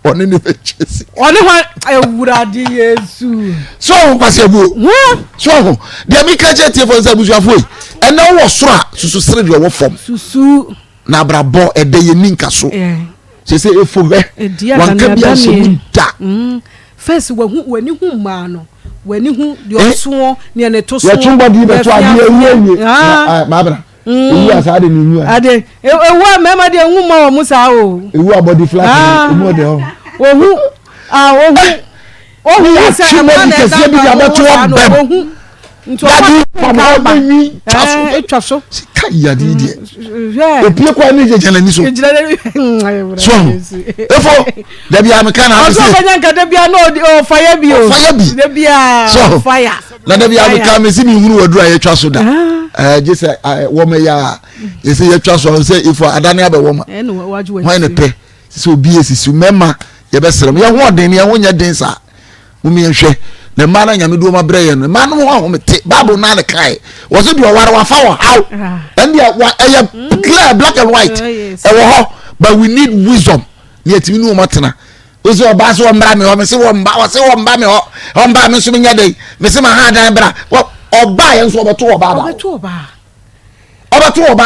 oni ni be chesi oni ho ewurade Yesu so kwase bu so ho de mi ka je tie for say busuafo yi e na wo soro susu sere de wo fom susu na brabo e de ye ninka so se se efo be wan ka bia so da first wani hu ma no wani hu de oso ne ne to so ya chumbodi be to ade ewie ma bra ewu asade ni nyu ade ewu mema de hu ma wo musa o ewu abody flat emu de ho ohu ohu asa ma na kese bi ya beto ohu nto ba ni etwa so sika ya di die opie kwa ni jejana ni so so efo da bia me kana o so banya nka da bia no o fire bi o da bia fire na da bia me ka me si mi hunu wadura ye twa so da je se wo me ya ye se ye twa so se ifo adane abe wo ma ho ne pe se obi esisi mema ye be serem ye ho den ye ho nya den sa wo mi nhwe na mana nyame do ma brɛ ye no ma no ho mete bible na ne kai wo so de ware wa fa wo how and dia wa clear black and white e wo ho but we need wisdom ne atimi no matena wo so ba so mbra me ho me se wo mba me ho mba me so me nya dai me se ma ha dan bra oba ye nso obeto oba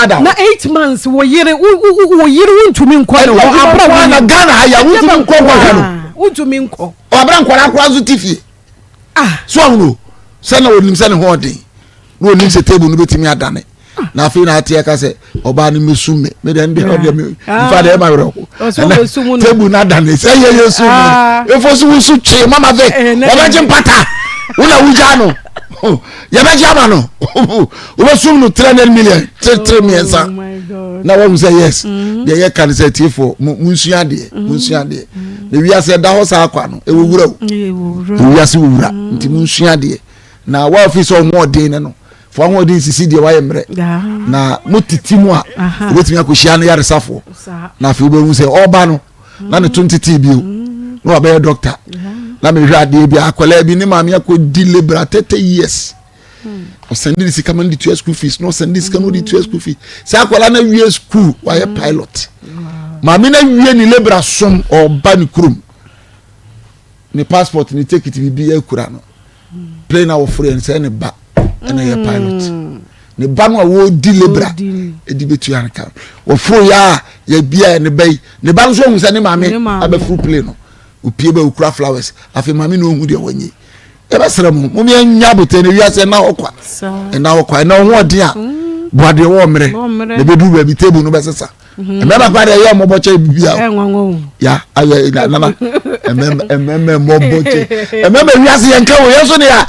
da na 8 months wo yire untumi nkɔ no abra na Ghana ya untumi nkɔ no untumi nkɔ abra nkɔra akora zo tifie so ahunu se na onim se ne ho den no onim se table no betimi adane na afi na atia ka se oba ni mesume me den de ode me fa de ma were ko table na adane se ye yesu efo so wusu twe mama ve oba je mpata una wuja no ya ba jama no o sum no 300 million 3 million na wo say yes de ye kan say tifo munsuya de na wi ase da ho sa akwa no e wura wi ase wura nti munsuya de na wa office o mo de ne no fo ho de sisi de wa ye mre na mutiti mu a obetimi akohia no yaresafo na afi obewu say oba no na ne 20 bio no abe doctor na me hwa de bia akola bi ni maami akodi labor 30 years o send this come the 2 school fees no send this come the 2 school fees say akola na wie school why pilot maami na wie ni labor som o ba ni krum ni passport ni take it bi akura no plane na wo free say ne ba na ye pilot ne ba no wo di labor e di betu an ka wo fo ya bia ne bai ne ba no so hu say ne maami abe full plane no opie ba ukura flowers afi mami no hu de wanyi e ba sere mo mi anya bote ne wiase na okwa na ho ode a boade wo mre ne bedu ba bi table no be sesa e me ba kwa de ye mo boche bibia ya aye na mo boche e me wiase ye nka wo yeso ne ya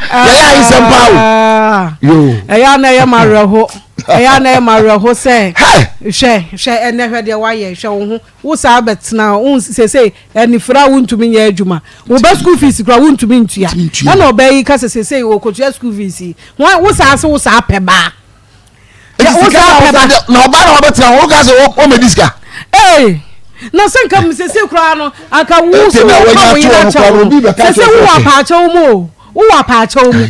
isempa wo yo e ya na ye mareho eya na mareho se hwe ene hwe de wa ye hwe wo ho wo sa betna wo sese eni fra wo ntumi nya adwuma wo ba school fees kra wo ntumi ntua na obayi ka sese wo kotua school fees wo sa se wo sa peba wo sa peba na oba na betna wo ka se wo mediska na senka sese kra no aka wo so wo ina cha sese wo apaacha wo mo wo apaacha wo mu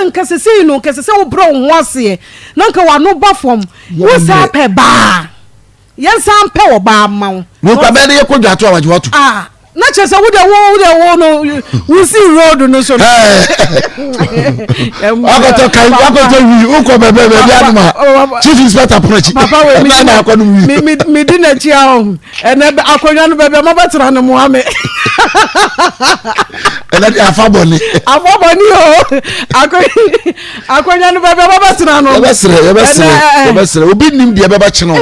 enka sese no ka sese wo bro ho ase na nka wa no ba fom wo sa peba yen san pe wo ba ma wo ka be de ko dwato awaje watu na chese wo de wo no wo si road no so akoto kai akoto wi wo ko be aduma chief inspector prochi papa we na akono mi di na chi ahom ene akonwa no be ma batra no mo ame ene di afaboni o akonwa no be ma batra no ye be sere obi nim de be ba chi no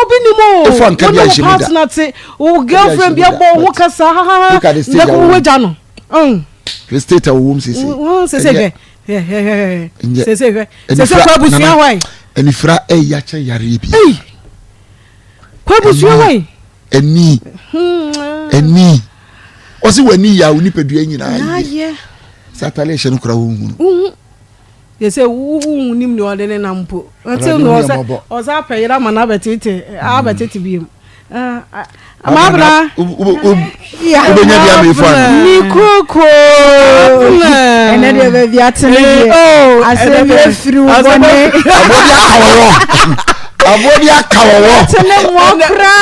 obi ni mo if one can be a partner say o girlfriend bi abo ho kasa ha look at the state wo weja no the state of womb sisi sese sese kwa busia hwan enifra ya che yare bi kwa busia hwan eni osi wani ya uni pedua nyina ye satale hye no kura wo ye say wo nim no de ne nampo until no osa peyira mana betete abetete biem amabra ya ubenya bia me fa ni koko ene de be bia tene ase be firi wo bone abodi akawo tene mo kra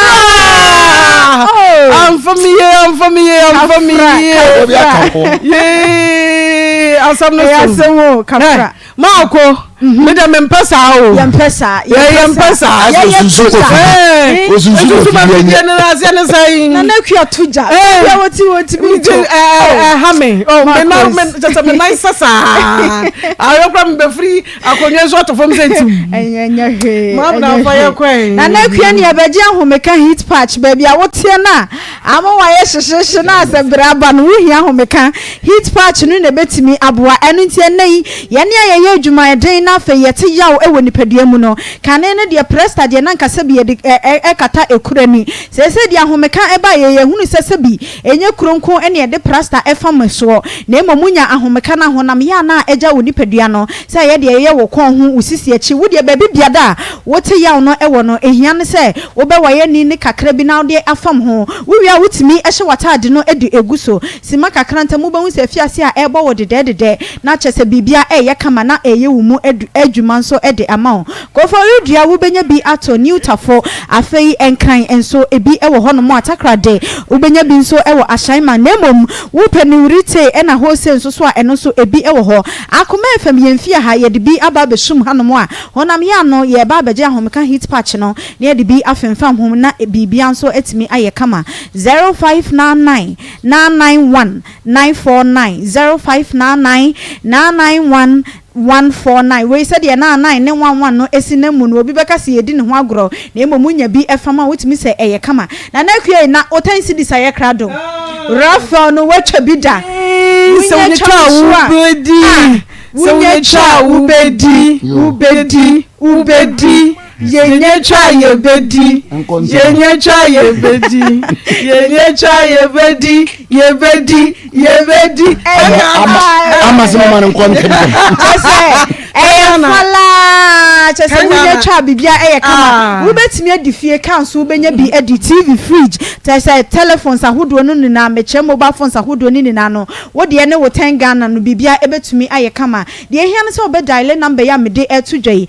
am familiar abodi akawo asam no yasewo kafra maako me de me mpesa o yempesa osusu ma me ne rasia ne sai na nakua tuja ya woti bi ha me me na me tata me nice sasa ayo kwa me free akonye so to fom sentim enya he ma na fa ye kwen na nakua ne abaji ahomeka heat patch baby a wotie na ama wa ye hyehyehye na asebraba no wo hia ahomeka heat patch no ne betimi aboa eno ntie nei ye ne ye adwuma eden na fe ye te yaw ewo nipadua mu no kane ne de presta de na nkasa bi kata ekurani sese de ahomeka eba ye hunu sese bi enye kronko ene de presta efam so na emomunya ahomeka na honam ya na eja wo nipadua no se ye de ye wo kon ho usisi achi wo de baby biada wo te yaw no ewo no ehia ne se wo be waye ni ne kakra bi na de afam ho wo wi a wutimi ehye watade no edi eguso sima kakra ntam wo be hu se fiase a ebo wo de na chese bibia ye kama na eye wo mu adwuma nso ede ama go for you wo benya bi ato newtafo afei enkran enso ebi ewo hono mo atakra de wo benya bi nso ewo ashaima nemom wo penurite ena hose nso so a eno so ebi ewo ho akoma efam yemfia ha ye de bi aba besum hanom a honam ya no ye ba beje ahomeka heat patch no na ye de bi afemfam hom na bibia nso etimi aye kama 0599 991 949 0599 991 149 we said ya na 9 ne 11 no esinamu no obi beka se yedi ne ho agro na emomunya bi efama wetimi se eye kama na nakue na otansi disaye krado rafa no watwa bi da so ne twa ubedi yenye cha yebedi ama se mama nkon kemkem chese wunya cha bibia kama wo betimi adifie kan so benya bi edi TV fridge chese telephones ahodo no na meche mobile phones ahodo ni na no wo de ne wo 10 Ghana no bibia ebetumi kama de ehia ne se obedial number ya me de etudwai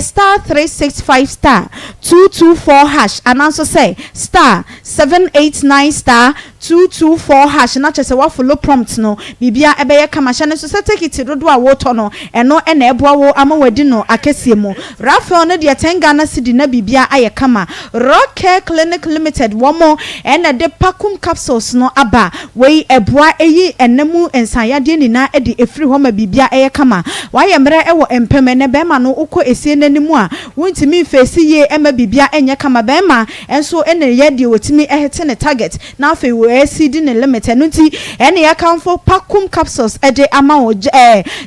star 365 star 224 hash and also say star 789 star 224 hash na chese wa follow prompt no bibia ebe kama hye ne so se take it dodo a wo to no eno na eboa wo ama wadi no akesie mu Rafael ne de 10 Ghana cedi na bibia kama Rock Care Clinic Limited womo ena de pakum capsules no aba wei eboa eyi enemu ensayade ni na edi efri ho ma bibia kama waye mre ewo empeme ne bema no uko esie nanimu a wontimi fesi ye ema bibia enye kama bema enso ene ye de wotimi ehete ne target na afi esi ne limit enuti ene yakamfo pakum capsules ede ama wo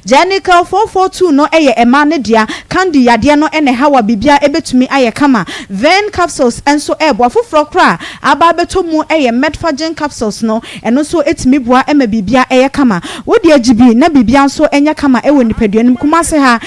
Janica 442 no ema ne dia kandi yade no ene hawa bibia ebetumi kama vein capsules enso ebo afoforo kra aba betomu medfagen capsules no eno so etimi boa ema bibia kama wodi agibi na bibia nso enya kama ewo nipaduanim kumase ha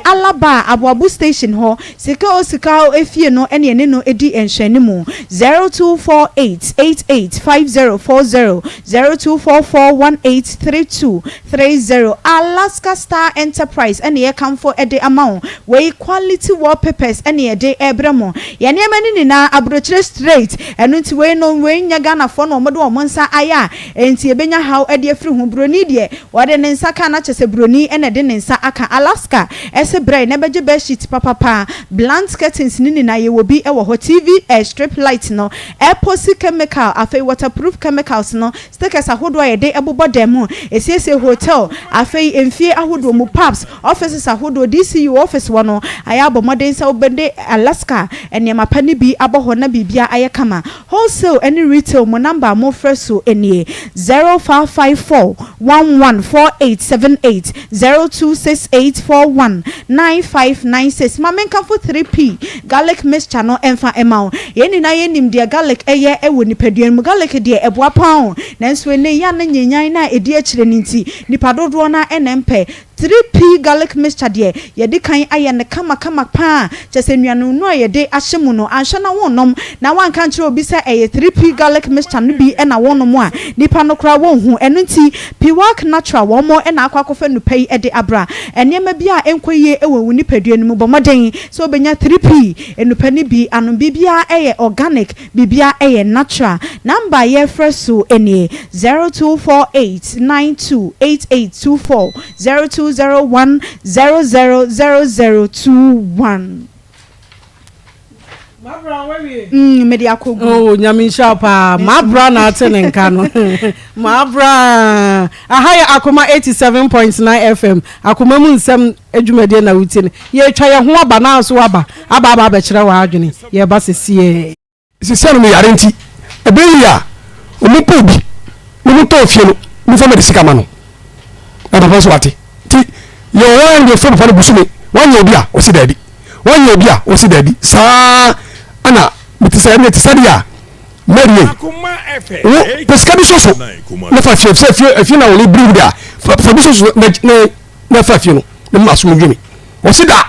alaba aboabu station ho sika efie no ene no edi enhwanimu 0248885040 0244183230 Alaska Star Enterprise ene ye kamfo ede amount we quality wallpapers ene ye de ebremo ye ne mani ni na abrochire straight eno nti we no we nya Ghana fo no modo omonsa aya enti ebenya haw ede afri hu broni de wode ne nsa ka na chese broni ene de ne nsa aka Alaska ese brai na beje bed sheet papa blunt curtains ni na ye wobi e wo ho TV strip light no epoxy chemical afei waterproof chemicals no stickers ahodo ye de ebobo dem esiesie hotel afei emfie ahodo mu pubs office offices ahodo DCU office wono ayabo modern se obende Alaska enema pani bi aboho na bibia ayekama wholesale any retail mo number mo freso enie 0554 114878 0268419596 mamenka for 3p garlic mixture no emfa emao yeni na yenim dia garlic eye ewo nipaduan mu garlic dia eboa paon nanso ene ya na nyenyan na edi akire ninti nipadodo na enempe 3p garlic mixture de yedi kan aye ne kama pa chese nuanu no yede ahyemu no anhwe na wonom na wanka nkire obi se eye 3p garlic mixture no bi na wonom a nipa no kra wonhu eno nti piwak natural womo na akwakofa no pay ede abra enema bi a enkoye ewo nipadua no mu bomoden so obenya 3p enupa ni bi anu bibia eye organic bibia eye natural number ye freso ene 0248928824 0201000021 media kogu oh nyamisha pa mabra na atenenka no mabra ahaya Akoma 87.9 FM Akoma mu nsem adwumade na wutine ye twa ye ho aba na so aba be kire wa adwene ye ba sesie sisiano me yare nti ebeya omupo bi mu to fie no mu fa me sika ma no aba so wate ti yo wan de fo fa busume wan ye bia o si dadi wan ye bia o si dadi sa ana mitisa ne tisadia Marie Akoma FM pesca bisoso na fa fie na woni bring dia fa bisoso na fa fie no na maso mudwemi o si da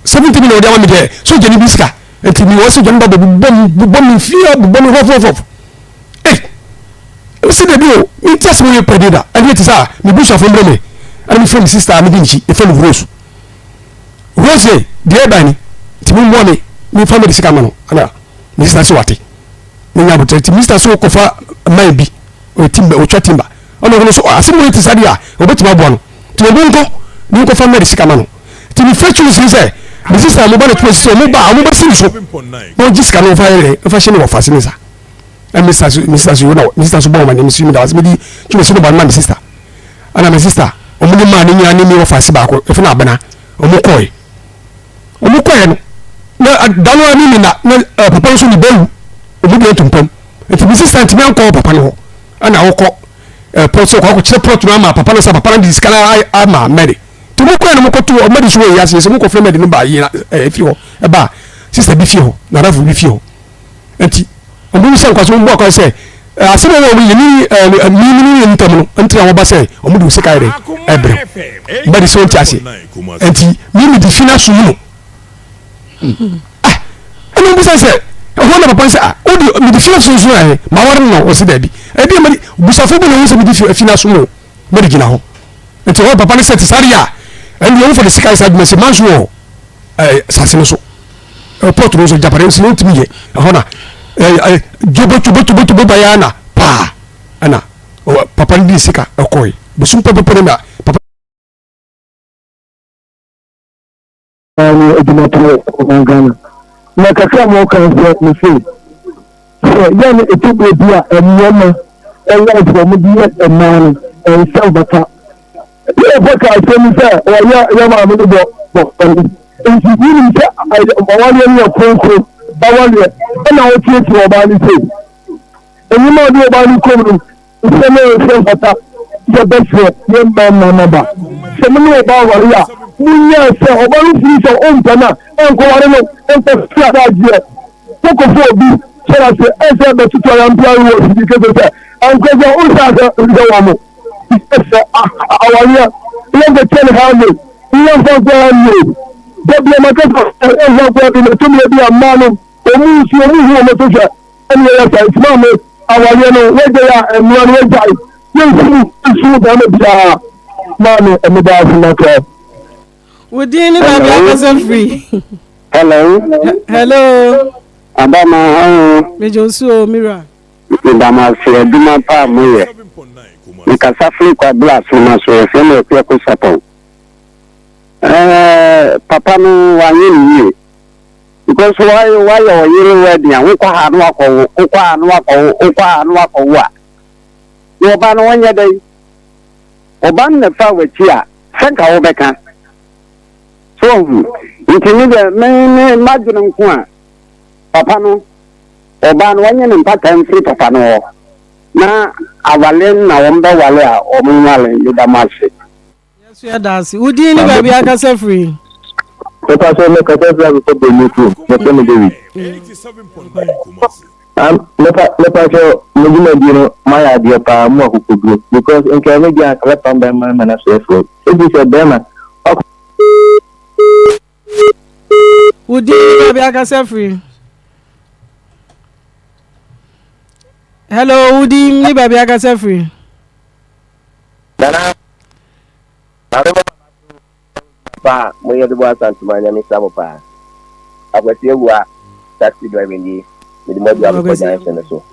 70 million dia wa me de so je ni biska enti mi wo se je nda bom fie bom rofofof o si da bio mi test mo ye predida and it is mi busha fo mbreme and mi friend sister mi dinchi e fo Rose de bani ti mo mo mi family sika mano ana Mr. Swati ni nya bote Mr. So kofa man bi o timba o twa timba ono so asimo yiti sadia obetima bo no ti bonko ni ko family sika mano ti mi fetu si se mi sister mo ba no twa so mo ba si so o jisika no fa shine wo fasini sa Mr. So no Mr. So bo ma ni mi da was me di twa so ba ma sister ana my sister o mo ni ma ni nya ni mi wo fasi ba ko e fa na bana o mo koy no na dano ani na papa so ni bawu obi de tumpam enti bi sister mi anko papa no ho ana woko proso ko kire prot no ama papa no sa papa no di skala ama mede to mo ko na mo ko to o mede so we yase se mo ko fe mede no ba yi na fi ho e ba sister bi fi ho na rafu bi fi ho enti o mo se kwaso mo ko se asemo wo yi ni ni ntam no enti wo ba se o mo du se kai re ebre mede so ntiase enti mi di fina so no ana busa se ho na papa se o di mi di fina so ma war no o se dabi e bi ma busafo bu no so mi di fina so mo me di gina ho enti o papa ne set saria and you for the sky side me se manzo sasino so port no so japare so ntimi ye ho na jobo bayana pa ana papa ndi sika okoi busum papa na papa ani edinato ngana na kaka mo kan se me se yani etubo bia emoma eya from bia emano en selbata e boka se mi se o ya ma mo do en si ni se awale ni okonko bawale na o tie ti o ba ni se eni ma do ba ni ko no se me selbata ya besho ye ma ba se me no ba wale ya munya se obaru fi so ontana enko ware no ento sia da je toko fo bi sera se ese be tutu ya mpia wo si ke be enko je o sa se wa mo se awanya ye be tele ha mo ye fo gwa mo de ma ke fo e fo gwa bi to mi bi amano o mu si o mu ho mo to se eni ya sa ti ma mo awanya no we de ya enu anu we jai ye su ba mo bia mano e me da fu na ko Within it, I'm free. Hello. Hello. Adama. Me Joshua Mira. Adama se duma pa moye. Me kasa fli kwa bla so na so e me pe ko Sarpong. Papa no wa yin. Because why o yiri wedding an wo kwa anu akọ wa. Yo ba no wanya dai. Oban na fa we chi a, senka wo beka. So, you can either imagine Papa no, or ban one and pattern free Papa no. Na Avalen, na Wamba Walla, or Munale, you damage. Yes, we are dancing. Would you need baby? I can say free. Papa said, look at every for the new crew. Let me do it. 87.9 Lepa show, Mujino, my idea, pa more who could do because in Canada, clap on by my man as well. It is a demo. Would you be a free? Hello, would you be a free? Pa, we are the ones to my name is Samopa. I was here who are taxi driving with the mobile organization. So,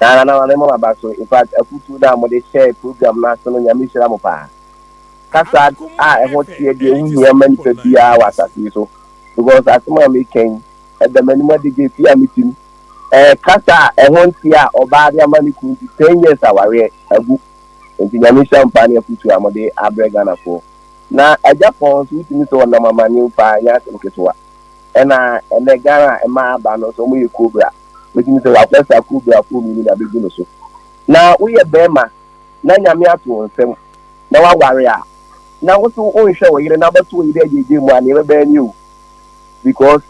now I know about so. In fact, I put you down with the share program last on Yamisha Mopa. Kasa, I want to hear the women to be hours at you. So, because as my making at the minimum degree meeting, Kasa, I want to hear about your money to 10 years. Our a book into Yamisha and Pania put to Amade Abregana for. Na Japan within so na mama new pa ya nketwa na Ghana e ma ba no so mu Cobra within so wa pesa Cobra for mi na begu no so na wo ye bema na nyame ato nsem na wa ware a na wo so o hwe wo yire na ba to yire ajeje mu ani be ni o because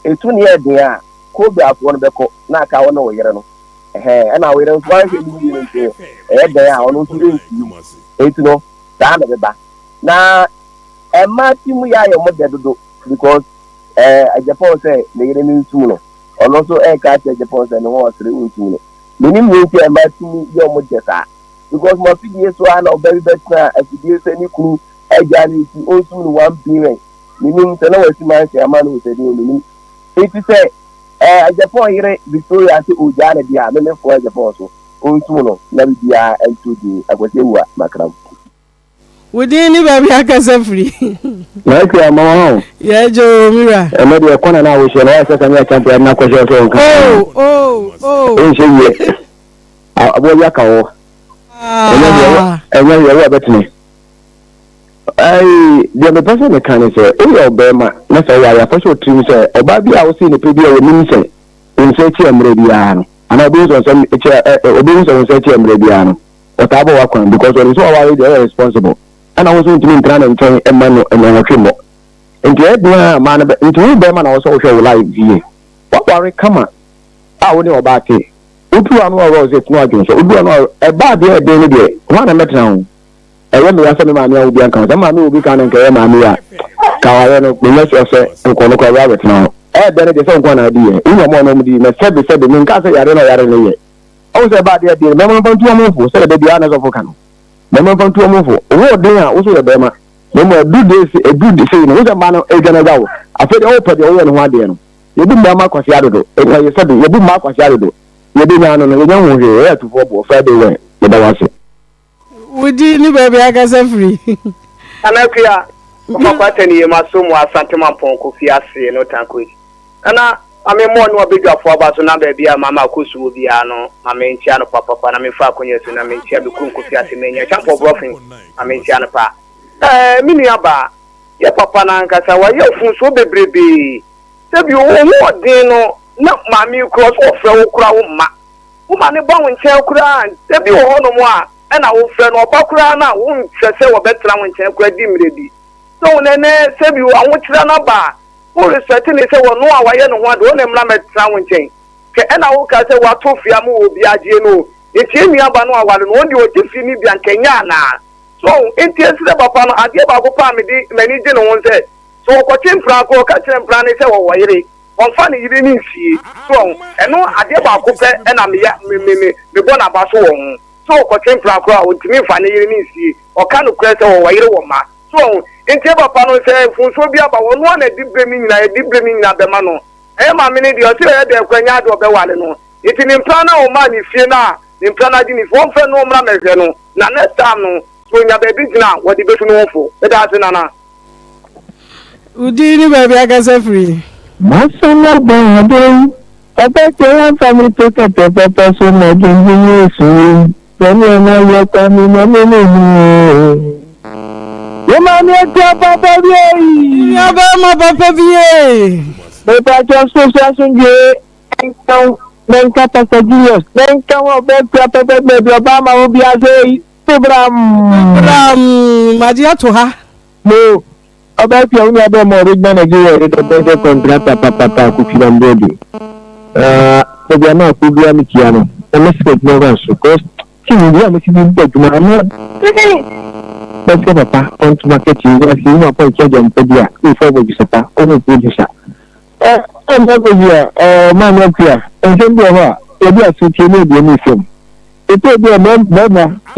etu ne e den a Cobra for no be ko na aka wo na wo yire no na wo yire so wa hwe ni ni nti e den a ono turu nti etu no da na be ba na timu ya yo mo dedodo because Japan say le yire ni ntu no ono so ka che Japan say no wo sere ntu no minim ni nti timu yo mo desa because mo fidie so ana oberi betna afidie say ni kunu eja ni ti o su no 1 billion minim say na wasi man say ama no say ni minim iti say Japan yire Victoria say oja na dia me for Japan so o ntu no na bia entu di agwasewa makram. Within the baby, I can say free. Like your mama. Yeah, Joe Mira. And maybe a corner now, we shall ask us and I can't have no question. Oh. I will yak out. And then you're about me. The person that can say, oh, your Bema, that's why I first to say, oh, Baby, I was seeing the PBA with me in Setium Radiano. And I do some obedience on Setium Radiano. But I will work because when it's all they are responsible. And I was going to mean trying and turn a man and a trimmer. Into a man, into them, and also show life. What worry, come on. I would know about it. Utu anu rose it no again. So utu anu a bad day day day. One I met now. I went to ask me mammy will be unconscious. Mammy will be kind and carry mammy. Kawano, we must say, and call Rabbit now. Then it is some one idea. In your morning, the said the mean casa, I don't know. I was about the idea. Remember about 2 months, said the Dianas of Ocano. Remember from 2 months. What day also a Bema. No more do this, a good decision. Who's a man of a general? I said, open the oil and 1 day. You do Mark was Yado. And you said, you do Mark was Yado. You do not know the young one here to 4 Friday way. But I was it. Would you baby? I can say free. Anakia, Papa Tenny, my son was Santama Ponko, Fiasi, no tanquid. And I mean, more no bigger for about to number be a Mamma Kusu Viano, I mean, Chiano Papa, and I mean, Falconius, and I mean, Chiabu Fiasi, a champ of roughing, I mean, Chianapa. Miniaba, your Papa Nankasa, why your food so baby. Tell you what, Dino, not Mammy cross or Fro Crown, woman, bound in Chelkra, tell you all no more, and I will friend or Bacrana won't say what better when Chelkra dimly. So, Nene, save you, I want to run a bar. Who is certainly say, well, no, I don't want to name Lamet Sound chain. And I will say, what two Fiamu will be a geno. It's in Yabano, I want you to see me and Kenyana. So, in tears, the Papa, I gave our family many dinner one said. So, Cotin Franco, Catching Plan is our way. On funny, you didn't see. So, and no, I gave our couple and I'm me born about so. So, Cotin Franco, would me funny, you didn't see. Or kind of question or way woman. So, in Teba Pano say, Funsobia, but one a deep blaming at the mano. Emma minute, you're still at the Quanyado of the Walano. It's an implana or man if you're not. Implana didn't form for no Ramazano. Now, next time, no. So, in your baby now, what the best know for. That's Nana. Udini, baby, I can say free. Masala Babo, I bet your family took a pepper so much in the then you're not your family. Woman, papa, Papa, just then Papa Julius, then come up back to Obama will be as Abraham, Madia to her. No, about your other more manager, the better contract, Papa, cooking and baby. So they are not good, Yamikiano, and let's get no answer, because she will be able to get to my mother. Let's get a pack on to market you, as you know, point charge and Pedia, before we support, only good. I'm not here, man up here, and then go over. Maybe I should tell you the mission. It will be a man, the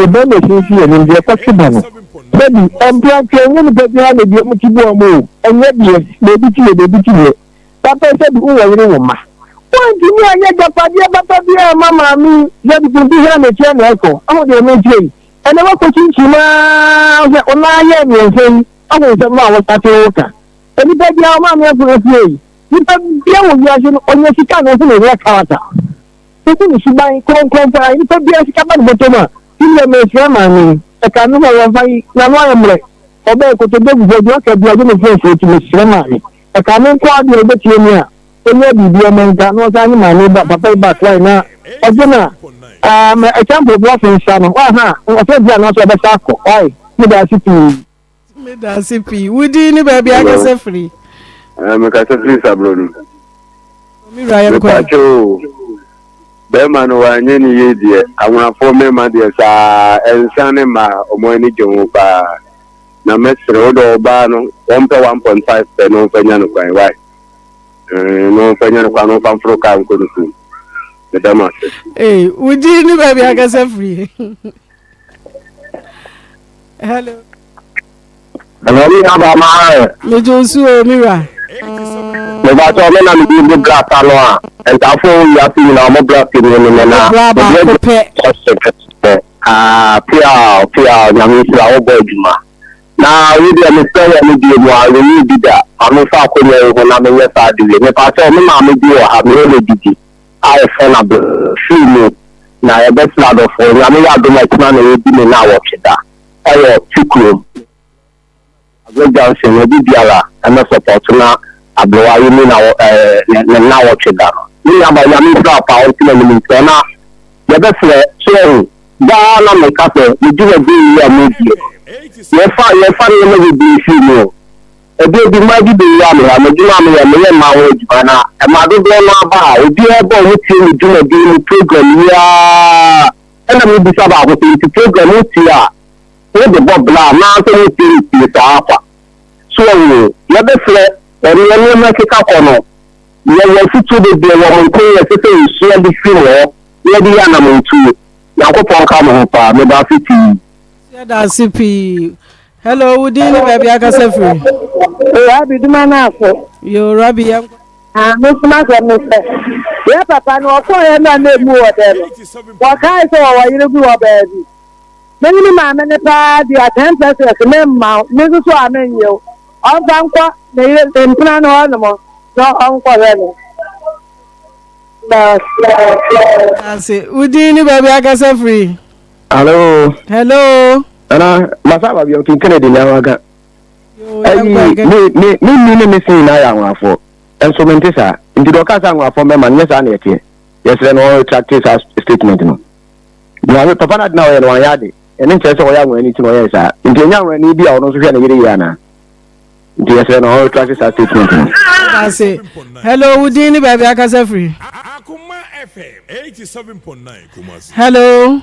member is here in the Pacific. Maybe I'm planning to get behind the Mutibo, and maybe maybe Papa said, who are you, Mamma? Why do you get the Padia, Mamma, me, that will be here on the channel? I want to mention. And I was watching Chima on my end and saying, I was a man was at worker. Anybody, our mamma, for a play. You can be on your chicken and a red character. You should buy corn, you can be a cabin bottom. You may Germany, a canoe of Namayamre, or back to the big work of the to Miss Germany. A canoe quad your Betia. So maybe the American was animal, but Papa back right now. A camp of walking son. I said, they are not a saco. Why? Medasipi. Would you baby? I guess free. I'm a Catholic Sabrone. Miriam Quacho Berman, or any idiot. I want to form my dear, and Sanema, or Moini Jomupa. Now, Mr. Odo Bano, 1.5 pen on Fenano, right? No Fenano, from Froca and Kudu. The Damas. Hey, would you baby? I guess free. Hello. Hello, Mejosu Mira. The battle men the glass alone, and I phone you have seen our black in Pia, Yamisla, Obojima. Now, we did a mistake and we did that. I'm not talking when I'm in the side. If I tell me, I'm a have really did. I found a few now, a best lot of phone. I mean, I do my plan and we now watch that. I have 2 clubs. Johnson, Diala, and not support now. I blow I mean now watch it down. Me about Yamisla, power to the the best so Dana make up we do a deal media. Your family will be female. A baby might be yummy, I'm a dummy, and my wage banner, and my big boy, we do a boy with you, we do a deal program, yeah. And I will be about to program with you. The Bob Blah, mountain with Alpha. So, you're the flat, and you're make a couple. You're fit to the woman, you see the female, you're the animal too. Yakopon come up, about 50. That's CP. Hello, would you baby? I can say free. Rabbi, do my now. You're Rabbi. Miss Mother, yeah, Papa, no, for him and no more than what I saw, you do a baby. Many man and the party are 10% member, Mrs. Swamin, you. Uncle, they didn't plan on them, no uncle. That's it. Would you baby? I can say free. Hello. Hello. Masaba bi on Kennedy na waga. Me say na ya nwafo. Enso mente sa. Ndi do ka sa nwafo me man nyesa na yete. Yes no tractate statement no. Dia papa na na o ye no ya de. Eni nche se o ya nwa ni ti no ye sa. Ndi nya nwa ni bia o no so hwe na yire ya na. Ndi yes no tractate statement no. That's it. Hello, Udini baby, I can say free. Akoma FM 87.9 Kumasi. Hello.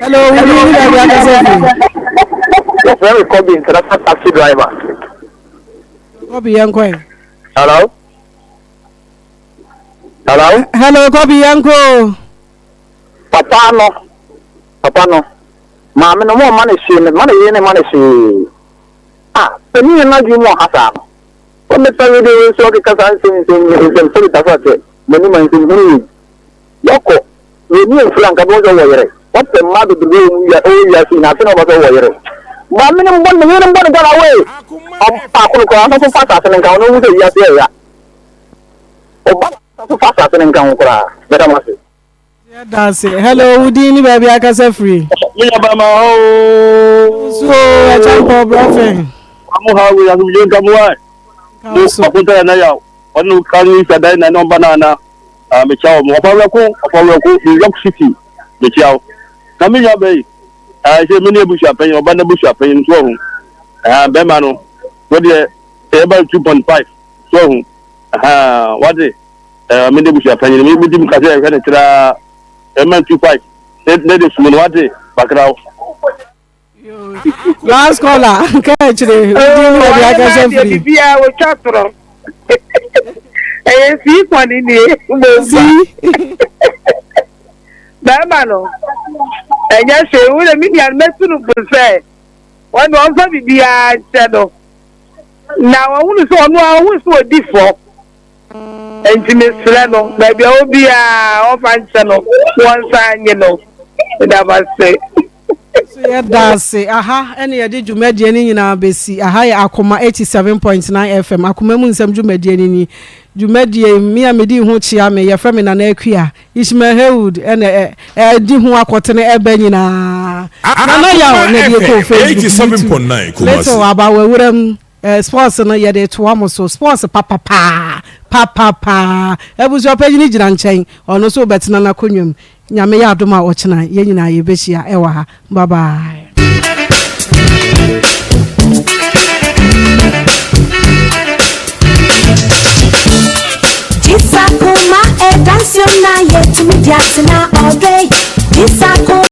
Hello, Udini baby, I can say free. Yes, very Kobe international taxi driver. Kobe Yanko. Hello. Hello. Hello, Kobe Yanko. Papa no. Mama no more money she money. Ah, penny na ju mo hasa. O me tell you so because I say so that what money man say yoko we ni flank abo jo were. What the mother do you ya see na no about were. Mama no mbon go away. Akuru ko na so fast as nka no wo ya ya. O ba so fast as nka ko ra. Better must. That's it. Hello, Udini baby, I can say free. Me abama ho. So, I jump up laughing. Amu ha we asu yen kamwa. So, pakuta na ya. Onu kanu sada na no banana. Me chawo mo pa ko New York City. Me chawo. Na me ya be. Se me ne busha pen, oba na busha pen so hu. Be ma no. Wo de about 2.5. So hu. What de me ne busha pen, me dim ka se na tira M25. Let us know what background. Last caller, catch it. I can say free. Be our chapter. See one in the see. Bamano. And yes, say, will a million message to say. One also be a shadow. Now I want to say, no, I was so different. Intimate level, maybe I'll be a open channel. One sign, you know. That was say. That's it. Aha, any adi jumedi ni na besi. Aha ya Akoma 87.9 FM. Akoma mu nsem jumedi ni. Jumedi mi amedi ho chia me ye frame na na akua. Ishmael Hewd ene di ho akotene ebe nyina. Na ya na di ko Facebook 87.9 Kumasi. Let's aba wewuram sports no ye de to am so sports papa ebuzo page ni gina nchen ono so betina na konwam nyame ya adoma ochena ye nyina ye behia ewa ha bye bye. Akoma e dance na ye to me all day.